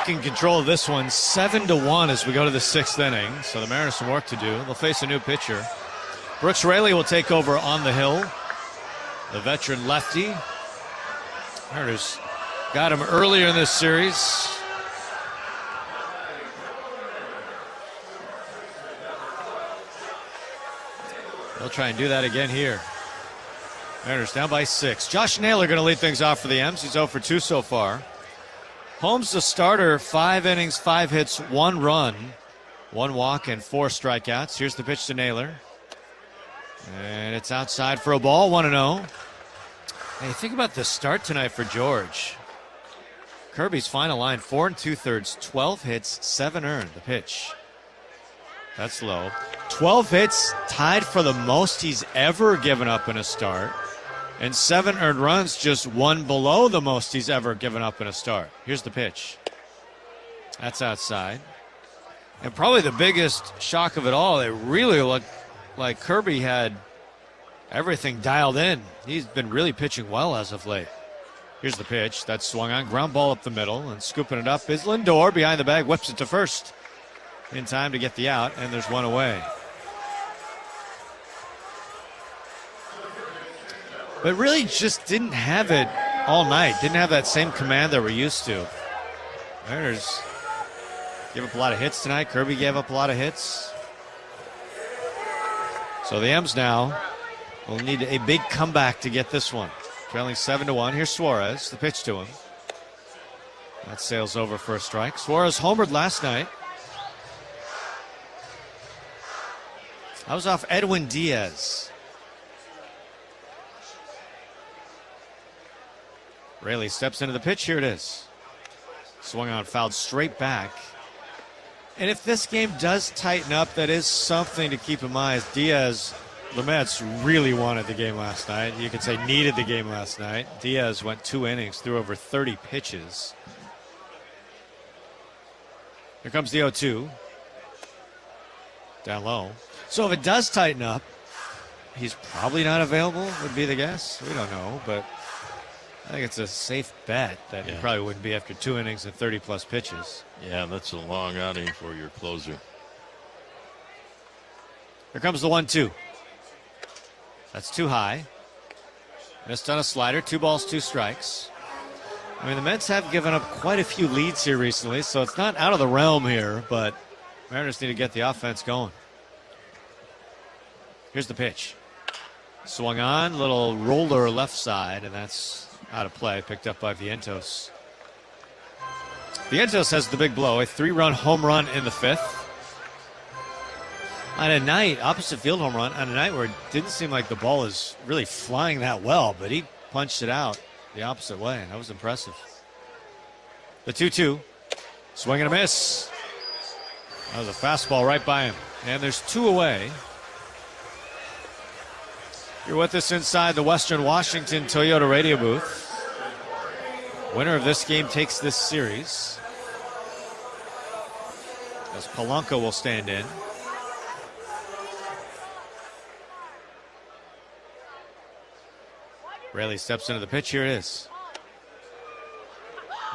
In control of this one, 7-1 as we go to the 6th inning. So the Mariners some work to do. They'll face a new pitcher. Brooks Raley will take over on the hill. The veteran lefty. Mariners got him earlier in this series. They'll try and do that again here. Mariners down by 6. Josh Naylor going to lead things off for the M's. He's 0 for 2 so far. Holmes, the starter, 5 innings, 5 hits, 1 run, 1 walk, and 4 strikeouts. Here's the pitch to Naylor. And it's outside for a ball, 1-0. Hey, think about the start tonight for George. Kirby's final line, 4 2/3, 12 hits, 7 earned. The pitch. That's low. 12 hits, tied for the most he's ever given up in a start. And 7 earned runs, just 1 below the most he's ever given up in a start. Here's the pitch. That's outside. And probably the biggest shock of it all, it really looked like Kirby had everything dialed in. He's been really pitching well as of late. Here's the pitch. That's swung on. Ground ball up the middle. And scooping it up is Lindor behind the bag. Whips it to first. In time to get the out. And there's 1 away. But really just didn't have it all night. Didn't have that same command that we're used to. Mariners gave up a lot of hits tonight. Kirby gave up a lot of hits. So the M's now will need a big comeback to get this one. Trailing 7-1. Here's Suarez. The pitch to him. That sails over for a strike. Suarez homered last night. I was off Edwin Diaz. Raley steps into the pitch. Here it is. Swung on, fouled straight back. And if this game does tighten up, that is something to keep in mind. Diaz, the Mets really wanted the game last night. You could say needed the game last night. Diaz went 2 innings, threw over 30 pitches. Here comes the 0-2. Down low. So if it does tighten up, he's probably not available, would be the guess. We don't know, but I think it's a safe bet that he probably wouldn't be after 2 innings and 30-plus pitches.
Yeah, that's a long outing for your closer.
Here comes the 1-2. That's too high. Missed on a slider. 2 balls, 2 strikes. I mean, the Mets have given up quite a few leads here recently, so it's not out of the realm here, but Mariners need to get the offense going. Here's the pitch. Swung on, little roller left side, and that's out of play, picked up by Vientos. Vientos has the big blow, a 3-run home run in the 5th. On a night, opposite field home run, on a night where it didn't seem like the ball is really flying that well, but he punched it out the opposite way, and that was impressive. The 2-2, swing and a miss. That was a fastball right by him, and there's 2 away. You're with us inside the Western Washington Toyota radio booth. Winner of this game takes this series, as Polanco will stand in. Raley steps into the pitch. Here it is.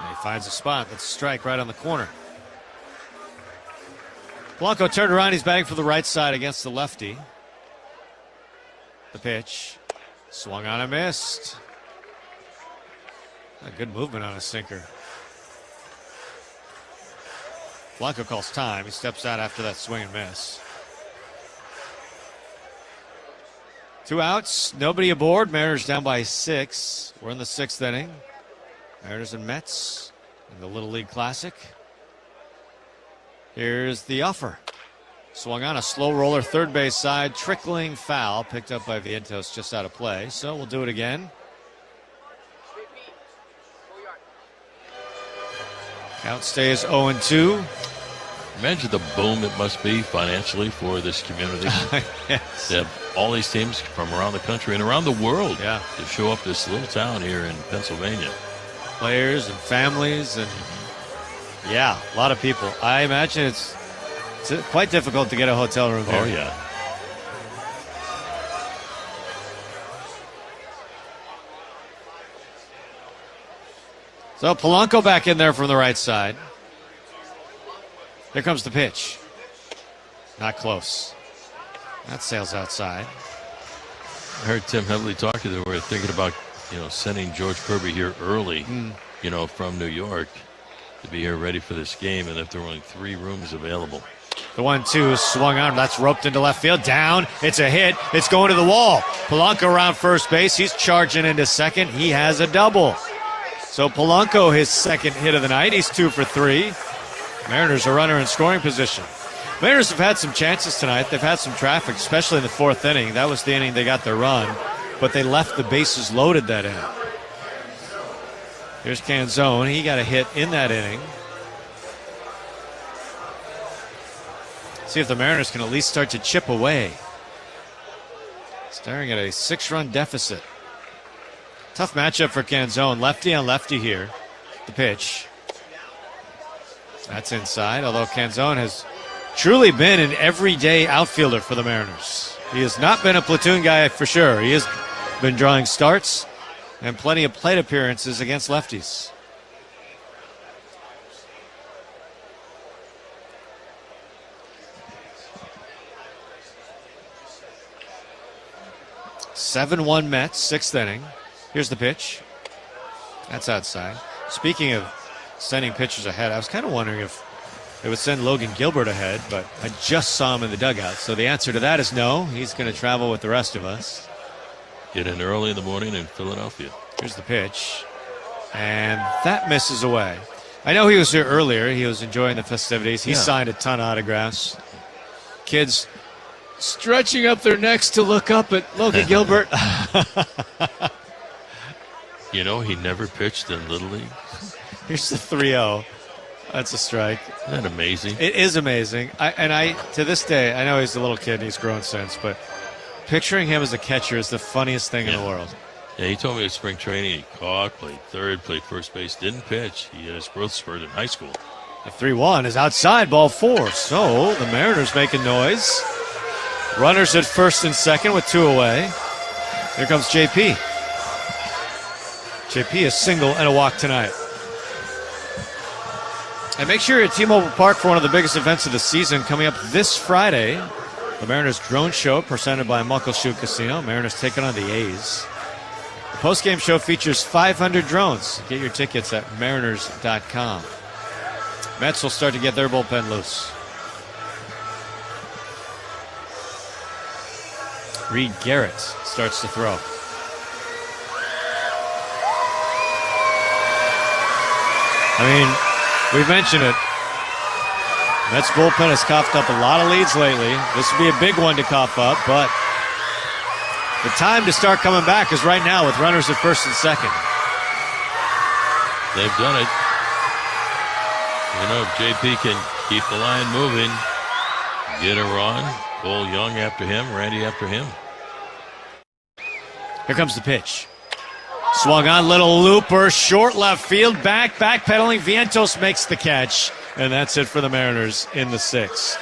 And he finds a spot. That's a strike right on the corner. Polanco turned around. He's batting for the right side against the lefty. The pitch. Swung on and missed. A good movement on a sinker. Polanco calls time. He steps out after that swing and miss. 2 outs, nobody aboard. Mariners down by 6. We're in the 6th inning. Mariners and Mets in the Little League Classic. Here's the offer. Swung on, a slow roller, third base side, trickling foul, picked up by Vientos, just out of play. So we'll do it again. Count stays 0-2.
Imagine the boom it must be financially for this community.
Yes.
To have all these teams from around the country and around the world
to
show up this little town here in Pennsylvania.
Players and families and, a lot of people. I imagine it's quite difficult to get a hotel room here.
Oh, yeah.
So Polanco back in there from the right side. Here comes the pitch. Not close. That sails outside.
I heard Tim Heavily talking. They were thinking about, sending George Kirby here early, from New York to be here ready for this game, and if there were only 3 rooms available.
The 1-2 is swung on. That's roped into left field. Down. It's a hit. It's going to the wall. Polanco around first base. He's charging into second. He has a double. So Polanco, his second hit of the night. He's 2 for 3. Mariners are runner in scoring position. Mariners have had some chances tonight. They've had some traffic, especially in the 4th inning. That was the inning they got their run, but they left the bases loaded that inning. Here's Canzone. He got a hit in that inning. See if the Mariners can at least start to chip away. Staring at a 6-run deficit. Tough matchup for Canzone. Lefty on lefty here. The pitch. That's inside, although Canzone has truly been an everyday outfielder for the Mariners. He has not been a platoon guy for sure. He has been drawing starts and plenty of plate appearances against lefties. (7-1) Mets, 6th inning. Here's the pitch. That's outside. Speaking of sending pitchers ahead, I was kind of wondering if they would send Logan Gilbert ahead, but I just saw him in the dugout. So the answer to that is no. He's going to travel with the rest of us.
Get in early in the morning in Philadelphia.
Here's the pitch. And that misses away. I know he was here earlier. He was enjoying the festivities. He
Yeah.
signed a ton of autographs. Kids stretching up their necks to look up at Logan Gilbert.
You know, he never pitched in Little League.
Here's the 3-0. That's a strike.
Isn't that amazing?
It is amazing. I to this day, I know he's a little kid and he's grown since, but picturing him as a catcher is the funniest thing in the world.
Yeah, he told me at spring training he caught, played third, played first base, didn't pitch. He had his growth spurt in high school.
The 3-1 is outside, ball 4. So the Mariners making noise. Runners at first and second with 2 away. Here comes JP. JP a single and a walk tonight. And make sure you're at T-Mobile Park for one of the biggest events of the season coming up this Friday. The Mariners Drone Show presented by Muckleshoot Casino. Mariners taking on the A's. The post-game show features 500 drones. Get your tickets at mariners.com. Mets will start to get their bullpen loose. Reed Garrett starts to throw. I mean, we've mentioned it. Mets bullpen has coughed up a lot of leads lately. This would be a big one to cough up, but the time to start coming back is right now with runners at first and second.
They've done it. You know, if JP can keep the line moving, get a run, Cole Young after him, Randy after him.
Here comes the pitch. Swung on, little looper, short left field, backpedaling. Vientos makes the catch, and that's it for the Mariners in the 6th.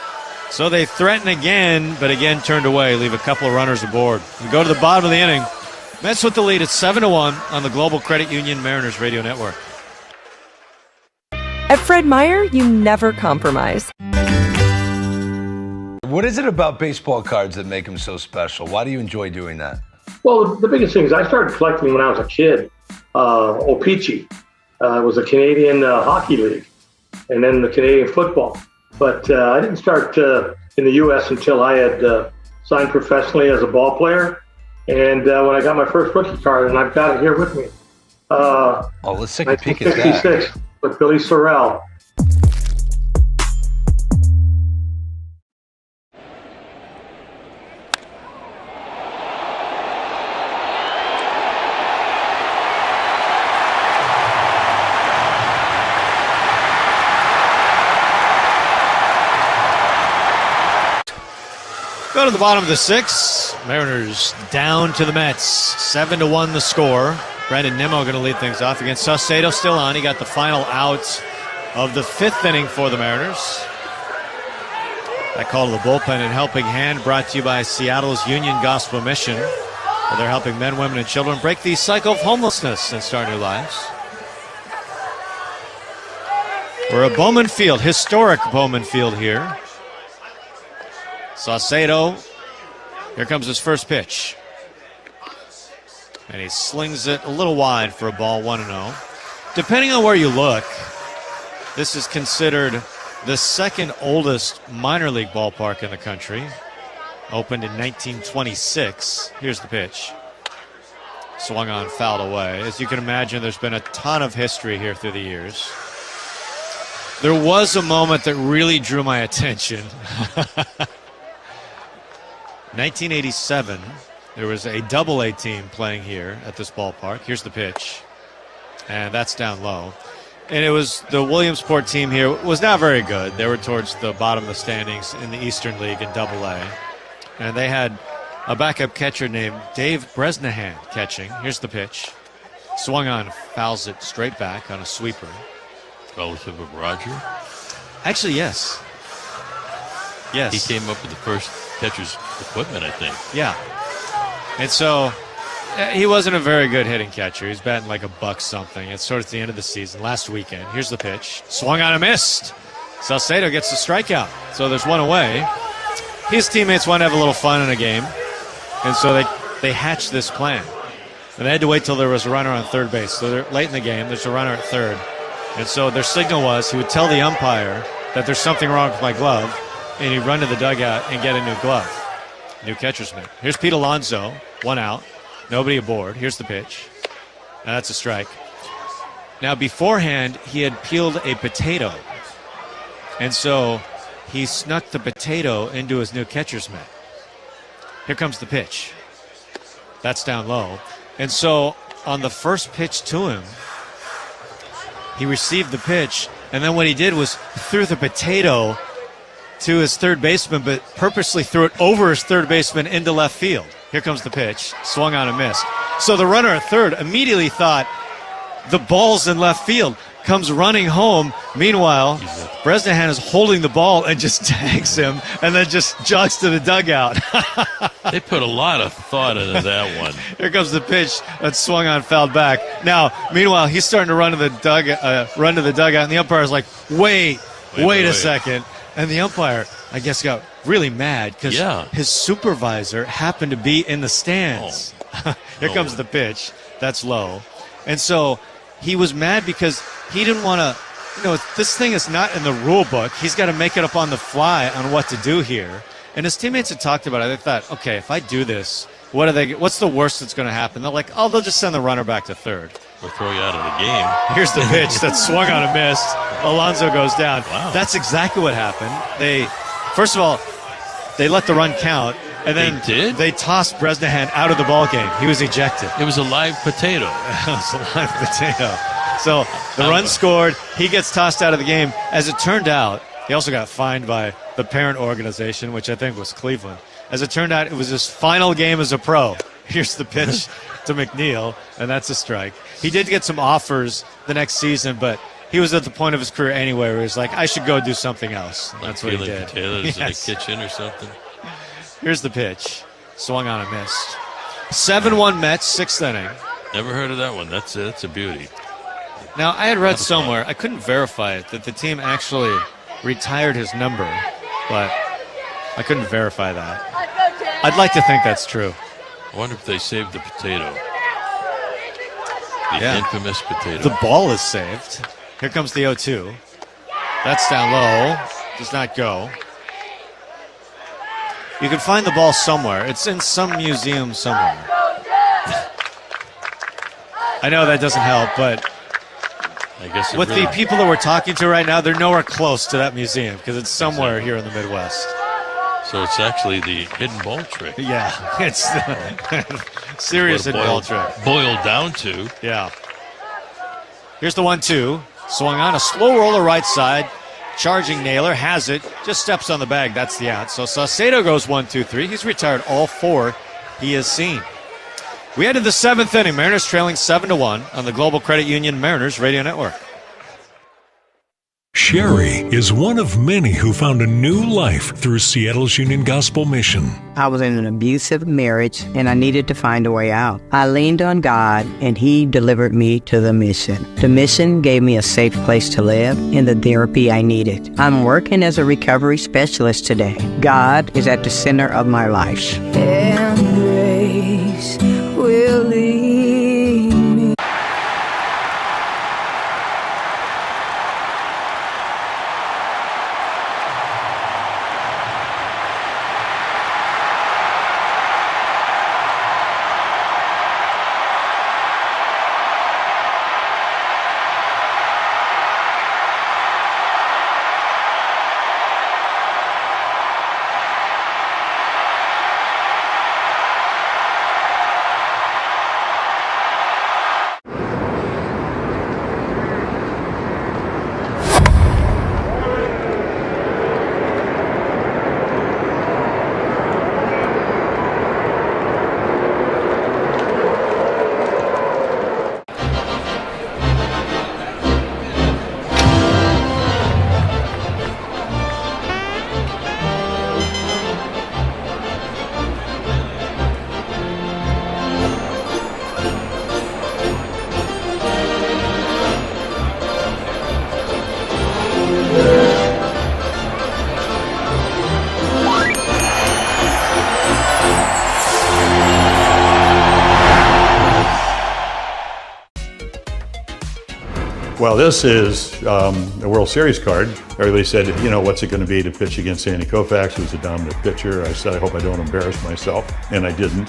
So they threaten again, but again turned away, leave a couple of runners aboard. We go to the bottom of the inning. Mets with the lead at 7-1 on the Global Credit Union Mariners Radio Network.
At Fred Meyer, you never compromise.
What is it about baseball cards that make them so special? Why do you enjoy doing that?
Well, the biggest thing is I started collecting when I was a kid. O-Pee-Chee. It was a Canadian hockey league, and then the Canadian football. But I didn't start in the U.S. until I had signed professionally as a ball player. And when I got my first rookie card, and I've got it here with me.
Let's take a peek at that.
1956 with Billy Sorrell.
Go to the bottom of the 6th. Mariners down to the Mets. 7-1 the score. Brandon Nimmo going to lead things off against Saucedo still on. He got the final out of the 5th inning for the Mariners. That call to the bullpen and helping hand brought to you by Seattle's Union Gospel Mission. Where they're helping men, women, and children break the cycle of homelessness and start new lives. We're at Bowman Field, historic Bowman Field here. Saucedo, here comes his first pitch. And he slings it a little wide for a ball, 1-0. Depending on where you look, this is considered the second oldest minor league ballpark in the country. Opened in 1926. Here's the pitch. Swung on, fouled away. As you can imagine, there's been a ton of history here through the years. There was a moment that really drew my attention. 1987, there was a Double-A team playing here at this ballpark. Here's the pitch, and that's down low. And it was the Williamsport team here was not very good. They were towards the bottom of the standings in the Eastern League in Double-A. And they had a backup catcher named Dave Bresnahan catching. Here's the pitch. Swung on, fouls it straight back on a sweeper.
Relative of Roger?
Actually, yes. Yes.
He came up with the first catcher's equipment, I think.
Yeah. And so he wasn't a very good hitting catcher. He's batting like $1 something. It's sort of the end of the season. Last weekend. Here's the pitch. Swung on and missed. Saucedo gets the strikeout. So there's one away. His teammates want to have a little fun in a game. And so they hatched this plan. And they had to wait till there was a runner on third base. So they're late in the game. There's a runner at third. And so their signal was he would tell the umpire that there's something wrong with my glove, and he'd run to the dugout and get a new glove. New catcher's mitt. Here's Pete Alonso, 1 out. Nobody aboard. Here's the pitch. And that's a strike. Now, beforehand, he had peeled a potato. And so he snuck the potato into his new catcher's mitt. Here comes the pitch. That's down low. And so on the first pitch to him, he received the pitch, and then what he did was threw the potato to his third baseman, but purposely threw it over his third baseman into left field. Here comes the pitch, swung on and missed. So the runner at third immediately thought the ball's in left field, comes running home. Meanwhile, Bresnahan is holding the ball and just tags him and then just jogs to the dugout.
They put a lot of thought into that one.
Here comes the pitch that swung on, fouled back. Now, meanwhile, he's starting to run to the dugout, and the umpire is like, wait a second. And the umpire, I guess, got really mad because his supervisor happened to be in the stands. Here comes the pitch. That's low. And so he was mad because he didn't want to, this thing is not in the rule book. He's got to make it up on the fly on what to do here. And his teammates had talked about it. They thought, okay, if I do this, what's the worst that's going to happen? They're like, they'll just send the runner back to third.
Or throw you out of the game.
Here's the pitch that swung on and missed. Alonso goes down.
Wow.
That's exactly what happened. First of all, they let the run count. And then they tossed Bresnahan out of the ball game. He was ejected.
It was a live potato.
It was a live potato. So the run scored. He gets tossed out of the game. As it turned out, he also got fined by the parent organization, which I think was Cleveland. As it turned out, it was his final game as a pro. Here's the pitch to McNeil, and that's a strike. He did get some offers the next season, but he was at the point of his career anyway where he was like, I should go do something else. And that's what he did.
Potatoes in the kitchen or something.
Here's the pitch. Swung on and missed. 7-1 Mets, sixth inning.
Never heard of that one. That's a beauty.
Now, I had read somewhere, I couldn't verify it, that the team actually retired his number, but I couldn't verify that. I'd like to think that's true.
I wonder if they saved the potato. The infamous potato.
The ball is saved. Here comes the 0-2. That's down low. Does not go. You can find the ball somewhere. It's in some museum somewhere. I know that doesn't help, but
I guess
with the people that we're talking to right now, they're nowhere close to that museum because it's somewhere here in the Midwest.
So it's actually the hidden ball trick.
Yeah, it's serious hidden ball trick.
Boiled down to.
Yeah. Here's the 1-2. Swung on a slow roller right side. Charging Naylor has it. Just steps on the bag. That's the out. So Saucedo goes 1-2-3. He's retired all four he has seen. We head to the seventh inning. Mariners trailing 7-1 on the Global Credit Union Mariners Radio Network.
Sherry is one of many who found a new life through Seattle's Union Gospel Mission.
I was in an abusive marriage, and I needed to find a way out. I leaned on God, and He delivered me to the mission. The mission gave me a safe place to live and the therapy I needed. I'm working as a recovery specialist today. God is at the center of my life. And grace will lead me.
Well, this is a World Series card. Everybody said, what's it going to be to pitch against Sandy Koufax, who's a dominant pitcher? I said, I hope I don't embarrass myself. And I didn't.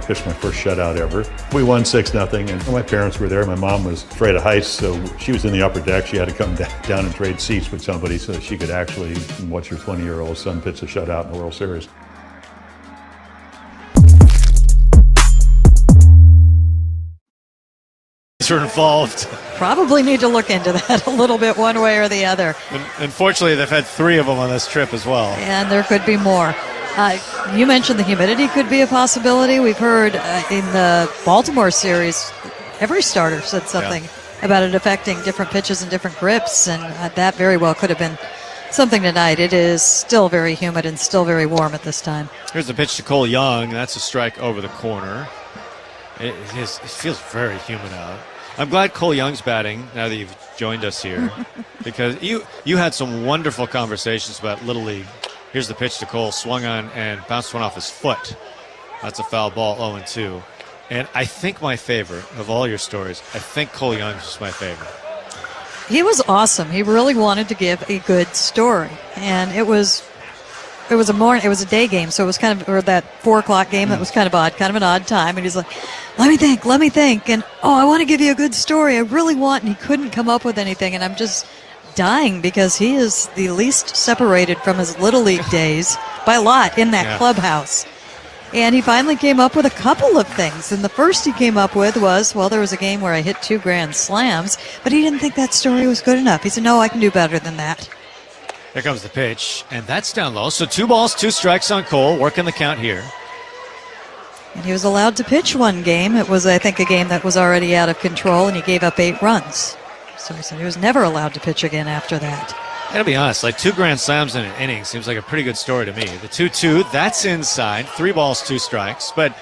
Pitched my first shutout ever. We won 6-0, and my parents were there. My mom was afraid of heights, so she was in the upper deck. She had to come down and trade seats with somebody so that she could actually watch her 20-year-old son pitch a shutout in the World Series.
Are involved.
Probably need to look into that a little bit one way or the other.
Unfortunately, they've had 3 of them on this trip as well.
And there could be more. You mentioned the humidity could be a possibility. We've heard in the Baltimore series, every starter said something about it affecting different pitches and different grips, and that very well could have been something tonight. It is still very humid and still very warm at this time.
Here's the pitch to Cole Young. That's a strike over the corner. It feels very humid out. I'm glad Cole Young's batting now that you've joined us here, because you had some wonderful conversations about Little League. Here's the pitch to Cole, swung on and bounced one off his foot. That's a foul ball, 0-2. And I think my favorite of all your stories, I think Cole Young's was my favorite.
He was awesome. He really wanted to give a good story, and it was a day game, so it was kind of, or that 4 o'clock game that was kind of odd, kind of an odd time. And he's like, let me think. And, I want to give you a good story. I really want. And he couldn't come up with anything. And I'm just dying because he is the least separated from his Little League days by a lot in that clubhouse. And he finally came up with a couple of things. And the first he came up with was, there was a game where I hit 2 grand slams, but he didn't think that story was good enough. He said, no, I can do better than that.
Here comes the pitch, and that's down low. So 2 balls, 2 strikes on Cole, working the count here.
And he was allowed to pitch one game. It was, I think, a game that was already out of control, and he gave up 8 runs. So he said he was never allowed to pitch again after that.
I gotta be honest, 2 grand slams in an inning seems like a pretty good story to me. The 2-2, that's inside. 3 balls, 2 strikes. But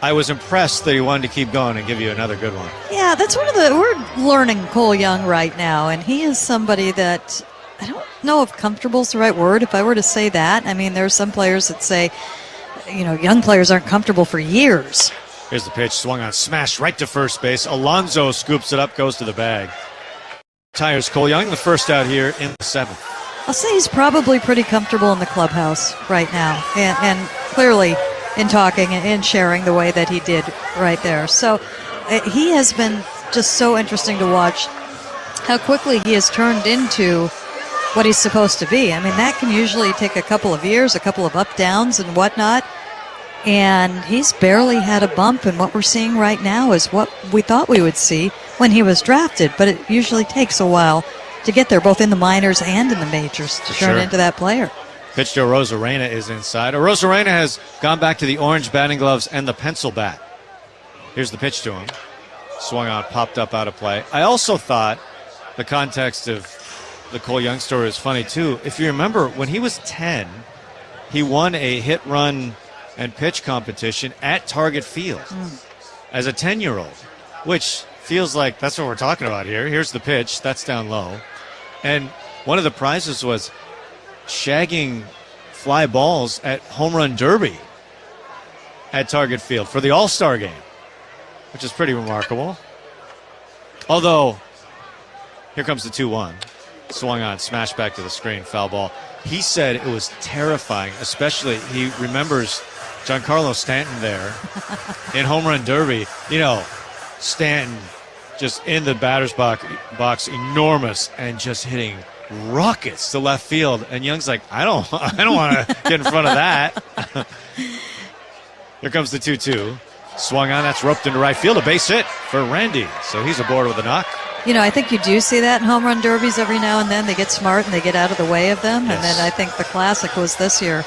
I was impressed that he wanted to keep going and give you another good one.
Yeah, that's we're learning Cole Young right now, and he is somebody that, I don't know if comfortable is the right word if I were to say that. I mean, there are some players that say, young players aren't comfortable for years.
Here's the pitch, swung on, smashed right to first base. Alonso scoops it up, goes to the bag. Tires Cole Young, the first out here in the 7th.
I'll say he's probably pretty comfortable in the clubhouse right now, and clearly in talking and sharing the way that he did right there. So he has been just so interesting to watch how quickly he has turned into what he's supposed to be. I mean, that can usually take a couple of years, a couple of up-downs and whatnot, and he's barely had a bump, and what we're seeing right now is what we thought we would see when he was drafted, but it usually takes a while to get there, both in the minors and in the majors, to turn into that player.
Pitch to Arozarena is inside. Arozarena has gone back to the orange batting gloves and the pencil bat. Here's the pitch to him. Swung on, popped up out of play. I also thought the context of the Cole Young story is funny, too. If you remember, when he was 10, he won a hit, run, and pitch competition at Target Field as a 10-year-old, which feels like that's what we're talking about here. Here's the pitch. That's down low. And one of the prizes was shagging fly balls at Home Run Derby at Target Field for the All-Star game, which is pretty remarkable. Although, here comes the 2-1. Swung on, smashed back to the screen, foul ball. He said it was terrifying, especially he remembers Giancarlo Stanton there in Home Run Derby. Stanton just in the batter's box, enormous, and just hitting rockets to left field. And Young's like, I don't want to get in front of that. Here comes the 2-2. Swung on, that's roped into right field. A base hit for Randy. So he's aboard with a knock.
I think you do see that in home run derbies every now and then. They get smart and they get out of the way of them. Yes. And then I think the classic was this year.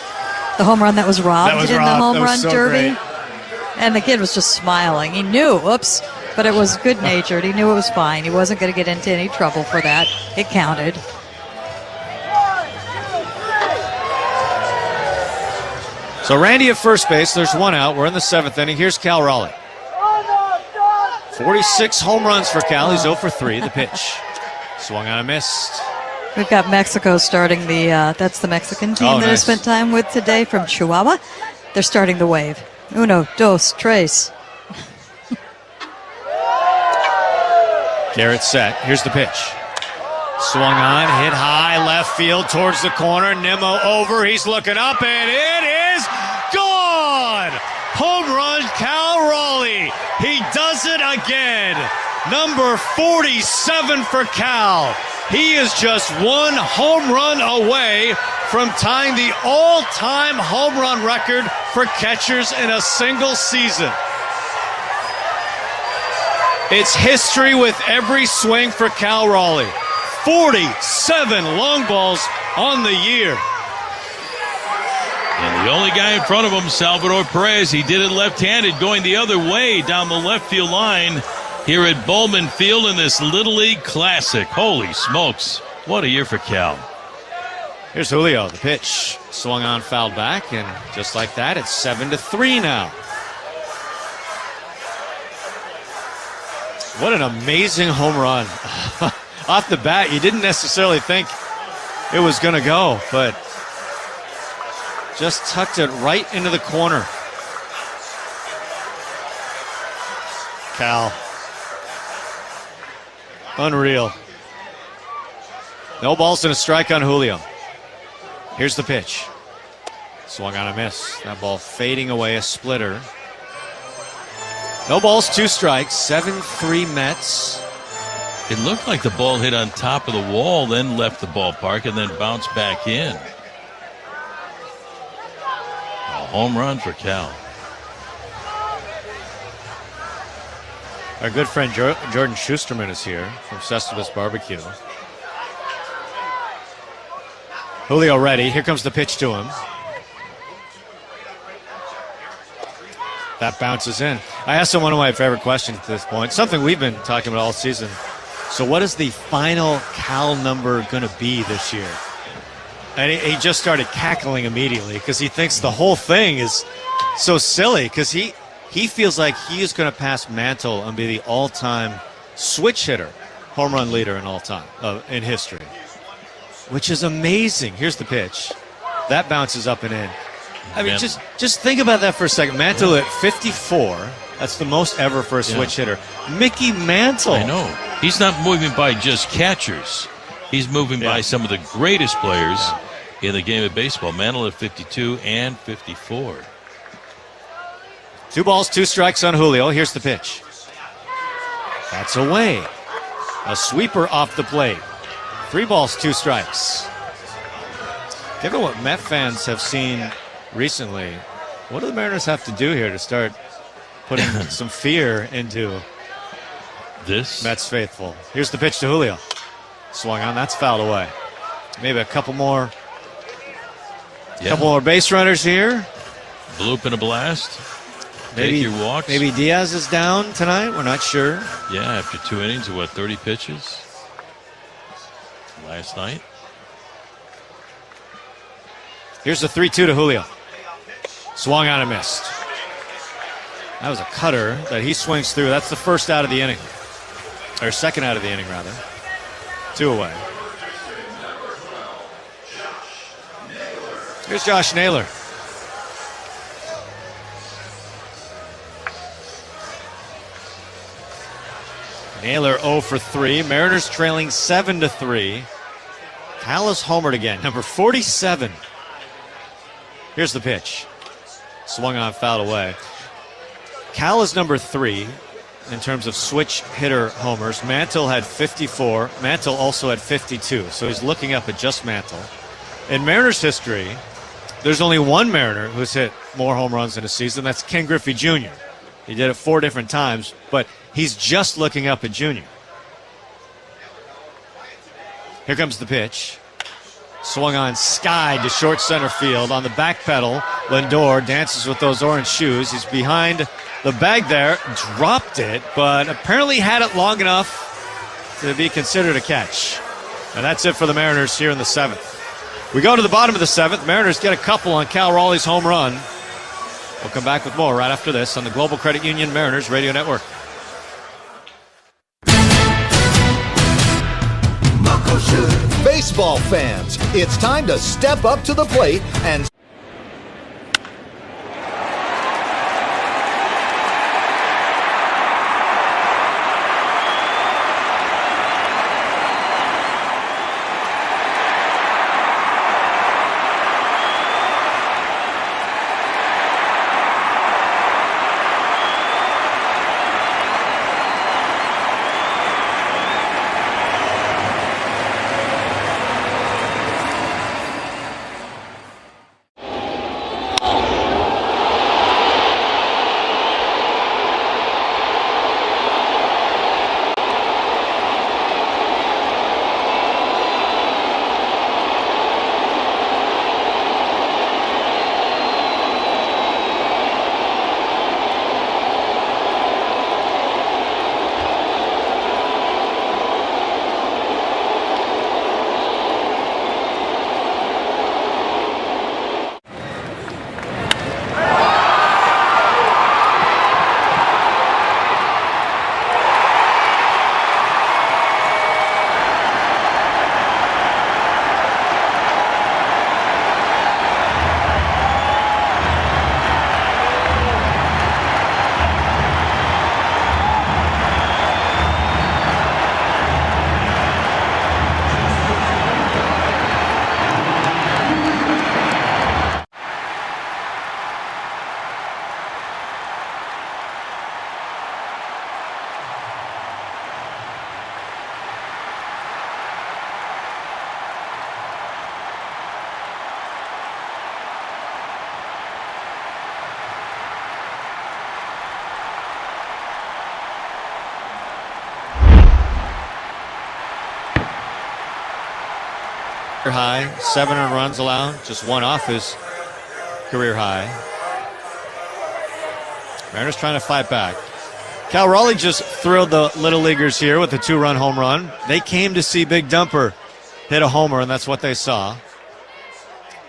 The home run that was robbed in the home run derby. Great. And the kid was just smiling. He knew, but it was good-natured. He knew it was fine. He wasn't going to get into any trouble for that. It counted.
So Randy at first base. There's one out. We're in the 7th inning. Here's Cal Raleigh. 46 home runs for Cal. He's 0 for 3. The pitch. Swung on and missed.
We've got Mexico starting that's the Mexican team that I spent time with today from Chihuahua. They're starting the wave. 1, 2, 3.
Garrett set. Here's the pitch. Swung on, hit high, left field towards the corner. Nimmo over, he's looking up, and it is gone! Home run, Cal Raleigh. He does it again. Number 47 for Cal. He is just one home run away from tying the all-time home run record for catchers in a single season. It's history with every swing for Cal Raleigh. 47 long balls on the year.
And the only guy in front of him, Salvador Perez, he did it left-handed, going the other way down the left field line here at Bowman Field in this Little League Classic. Holy smokes, what a year for Cal.
Here's Julio, the pitch. Swung on, fouled back, and just like that, it's 7-3 now. What an amazing home run. Off the bat, you didn't necessarily think it was going to go, but just tucked it right into the corner. Cal. Unreal. No balls and a strike on Julio. Here's the pitch. Swung on a miss. That ball fading away, a splitter. No balls, 2 strikes, 7-3 Mets.
It looked like the ball hit on top of the wall, then left the ballpark, and then bounced back in. A home run for Cal.
Our good friend Jordan Schusterman is here from Cestabus Barbecue. Julio ready. Here comes the pitch to him. That bounces in. I asked him one of my favorite questions at this point, something we've been talking about all season. So what is the final Cal number going to be this year? And he just started cackling immediately because he thinks the whole thing is so silly because he feels like he is going to pass Mantle and be the all-time switch hitter, home run leader in all time in history, which is amazing. Here's the pitch. That bounces up and in. I mean, just think about that for a second. Mantle at 54. That's the most ever for a switch hitter. Mickey Mantle.
I know. He's not moving by just catchers. He's moving by some of the greatest players in the game of baseball. Mantle at 52 and 54.
2 balls, 2 strikes on Julio. Here's the pitch. That's away. A sweeper off the plate. 3 balls, 2 strikes. Given what Met fans have seen recently, what do the Mariners have to do here to start putting some fear into
this
Mets faithful? Here's the pitch to Julio. Swung on, that's fouled away. Maybe a couple more base runners here.
Bloop and a blast.
Maybe,
take your walks.
Maybe Diaz is down tonight. We're not sure.
Yeah, after 2 innings of 30 pitches last night.
Here's the 3-2 to Julio. Swung on and missed. That was a cutter that he swings through. That's the first out of the inning. Or second out of the inning, rather. 2 away. Here's Josh Naylor. Naylor 0 for 3. Mariners trailing 7-3. Cal is homered again. Number 47. Here's the pitch. Swung on, fouled away. Cal is number 3 in terms of switch hitter homers. Mantle had 54. Mantle also had 52. So he's looking up at just Mantle. In Mariners history, there's only one Mariner who's hit more home runs in a season. That's Ken Griffey Jr. He did it 4 different times, but he's just looking up at Jr. Here comes the pitch. Swung on, skied to short center field. On the back pedal, Lindor dances with those orange shoes. He's behind the bag there, dropped it, but apparently had it long enough to be considered a catch. And that's it for the Mariners here in the 7th. We go to the bottom of the 7th. Mariners get a couple on Cal Raleigh's home run. We'll come back with more right after this on the Global Credit Union Mariners Radio Network.
Baseball fans, it's time to step up to the plate and
high, 7 earned runs allowed, just 1 off his career high. Mariners trying to fight back. Cal Raleigh just thrilled the Little Leaguers here with a 2-run home run. They came to see Big Dumper hit a homer, and that's what they saw.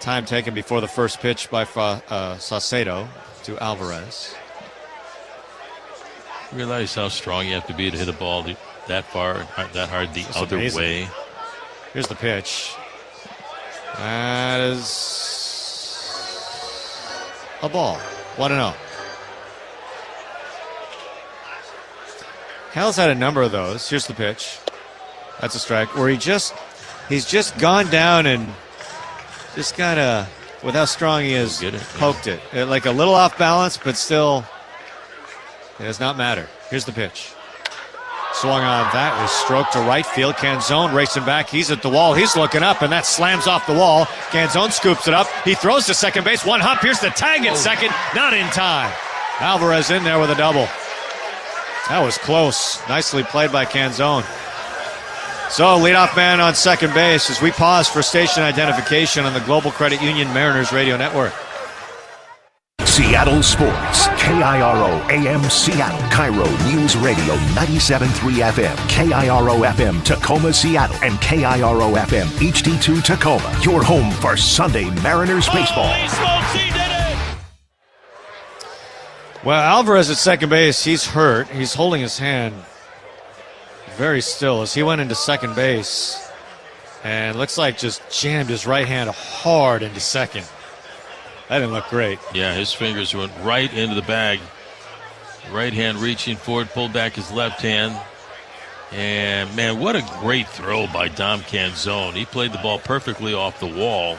Time taken before the first pitch by Saucedo to Alvarez.
Realize how strong you have to be to hit a ball that far, that hard the other way.
Here's the pitch. That is a ball. 1-0. Cal's had a number of those. Here's the pitch. That's a strike. Where he's just gone down and just kind of, with how strong he is, poked it. Like a little off balance, but still, it does not matter. Here's the pitch. Swung on. That was stroked to right field. Canzone racing back. He's at the wall. He's looking up, and that slams off the wall. Canzone scoops it up. He throws to second base. One hop. Here's the tag at second. Not in time. Alvarez in there with a double. That was close. Nicely played by Canzone. So, leadoff man on second base as we pause for station identification on the Global Credit Union Mariners Radio Network.
Seattle Sports, KIRO AM Seattle, Cairo News Radio 97.3 FM, KIRO FM Tacoma, Seattle, and KIRO FM HD2 Tacoma. Your home for Sunday Mariners baseball.
Well, Alvarez at second base, he's hurt. He's holding his hand very still as he went into second base and looks like just jammed his right hand hard into second. That didn't look great.
Yeah, his fingers went right into the bag. Right hand reaching forward, pulled back his left hand. And, man, what a great throw by Dom Canzone. He played the ball perfectly off the wall.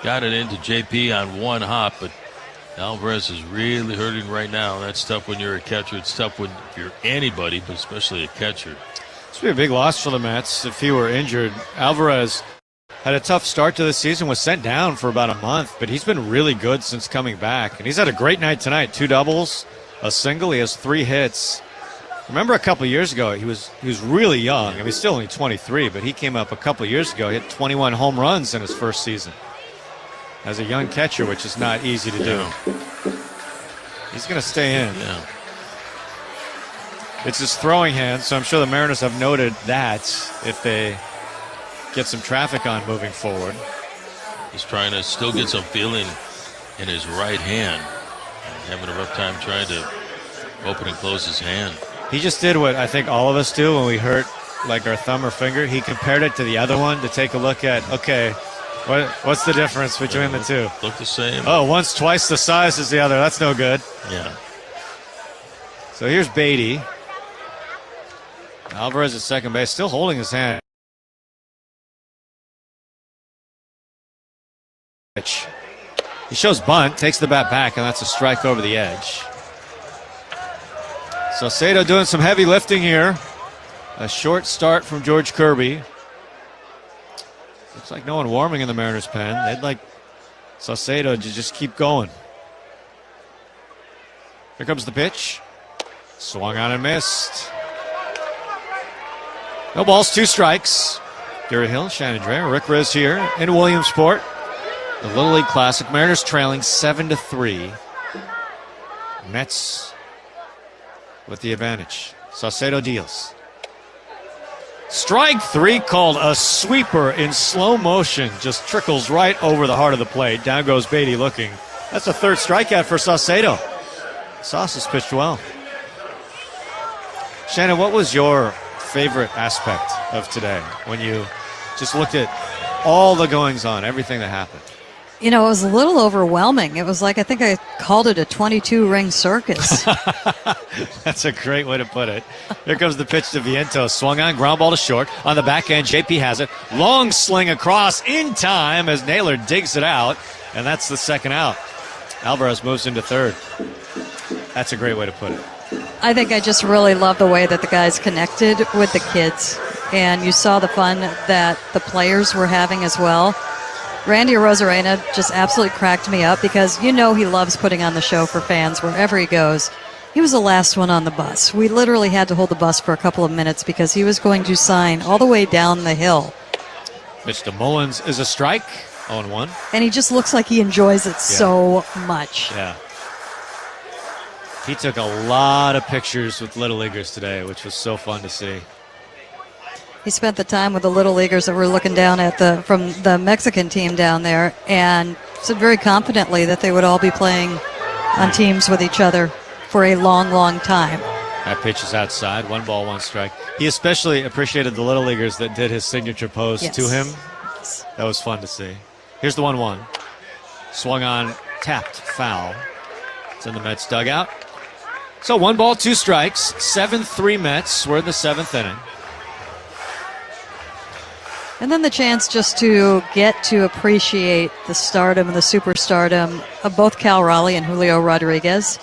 Got it into JP on one hop, but Alvarez is really hurting right now. That's tough when you're a catcher. It's tough when you're anybody, but especially a catcher.
This would be a big loss for the Mets if he were injured. Alvarez had a tough start to the season, was sent down for about a month, but he's been really good since coming back. And he's had a great night tonight. 2 doubles, a single. He has 3 hits. Remember a couple years ago, he was really young. I mean, he's still only 23, but he came up a couple years ago. He hit 21 home runs in his first season as a young catcher, which is not easy to do. He's going to stay in.
Yeah.
It's his throwing hand, so I'm sure the Mariners have noted that if they get some traffic on moving forward.
He's trying to still get some feeling in his right hand. Having a rough time trying to open and close his hand.
He just did what I think all of us do when we hurt like our thumb or finger. He compared it to the other one to take a look at, okay, what's the difference between the two?
Look the same.
Oh, one's twice the size as the other. That's no good.
Yeah.
So here's Beatty. Alvarez at second base, still holding his hand. He shows bunt, takes the bat back, and that's a strike over the edge. Saucedo doing some heavy lifting here. A short start from George Kirby. Looks like no one warming in the Mariners pen. They'd like Saucedo to just keep going. Here comes the pitch. Swung on and missed. No balls, 2 strikes. Gary Hill, Shannon Drayer, Rick Riz here in Williamsport. The Little League Classic. Mariners trailing 7-3. Mets with the advantage. Saucedo deals. Strike 3 called a sweeper in slow motion. Just trickles right over the heart of the plate. Down goes Beatty looking. That's a 3rd strikeout for Saucedo. Sauce has pitched well. Shannon, what was your favorite aspect of today when you just looked at all the goings on, everything that happened?
You know, it was a little overwhelming. It was like, I think I called it a 22-ring circus.
That's a great way to put it. Here comes the pitch to Vientos. Swung on, ground ball to short. On the back end, JP has it. Long sling across in time as Naylor digs it out, and that's the 2nd out. Alvarez moves into 3rd. That's a great way to put it.
I think I just really love the way that the guys connected with the kids, and you saw the fun that the players were having as well. Randy Arozarena just absolutely cracked me up because you know he loves putting on the show for fans wherever he goes. He was the last one on the bus. We literally had to hold the bus for a couple of minutes because he was going to sign all the way down the hill.
Pitch to Mullins is a strike. 0-1.
And he just looks like he enjoys it so much.
Yeah. He took a lot of pictures with Little Leaguers today, which was so fun to see.
He spent the time with the Little Leaguers that were looking down at from the Mexican team down there, and said very confidently that they would all be playing on teams with each other for a long, long time.
That pitch is outside. 1 ball, 1 strike. He especially appreciated the Little Leaguers that did his signature pose to him. That was fun to see. Here's the 1-1. Swung on, tapped, foul. It's in the Mets dugout. So 1 ball, 2 strikes. 7-3 Mets. We're in the 7th inning.
And then the chance just to get to appreciate the stardom and the superstardom of both Cal Raleigh and Julio Rodriguez.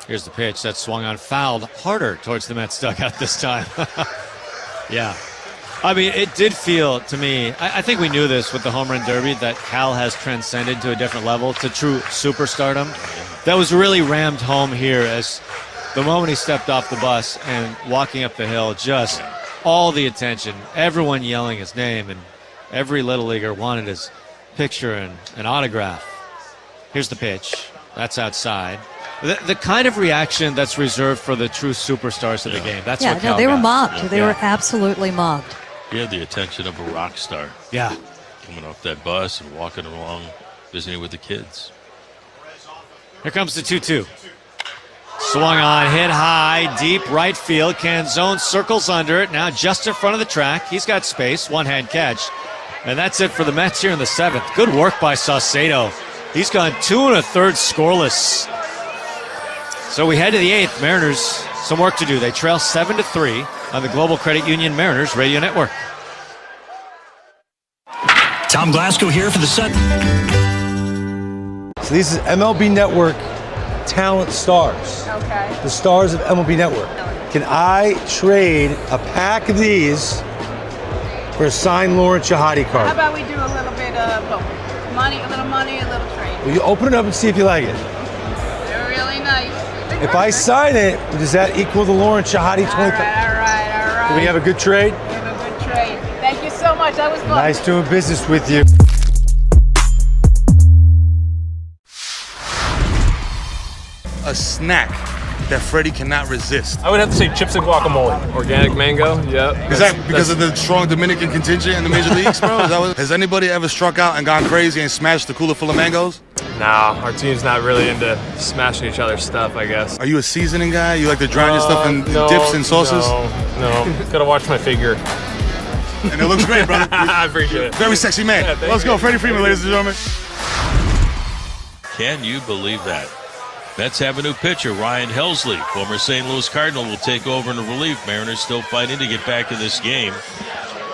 Here's the pitch that swung on, fouled harder towards the Mets dugout this time. Yeah. I mean, it did feel to me, I think we knew this with the home run derby, that Cal has transcended to a different level, to true superstardom. That was really rammed home here as the moment he stepped off the bus and walking up the hill, just all the attention, everyone yelling his name, and every Little Leaguer wanted his picture and an autograph. Here's the pitch. That's outside. The kind of reaction that's reserved for the true superstars of the game. That's what Cal
they were
got.
mobbed. They were absolutely mobbed.
He had the attention of a rock star.
Yeah.
Coming off that bus and walking along, visiting with the kids.
Here comes the 2-2. Swung on, hit high, deep right field. Canzone circles under it. Now just in front of the track. He's got space. One-hand catch. And that's it for the Mets here in the 7th. Good work by Saucedo. He's gone 2 1/3 scoreless. So we head to the 8th. Mariners, some work to do. They trail 7-3 on the Global Credit Union Mariners Radio Network.
Tom Glasgow here for the Sun.
So this is MLB Network Talent Stars.
Okay.
The stars of MLB Network. Can I trade a pack of these for a signed Lawrence Shahadi card?
How about we do a little bit of both? Money, a little trade.
Will you open it up and see if you like it?
They're really nice.
If I sign it, does that equal the Lawrence Shahadi 20?
All right.
Do we have a good trade?
We have a good trade. Thank you so much. That was fun.
Nice doing business with you.
A snack that Freddie cannot resist.
I would have to say chips and guacamole. Organic mango, yep.
Is that because of the strong Dominican contingent in the major leagues, bro? Has anybody ever struck out and gone crazy and smashed the cooler full of mangoes?
Nah, our team's not really into smashing each other's stuff, I guess.
Are you a seasoning guy? You like to drown your stuff in dips and sauces?
No. Gotta watch my figure.
And it looks great, brother.
I appreciate it.
Very sexy man.
Yeah,
Let's go, Freddie Freeman, ladies and gentlemen.
Can you believe that? Mets have a new pitcher, Ryan Helsley. Former St. Louis Cardinal will take over in relief. Mariners still fighting to get back in this game.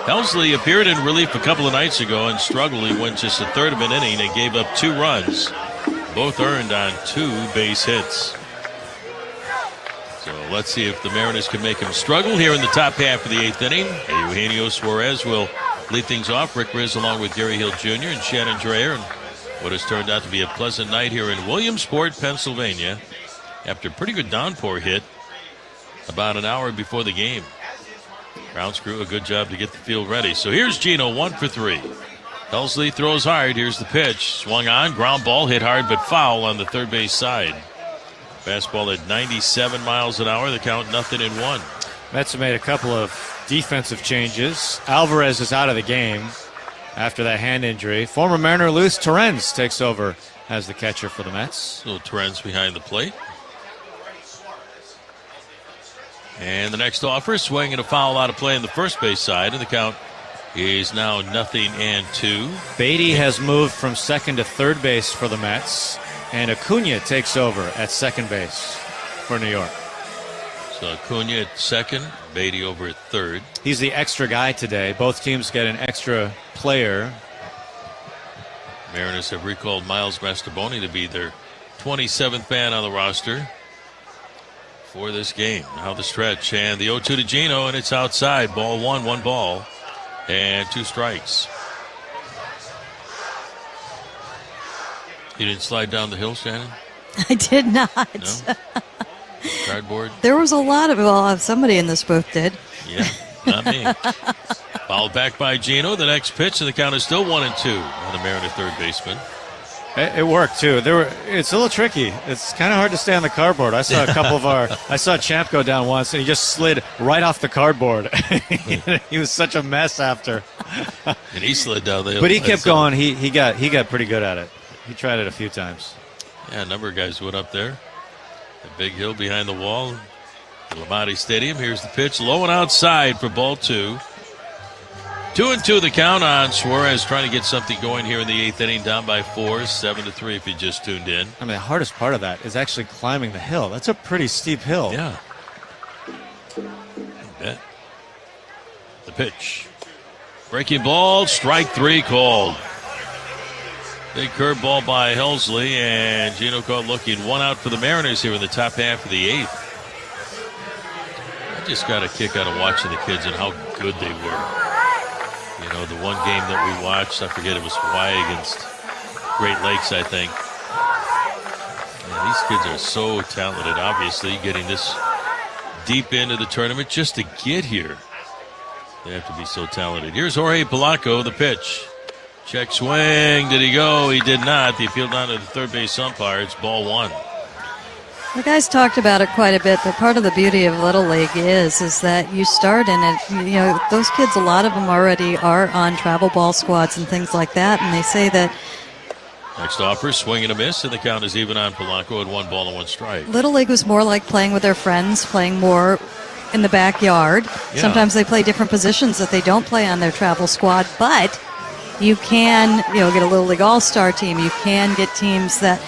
Helsley appeared in relief a couple of nights ago and struggled. He went just a third of an inning and gave up 2 runs, both earned on 2 base hits. So let's see if the Mariners can make him struggle here in the top half of the 8th inning. Eugenio Suarez will lead things off. Rick Riz along with Gary Hill Jr. and Shannon Dreyer. And what has turned out to be a pleasant night here in Williamsport, Pennsylvania, after a pretty good downpour hit about an hour before the game. Grounds crew, a good job to get the field ready. So here's Gino, 1 for 3. Helsley throws hard. Here's the pitch. Swung on, ground ball, hit hard but foul on the third base side. Fastball at 97 miles an hour. The count 0-1.
Mets have made a couple of defensive changes. Alvarez is out of the game after that hand injury. Former Mariner Luis Torrens takes over as the catcher for the Mets.
Little Torrens behind the plate. And the next offer, swing and a foul out of play on the first base side, and the count is now 0-2.
Beatty has moved from second to third base for the Mets, and Acuna takes over at second base for New York.
So Acuna at second, Beatty over at third.
He's the extra guy today. Both teams get an extra player.
Mariners have recalled Miles Mastrobuoni to be their 27th man on the roster for this game. Now the stretch, and the 0-2 to Gino, and it's outside. Ball 1 ball, and 2 strikes. You didn't slide down the hill, Shannon?
I did not.
No? Cardboard?
There was a lot of, well, somebody in this booth did.
Yeah, not me. Fouled back by Gino. The next pitch, and the count is still 1-2 on the Mariner third baseman.
It worked too. It's a little tricky. It's kind of hard to stay on the cardboard. I saw a couple of I saw Champ go down once, and he just slid right off the cardboard. He was such a mess after.
And he slid down there.
But he kept going. He got pretty good at it. He tried it a few times.
Yeah, a number of guys went up there. The big hill behind the wall, the Lamade Stadium. Here's the pitch, low and outside for ball 2. 2-2 the count on Suarez, trying to get something going here in the 8th inning, down by 4, 7-3 if you just tuned in.
I mean, the hardest part of that is actually climbing the hill. That's a pretty steep hill.
Yeah. I bet. The pitch. Breaking ball, strike 3 called. Big curveball by Helsley, and Gino caught looking. 1 out for the Mariners here in the top half of the 8th. I just got a kick out of watching the kids and how good they were. You know, the one game that we watched, I forget, it was Hawaii against Great Lakes, I think. And these kids are so talented, obviously, getting this deep into the tournament just to get here. They have to be so talented. Here's Jorge Polanco, the pitch. Check swing. Did he go? He did not. The appeal down to the third base umpire. It's ball 1.
The guys talked about it quite a bit, but part of the beauty of Little League is that you start in it. You know, those kids, a lot of them already are on travel ball squads and things like that, and they say that.
Next offer, swing and a miss, and the count is even on Polanco at 1 ball and 1 strike.
Little League was more like playing with their friends, playing more in the backyard.
Yeah.
Sometimes they play different positions that they don't play on their travel squad, but you can, get a Little League All-Star team. You can get teams that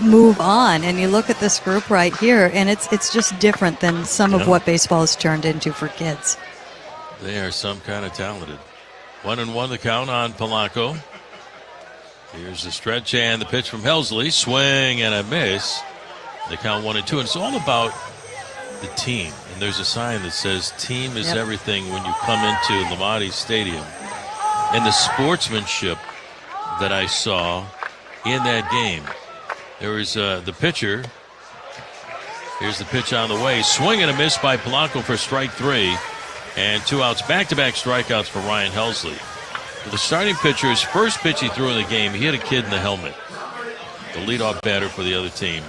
move on, and you look at this group right here, and it's just different than some of what baseball has turned into for kids.
They are some kind of talented. 1-1 the count on Polanco. Here's the stretch and the pitch from Helsley. Swing and a miss. The count 1-2, and it's all about the team. And there's a sign that says team is everything when you come into Lamade Stadium. And the sportsmanship that I saw in that game. There was the pitcher. Here's the pitch on the way. Swing and a miss by Polanco for strike 3. And 2 outs. Back-to-back strikeouts for Ryan Helsley. The starting pitcher, his first pitch he threw in the game, he hit a kid in the helmet. The leadoff batter for the other team.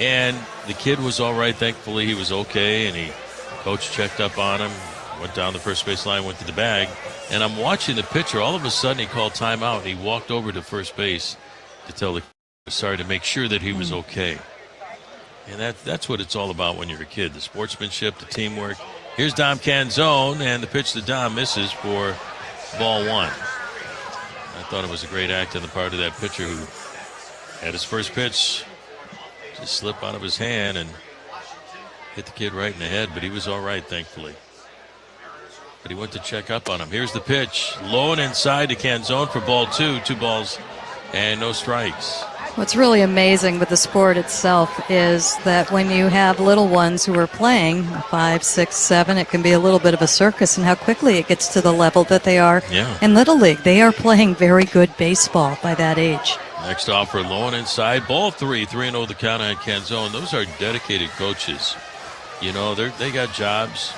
And the kid was all right. Thankfully, he was okay. And coach checked up on him. Went down the first base line, went to the bag. And I'm watching the pitcher. All of a sudden, he called timeout. He walked over to first base to tell the to make sure that he was okay. And that's what it's all about when you're a kid. The sportsmanship, the teamwork. Here's Dom Canzone, and the pitch to Dom misses for ball 1. I thought it was a great act on the part of that pitcher who had his first pitch just slip out of his hand and hit the kid right in the head, but he was all right, thankfully. But he went to check up on him. Here's the pitch. Low and inside to Canzone for ball 2. 2 balls and no strikes.
What's really amazing with the sport itself is that when you have little ones who are playing 5, 6, 7, it can be a little bit of a circus, and how quickly it gets to the level that they are in Little League. They are playing very good baseball by that age.
Next offer, low and inside. Ball 3. 3-0 the count on Canzone. Those are dedicated coaches. You know, they got jobs,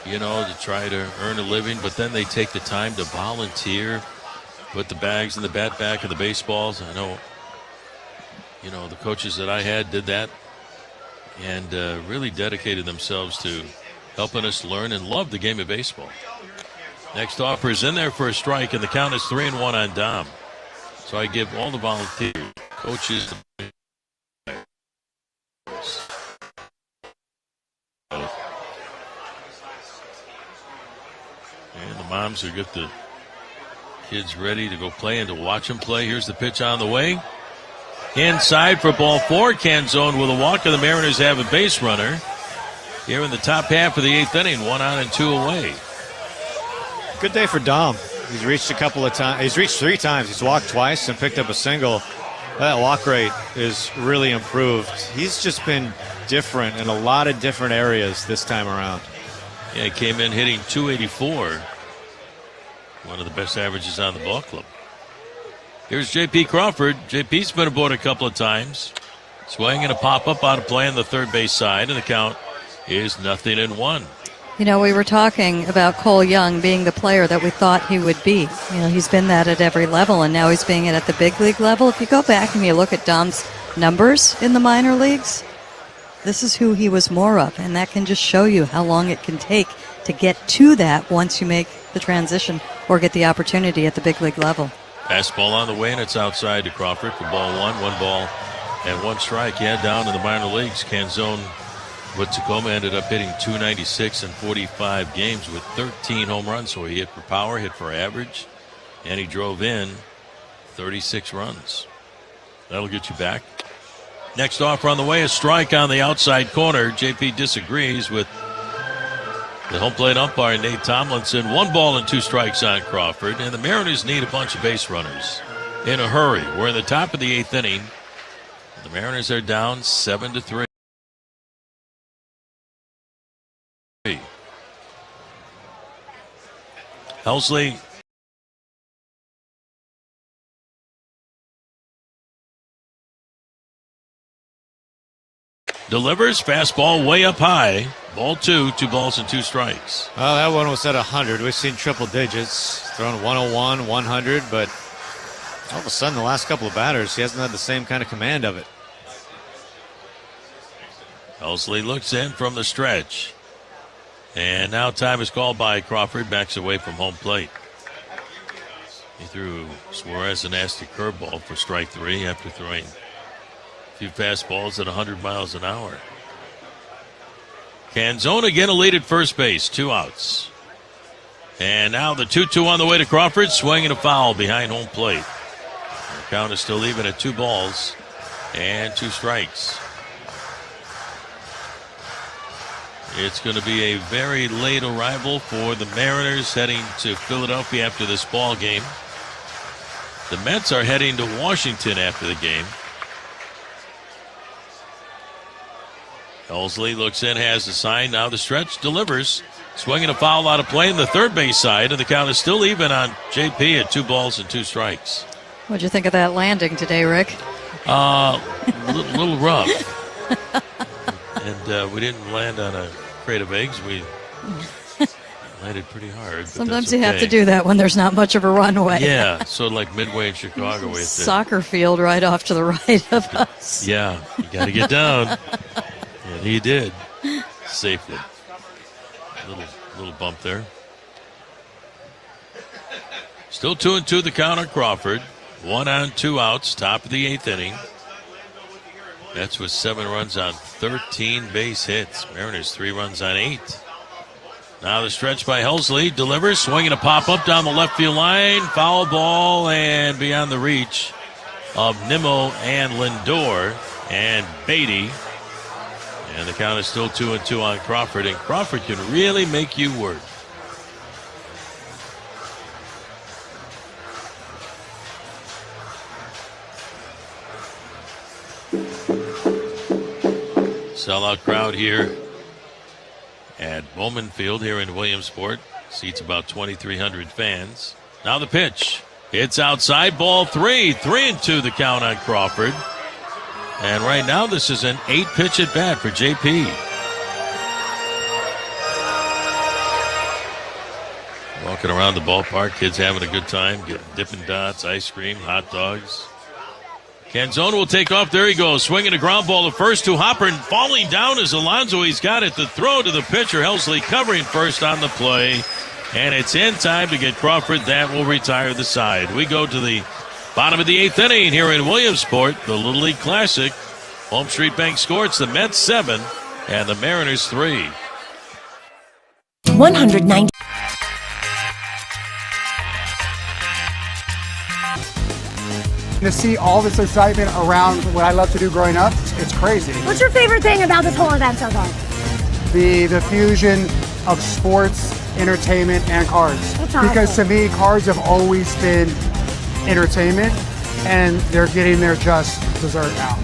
to try to earn a living, but then they take the time to volunteer, put the bags in the bat back of the baseballs. I know, the coaches that I had did that and really dedicated themselves to helping us learn and love the game of baseball. Next offer is in there for a strike, and the count is 3-1 on Dom. So I give all the volunteer coaches and the moms who get the kids ready to go play and to watch them play. Here's the pitch on the way. Inside for ball 4. Canzone with a walk, and the Mariners have a base runner here in the top half of the 8th inning. 1 out and 2 away.
Good day for Dom. He's reached a couple of times. He's reached 3 times. He's walked twice and picked up a single. That walk rate is really improved. He's just been different in a lot of different areas this time around.
Yeah, he came in hitting .284. One of the best averages on the ball club. Here's J.P. Crawford. J.P.'s been aboard a couple of times. Swing and a pop-up out of play on the third base side, and the count is 0-1.
You know, we were talking about Cole Young being the player that we thought he would be. You know, he's been that at every level, and now he's being it at the big league level. If you go back and you look at Dom's numbers in the minor leagues, this is who he was more of, and that can just show you how long it can take to get to that once you make the transition or get the opportunity at the big league level.
Fastball on the way, and it's outside to Crawford for ball one. 1 ball and 1 strike. Yeah, down in the minor leagues. Canzone with Tacoma ended up hitting .296 in 45 games with 13 home runs. So he hit for power, hit for average, and he drove in 36 runs. That'll get you back. Next offer on the way, a strike on the outside corner. JP disagrees with the home plate umpire, Nate Tomlinson. 1 ball and 2 strikes on Crawford, and the Mariners need a bunch of base runners in a hurry. We're in the top of the 8th inning. The Mariners are down 7-3. Helsley delivers, fastball way up high. Ball 2, 2 balls and 2 strikes.
Well, that one was at 100. We've seen triple digits, thrown 101, 100, but all of a sudden the last couple of batters, he hasn't had the same kind of command of it.
Helsley looks in from the stretch. And now time is called by Crawford, backs away from home plate. He threw Suarez a nasty curveball for strike 3 after throwing a few fastballs at 100 miles an hour. Canzone again a lead at first base, 2 outs. And now the 2-2 on the way to Crawford, swinging a foul behind home plate. The count is still even at 2 balls and 2 strikes. It's going to be a very late arrival for the Mariners heading to Philadelphia after this ball game. The Mets are heading to Washington after the game. Helsley looks in, has the sign. Now the stretch, delivers. Swinging a foul out of play in the third base side, and the count is still even on JP at 2 balls and 2 strikes.
What'd you think of that landing today, Rick?
Little rough. And we didn't land on a crate of eggs. We landed pretty hard.
Sometimes you have to do that when there's not much of a runway.
Yeah, so like midway in Chicago. We
soccer field right off to the right of us.
Yeah, you got to get down. And he did safely. Little bump there. Still 2-2 the count on Crawford. 1 on, 2 outs, top of the 8th inning. Mets with 7 runs on 13 base hits. Mariners 3 runs on 8. Now the stretch by Helsley, delivers, swinging a pop-up down the left field line. Foul ball and beyond the reach of Nimmo and Lindor and Beatty. And the count is still 2-2 on Crawford, and Crawford can really make you work. Sellout crowd here at Bowman Field here in Williamsport. Seats about 2,300 fans. Now the pitch. It's outside, ball 3. 3-2 the count on Crawford. And right now this is an 8-pitch at bat for JP. Walking around the ballpark, kids having a good time, getting Dippin' Dots, ice cream, hot dogs. Canzone will take off. There he goes, swinging a ground ball to first to Hopper, and falling down is Alonso. He's got it. The throw to the pitcher. Helsley covering first on the play. And it's in time to get Crawford. That will retire the side. We go to the bottom of the 8th inning here in Williamsport, the Little League Classic. Home Street Bank score. It's the Mets 7 and the Mariners 3.
190.
To see all this excitement around what I love to do growing up, it's crazy.
What's your favorite thing about this whole event so far?
The fusion of sports, entertainment, and cards.
That's awesome.
Because to me, cards have always been entertainment, and they're getting their just dessert now.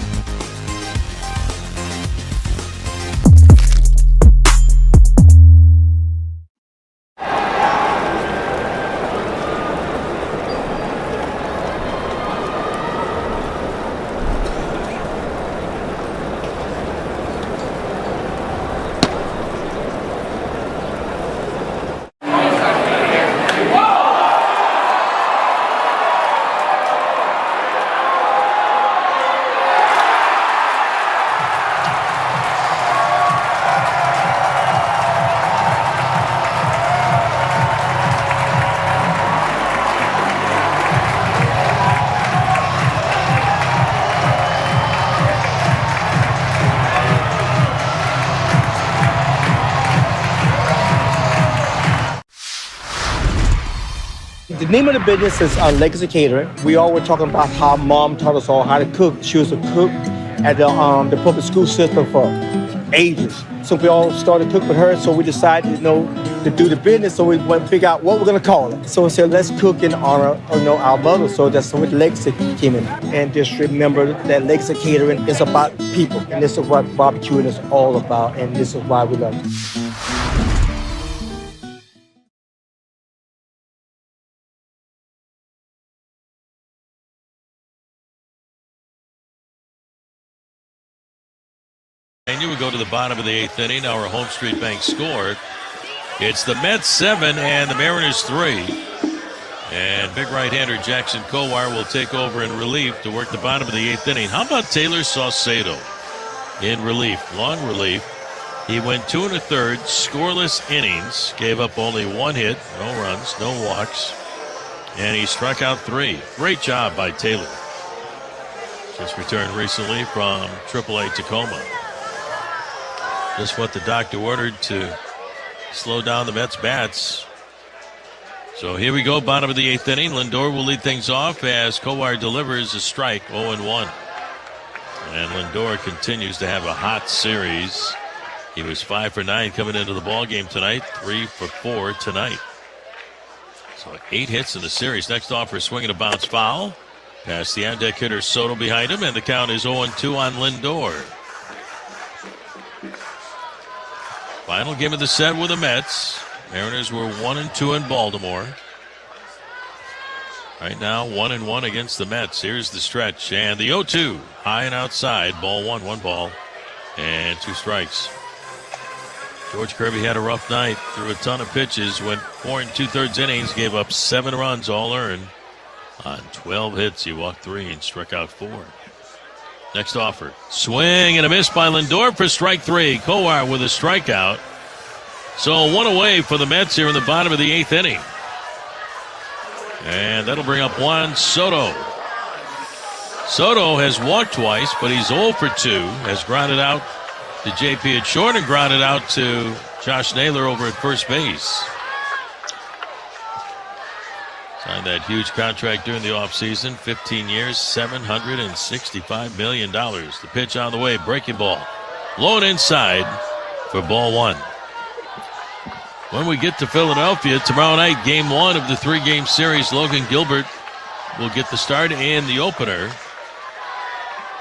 name of the business is Legacy Catering. We all were talking about how Mom taught us all how to cook. She was a cook at the public school system for ages. So we all started cooking with her, so we decided, to do the business, so we went to figure out what we're going to call it. So we said, let's cook in honor of, our mother, so that's what Legacy came in. And just remember that Legacy Catering is about people, and this is what barbecuing is all about, and this is why we love it.
And you would go to the bottom of the 8th inning. Our Home Street Bank score. It's the Mets 7 and the Mariners 3. And big right-hander Jackson Kowar will take over in relief to work the bottom of the 8th inning. How about Taylor Saucedo in relief? Long relief. He went 2 1/3, scoreless innings, gave up only 1 hit, no runs, no walks, and he struck out 3. Great job by Taylor. Just returned recently from AAA Tacoma. Just what the doctor ordered to slow down the Mets bats. So here we go, bottom of the 8th inning. Lindor will lead things off as Kowar delivers a strike, 0-1. And Lindor continues to have a hot series. He was 5 for 9 coming into the ball game tonight, 3 for 4 tonight. So 8 hits in the series. Next offer, swing and a bounce foul. Past the on-deck hitter Soto behind him, and the count is 0-2 on Lindor. Final game of the set with the Mets. Mariners were 1-2 in Baltimore. Right now, 1-1 against the Mets. Here's the stretch, and the 0-2. High and outside. Ball 1, 1 ball, and 2 strikes. George Kirby had a rough night. Threw a ton of pitches. Went 4 2/3 innings. Gave up 7 runs, all earned. On 12 hits, he walked 3 and struck out 4. Next offer. Swing and a miss by Lindor for strike 3. Kowar with a strikeout. So 1 away for the Mets here in the bottom of the 8th inning. And that'll bring up Juan Soto. Soto has walked twice, but he's 0 for 2. Has grounded out to JP at short and grounded out to Josh Naylor over at first base. Signed that huge contract during the offseason. 15 years, $765 million. The pitch on the way, breaking ball. Low and inside for ball 1. When we get to Philadelphia tomorrow night, game 1 of the 3-game series, Logan Gilbert will get the start and the opener.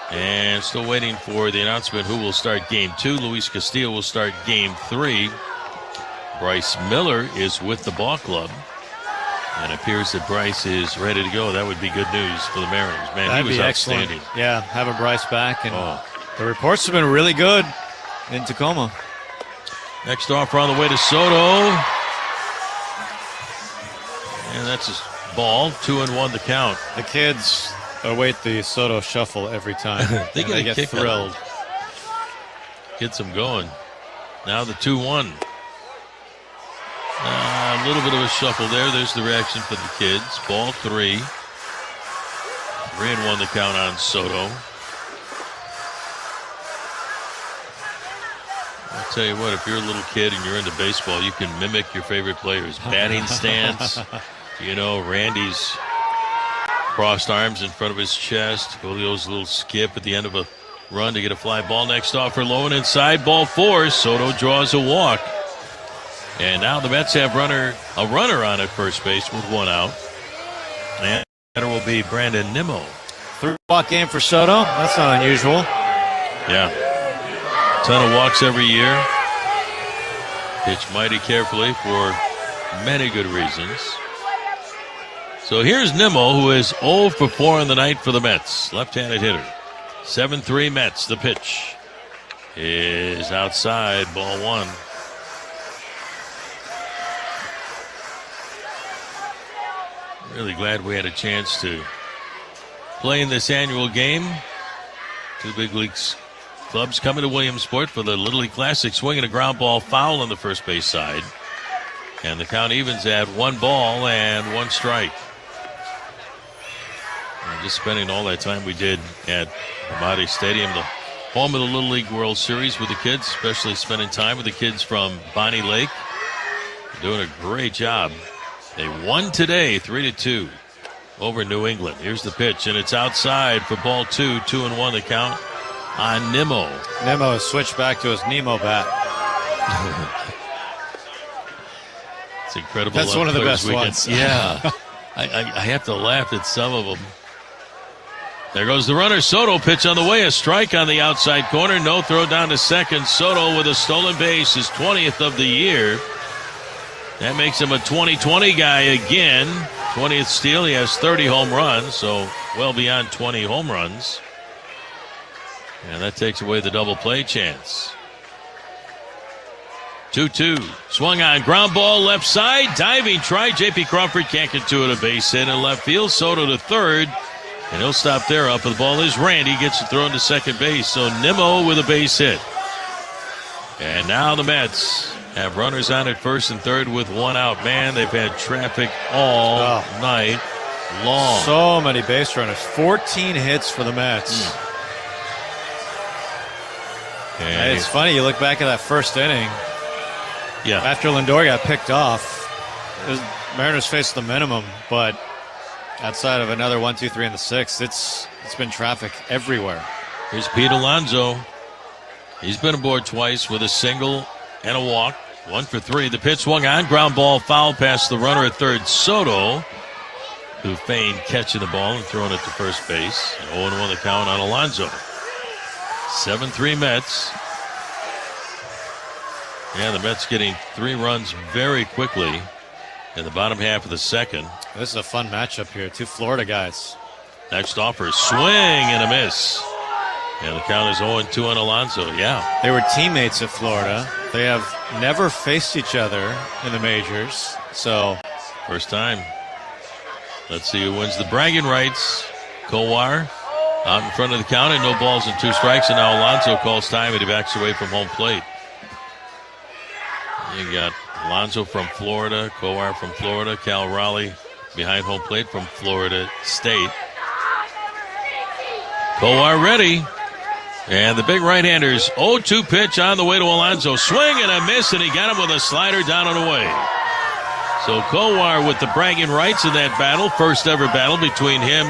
And still waiting for the announcement who will start game 2. Luis Castillo will start game 3. Bryce Miller is with the ball club. And it appears that Bryce is ready to go. That would be good news for the Mariners. Man,
That'd
he was
be
outstanding.
Excellent. Yeah, having Bryce back. And the reports have been really good in Tacoma.
Next offer on the way to Soto. And that's his ball. 2-1 the count.
The kids await the Soto shuffle every time.
they
get thrilled.
Gets them going. Now the 2-1. A little bit of a shuffle there. There's the reaction for the kids. Ball 3. 3-1 the count on Soto. I'll tell you what, if you're a little kid and you're into baseball, you can mimic your favorite players. Batting stance. Randy's crossed arms in front of his chest. Julio's little skip at the end of a run to get a fly ball. Next offer low and inside. Ball 4. Soto draws a walk. And now the Mets have a runner on at first base with 1 out. And that will be Brandon Nimmo.
3-walk game for Soto. That's not unusual.
Yeah. Ton of walks every year. Pitch mighty carefully for many good reasons. So here's Nimmo, who is 0 for 4 on the night for the Mets. Left-handed hitter. 7-3 Mets. The pitch is outside. Ball 1. Really glad we had a chance to play in this annual game. 2 big leagues clubs coming to Williamsport for the Little League Classic. Swinging a ground ball foul on the first base side. And the count evens at 1 ball and 1 strike. And just spending all that time we did at Ramadi Stadium, the home of the Little League World Series with the kids, especially spending time with the kids from Bonnie Lake. Doing a great job They won today 3-2 over New England. Here's the pitch, and it's outside for ball 2. 2-1 the count on Nimmo.
Nimmo has switched back to his Nemo bat.
It's incredible.
That's one of the best ones.
Yeah. I have to laugh at some of them. There goes the runner. Soto, pitch on the way. A strike on the outside corner. No throw down to second. Soto with a stolen base, his 20th of the year. That makes him a 20-20 guy again. 20th steal. He has 30 home runs, so well beyond 20 home runs. And that takes away the double play chance. 2-2. Swung on. Ground ball left side. Diving try. J.P. Crawford can't get to it. A base hit in left field. Soto to third. And he'll stop there. Up with the ball is Randy. Gets it thrown to second base. So Nimmo with a base hit. And now the Mets have runners on at first and third with one out. Man, they've had traffic all night long.
So many base runners. 14 hits for the Mets. And it's funny, you look back at that first inning.
Yeah.
After Lindor got picked off, Mariners faced the minimum, but outside of another 1, 2, 3 in the sixth, it's been traffic everywhere.
Here's Pete Alonso. He's been aboard twice with a single and a walk. 1 for 3. The pitch swung on. Ground ball foul past the runner at third, Soto, who feigned catching the ball and throwing it to first base. 0-1 the count on Alonso. 7-3 Mets. Yeah, the Mets getting 3 runs very quickly in the bottom half of the second.
This is a fun matchup here. 2 Florida guys.
Next offer, swing and a miss. And the count is 0-2 on Alonso. Yeah.
They were teammates at Florida. They have never faced each other in the majors. So,
first time. Let's see who wins the bragging rights. Kowar out in front of the counter. No balls and 2 strikes. And now Alonso calls time and he backs away from home plate. You got Alonso from Florida, Kowar from Florida, Cal Raleigh behind home plate from Florida State. Kowar ready. And the big right-handers 0-2 pitch on the way to Alonso. Swing and a miss, and he got him with a slider down and away. So Kowar with the bragging rights in that battle. First ever battle between him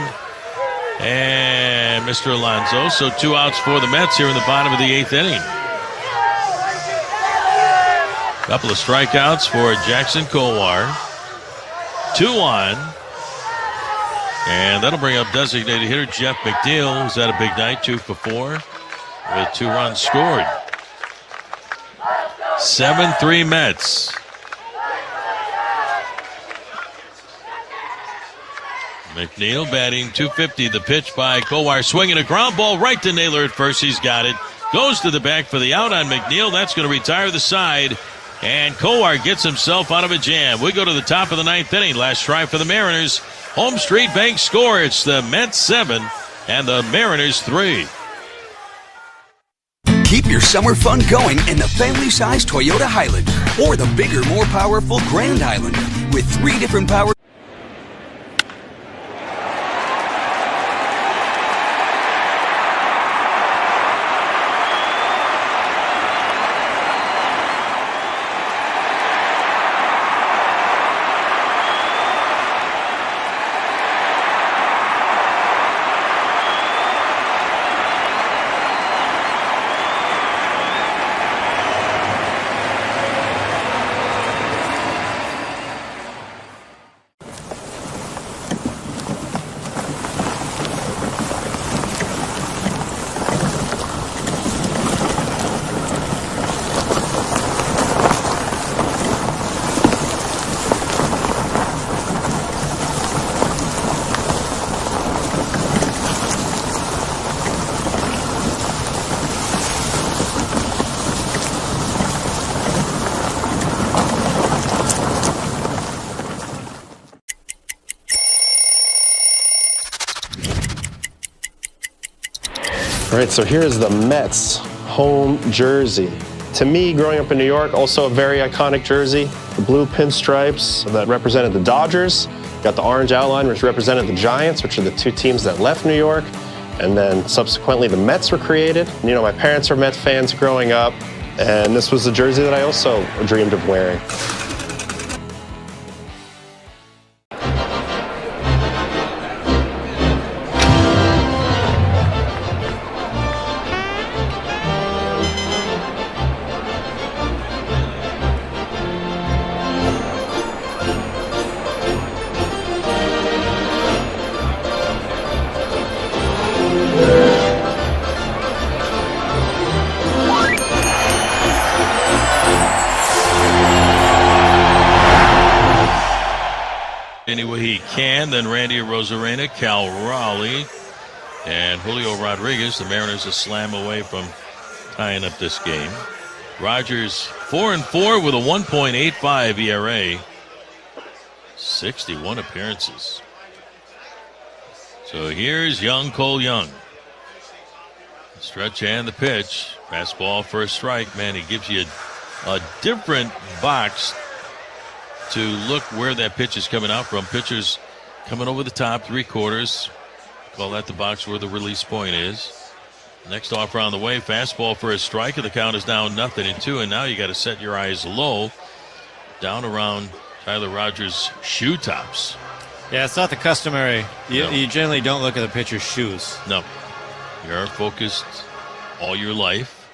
and Mr. Alonso. So 2 outs for the Mets here in the bottom of the 8th inning. Couple of strikeouts for Jackson Kowar. 2 on. And that'll bring up designated hitter Jeff McNeil, who's had a big night, 2 for 4, with 2 runs scored. 7-3 Mets. McNeil batting .250. The pitch by Kowar, swinging a ground ball right to Naylor at first. He's got it. Goes to the back for the out on McNeil. That's going to retire the side. And Kowar gets himself out of a jam. We go to the top of the 9th inning. Last try for the Mariners. Home Street Bank score. It's the Mets 7 and the Mariners 3.
Keep your summer fun going in the family-sized Toyota Highlander or the bigger, more powerful Grand Highlander with 3 different power.
All right, so here's the Mets home jersey. To me, growing up in New York, also a very iconic jersey. The blue pinstripes that represented the Dodgers. Got the orange outline, which represented the Giants, which are the 2 teams that left New York. And then subsequently, the Mets were created. You know, my parents were Mets fans growing up, and this was the jersey that I also dreamed of wearing.
then Randy Arozarena, Cal Raleigh, and Julio Rodriguez. The Mariners a slam away from tying up this game. Rogers 4-4 with a 1.85 ERA. 61 appearances. So here's Cole Young. Stretch and the pitch. Fastball for a strike. Man, he gives you a different box to look where that pitch is coming out from. Pitcher's coming over the top, 3/4. Call that the box where the release point is. Next offer on the way. Fastball for a strike, and the count is now 0-2. And now you got to set your eyes low, down around Tyler Rogers' shoe tops.
Yeah, it's not the customary. You generally don't look at the pitcher's shoes.
No. You're focused all your life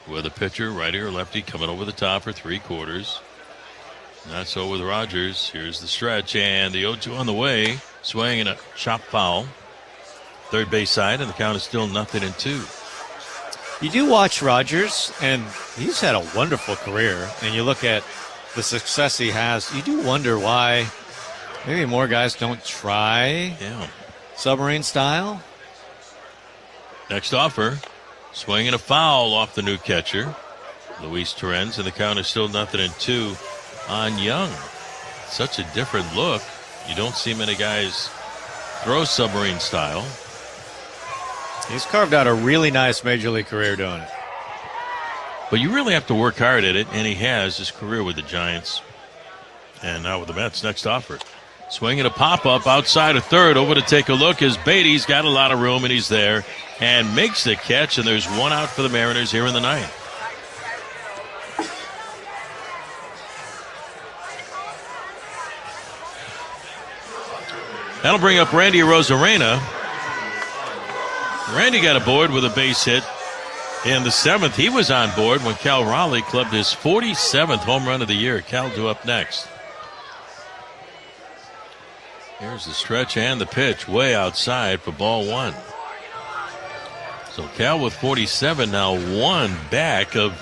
with a pitcher, righty or lefty, coming over the top for 3/4. Not so with Rogers. Here's the stretch, and the 0-2 on the way. Swing and a chop foul. Third base side, and the count is still 0-2.
You do watch Rogers, and he's had a wonderful career. And you look at the success he has, you do wonder why maybe more guys don't try submarine style.
Next offer, swing and a foul off the new catcher, Luis Torrens, and the count is still 0-2 on Young. Such a different look. You don't see many guys throw submarine style.
He's carved out a really nice major league career doing it.
But you really have to work hard at it, and he has his career with the Giants. And now with the Mets. Next offer. Swing and a pop-up outside of third. Over to take a look as Beatty's got a lot of room, and he's there and makes the catch, and there's one out for the Mariners here in the ninth. That'll bring up Randy Arozarena. Randy got aboard with a base hit in the 7th. He was on board when Cal Raleigh clubbed his 47th home run of the year. Cal due up next. Here's the stretch and the pitch way outside for ball 1. So Cal with 47 now, one back of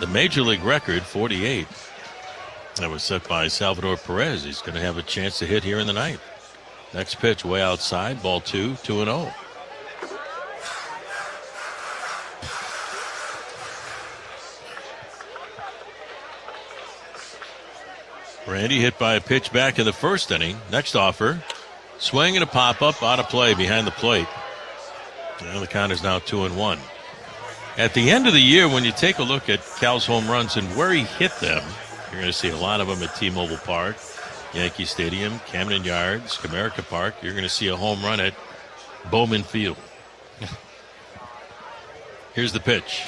the major league record, 48. That was set by Salvador Perez. He's going to have a chance to hit here in the ninth. Next pitch way outside, ball 2, 2-0. Randy hit by a pitch back in the first inning. Next offer. Swing and a pop-up out of play behind the plate. And the count is now 2-1. At the end of the year, when you take a look at Cal's home runs and where he hit them, you're going to see a lot of them at T-Mobile Park, Yankee Stadium, Camden Yards, Comerica Park. You're going to see a home run at Bowman Field. Here's the pitch.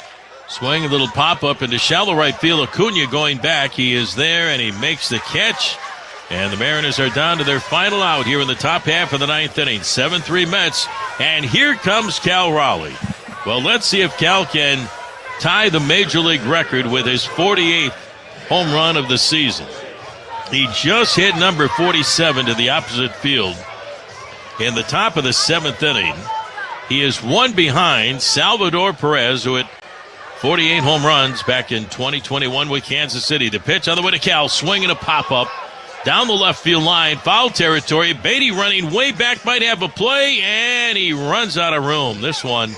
Swing, a little pop-up into shallow right field. Acuna going back. He is there, and he makes the catch. And the Mariners are down to their final out here in the top half of the ninth inning. 7-3 Mets. And here comes Cal Raleigh. Well, let's see if Cal can tie the major league record with his 48th home run of the season. He just hit number 47 to the opposite field in the top of the 7th inning. He is one behind Salvador Perez, who hit 48 home runs back in 2021 with Kansas City. The pitch on the way to Cal, swing and a pop-up down the left field line, foul territory. Beatty running way back, might have a play, and he runs out of room. This one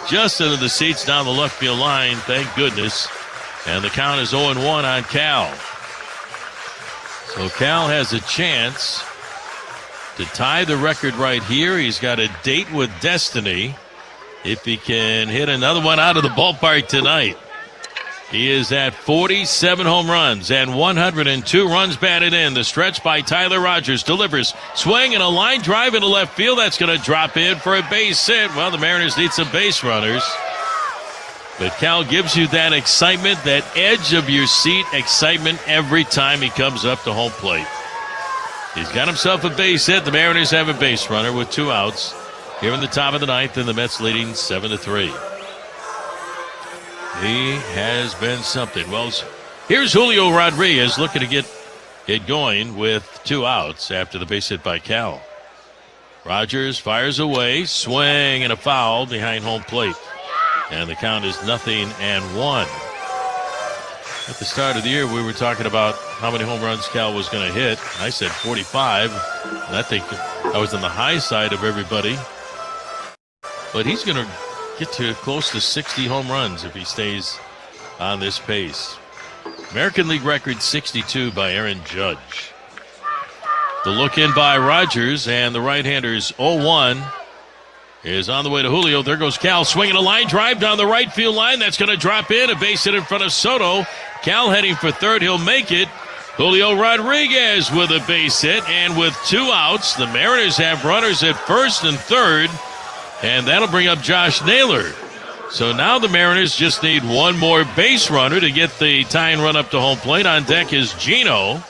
just into the seats down the left field line, thank goodness. And the count is 0-1 on Cal. So Cal has a chance to tie the record right here. He's got a date with destiny if he can hit another one out of the ballpark tonight. He is at 47 home runs and 102 runs batted in. The stretch by Tyler Rogers delivers. Swing and a line drive into left field. That's going to drop in for a base hit. Well, the Mariners need some base runners. But Cal gives you that excitement, that edge of your seat excitement every time he comes up to home plate. He's got himself a base hit. The Mariners have a base runner with 2 outs here in the top of the ninth, and the Mets leading 7-3. He has been something. Well, here's Julio Rodriguez looking to get it going with 2 outs after the base hit by Cal. Rogers fires away, swing and a foul behind home plate. And the count is 0-1. At the start of the year, we were talking about how many home runs Cal was going to hit. I said 45. And I think I was on the high side of everybody. But he's going to get to close to 60 home runs if he stays on this pace. American League record 62 by Aaron Judge. The look in by Rogers, and the right-hander's 0-1 is on the way to Julio. There goes Cal swinging a line drive down the right field line. That's going to drop in. A base hit in front of Soto. Cal heading for third. He'll make it. Julio Rodriguez with a base hit, and with 2 outs, the Mariners have runners at first and third, and that'll bring up Josh Naylor. So now the Mariners just need one more base runner to get the tying run up to home plate. On deck is Gino.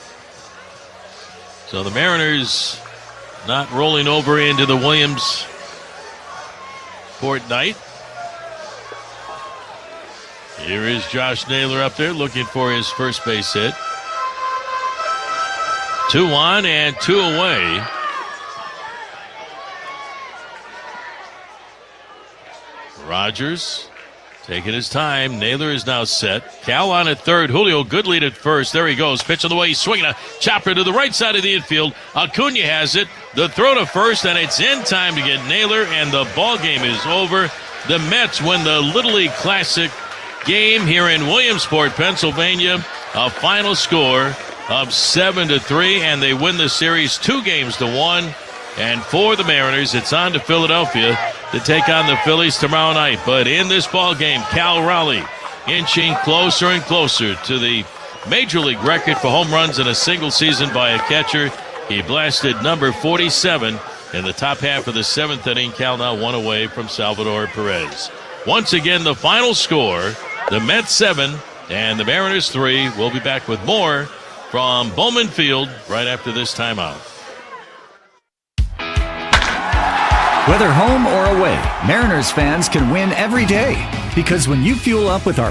So the Mariners not rolling over into the Williamsport night. Here is Josh Naylor up there looking for his first base hit. 2 on and 2 away. Rogers taking his time. Naylor is now set. Cal on at third. Julio, good lead at first. There he goes. Pitch on the way. He's swinging a chopper to the right side of the infield. Acuna has it. The throw to first, and it's in time to get Naylor, and the ball game is over. The Mets win the Little League Classic game here in Williamsport, Pennsylvania. A final score of 7-3, and they win the series 2-1. And for the Mariners, it's on to Philadelphia to take on the Phillies tomorrow night. But in this ball game, Cal Raleigh inching closer and closer to the Major League record for home runs in a single season by a catcher. He blasted number 47 in the top half of the 7th inning. Cal now 1 away from Salvador Perez. Once again, the final score, the Mets 7 and the Mariners 3. We'll be back with more from Bowman Field right after this timeout.
Whether home or away, Mariners fans can win every day. Because when you fuel up with our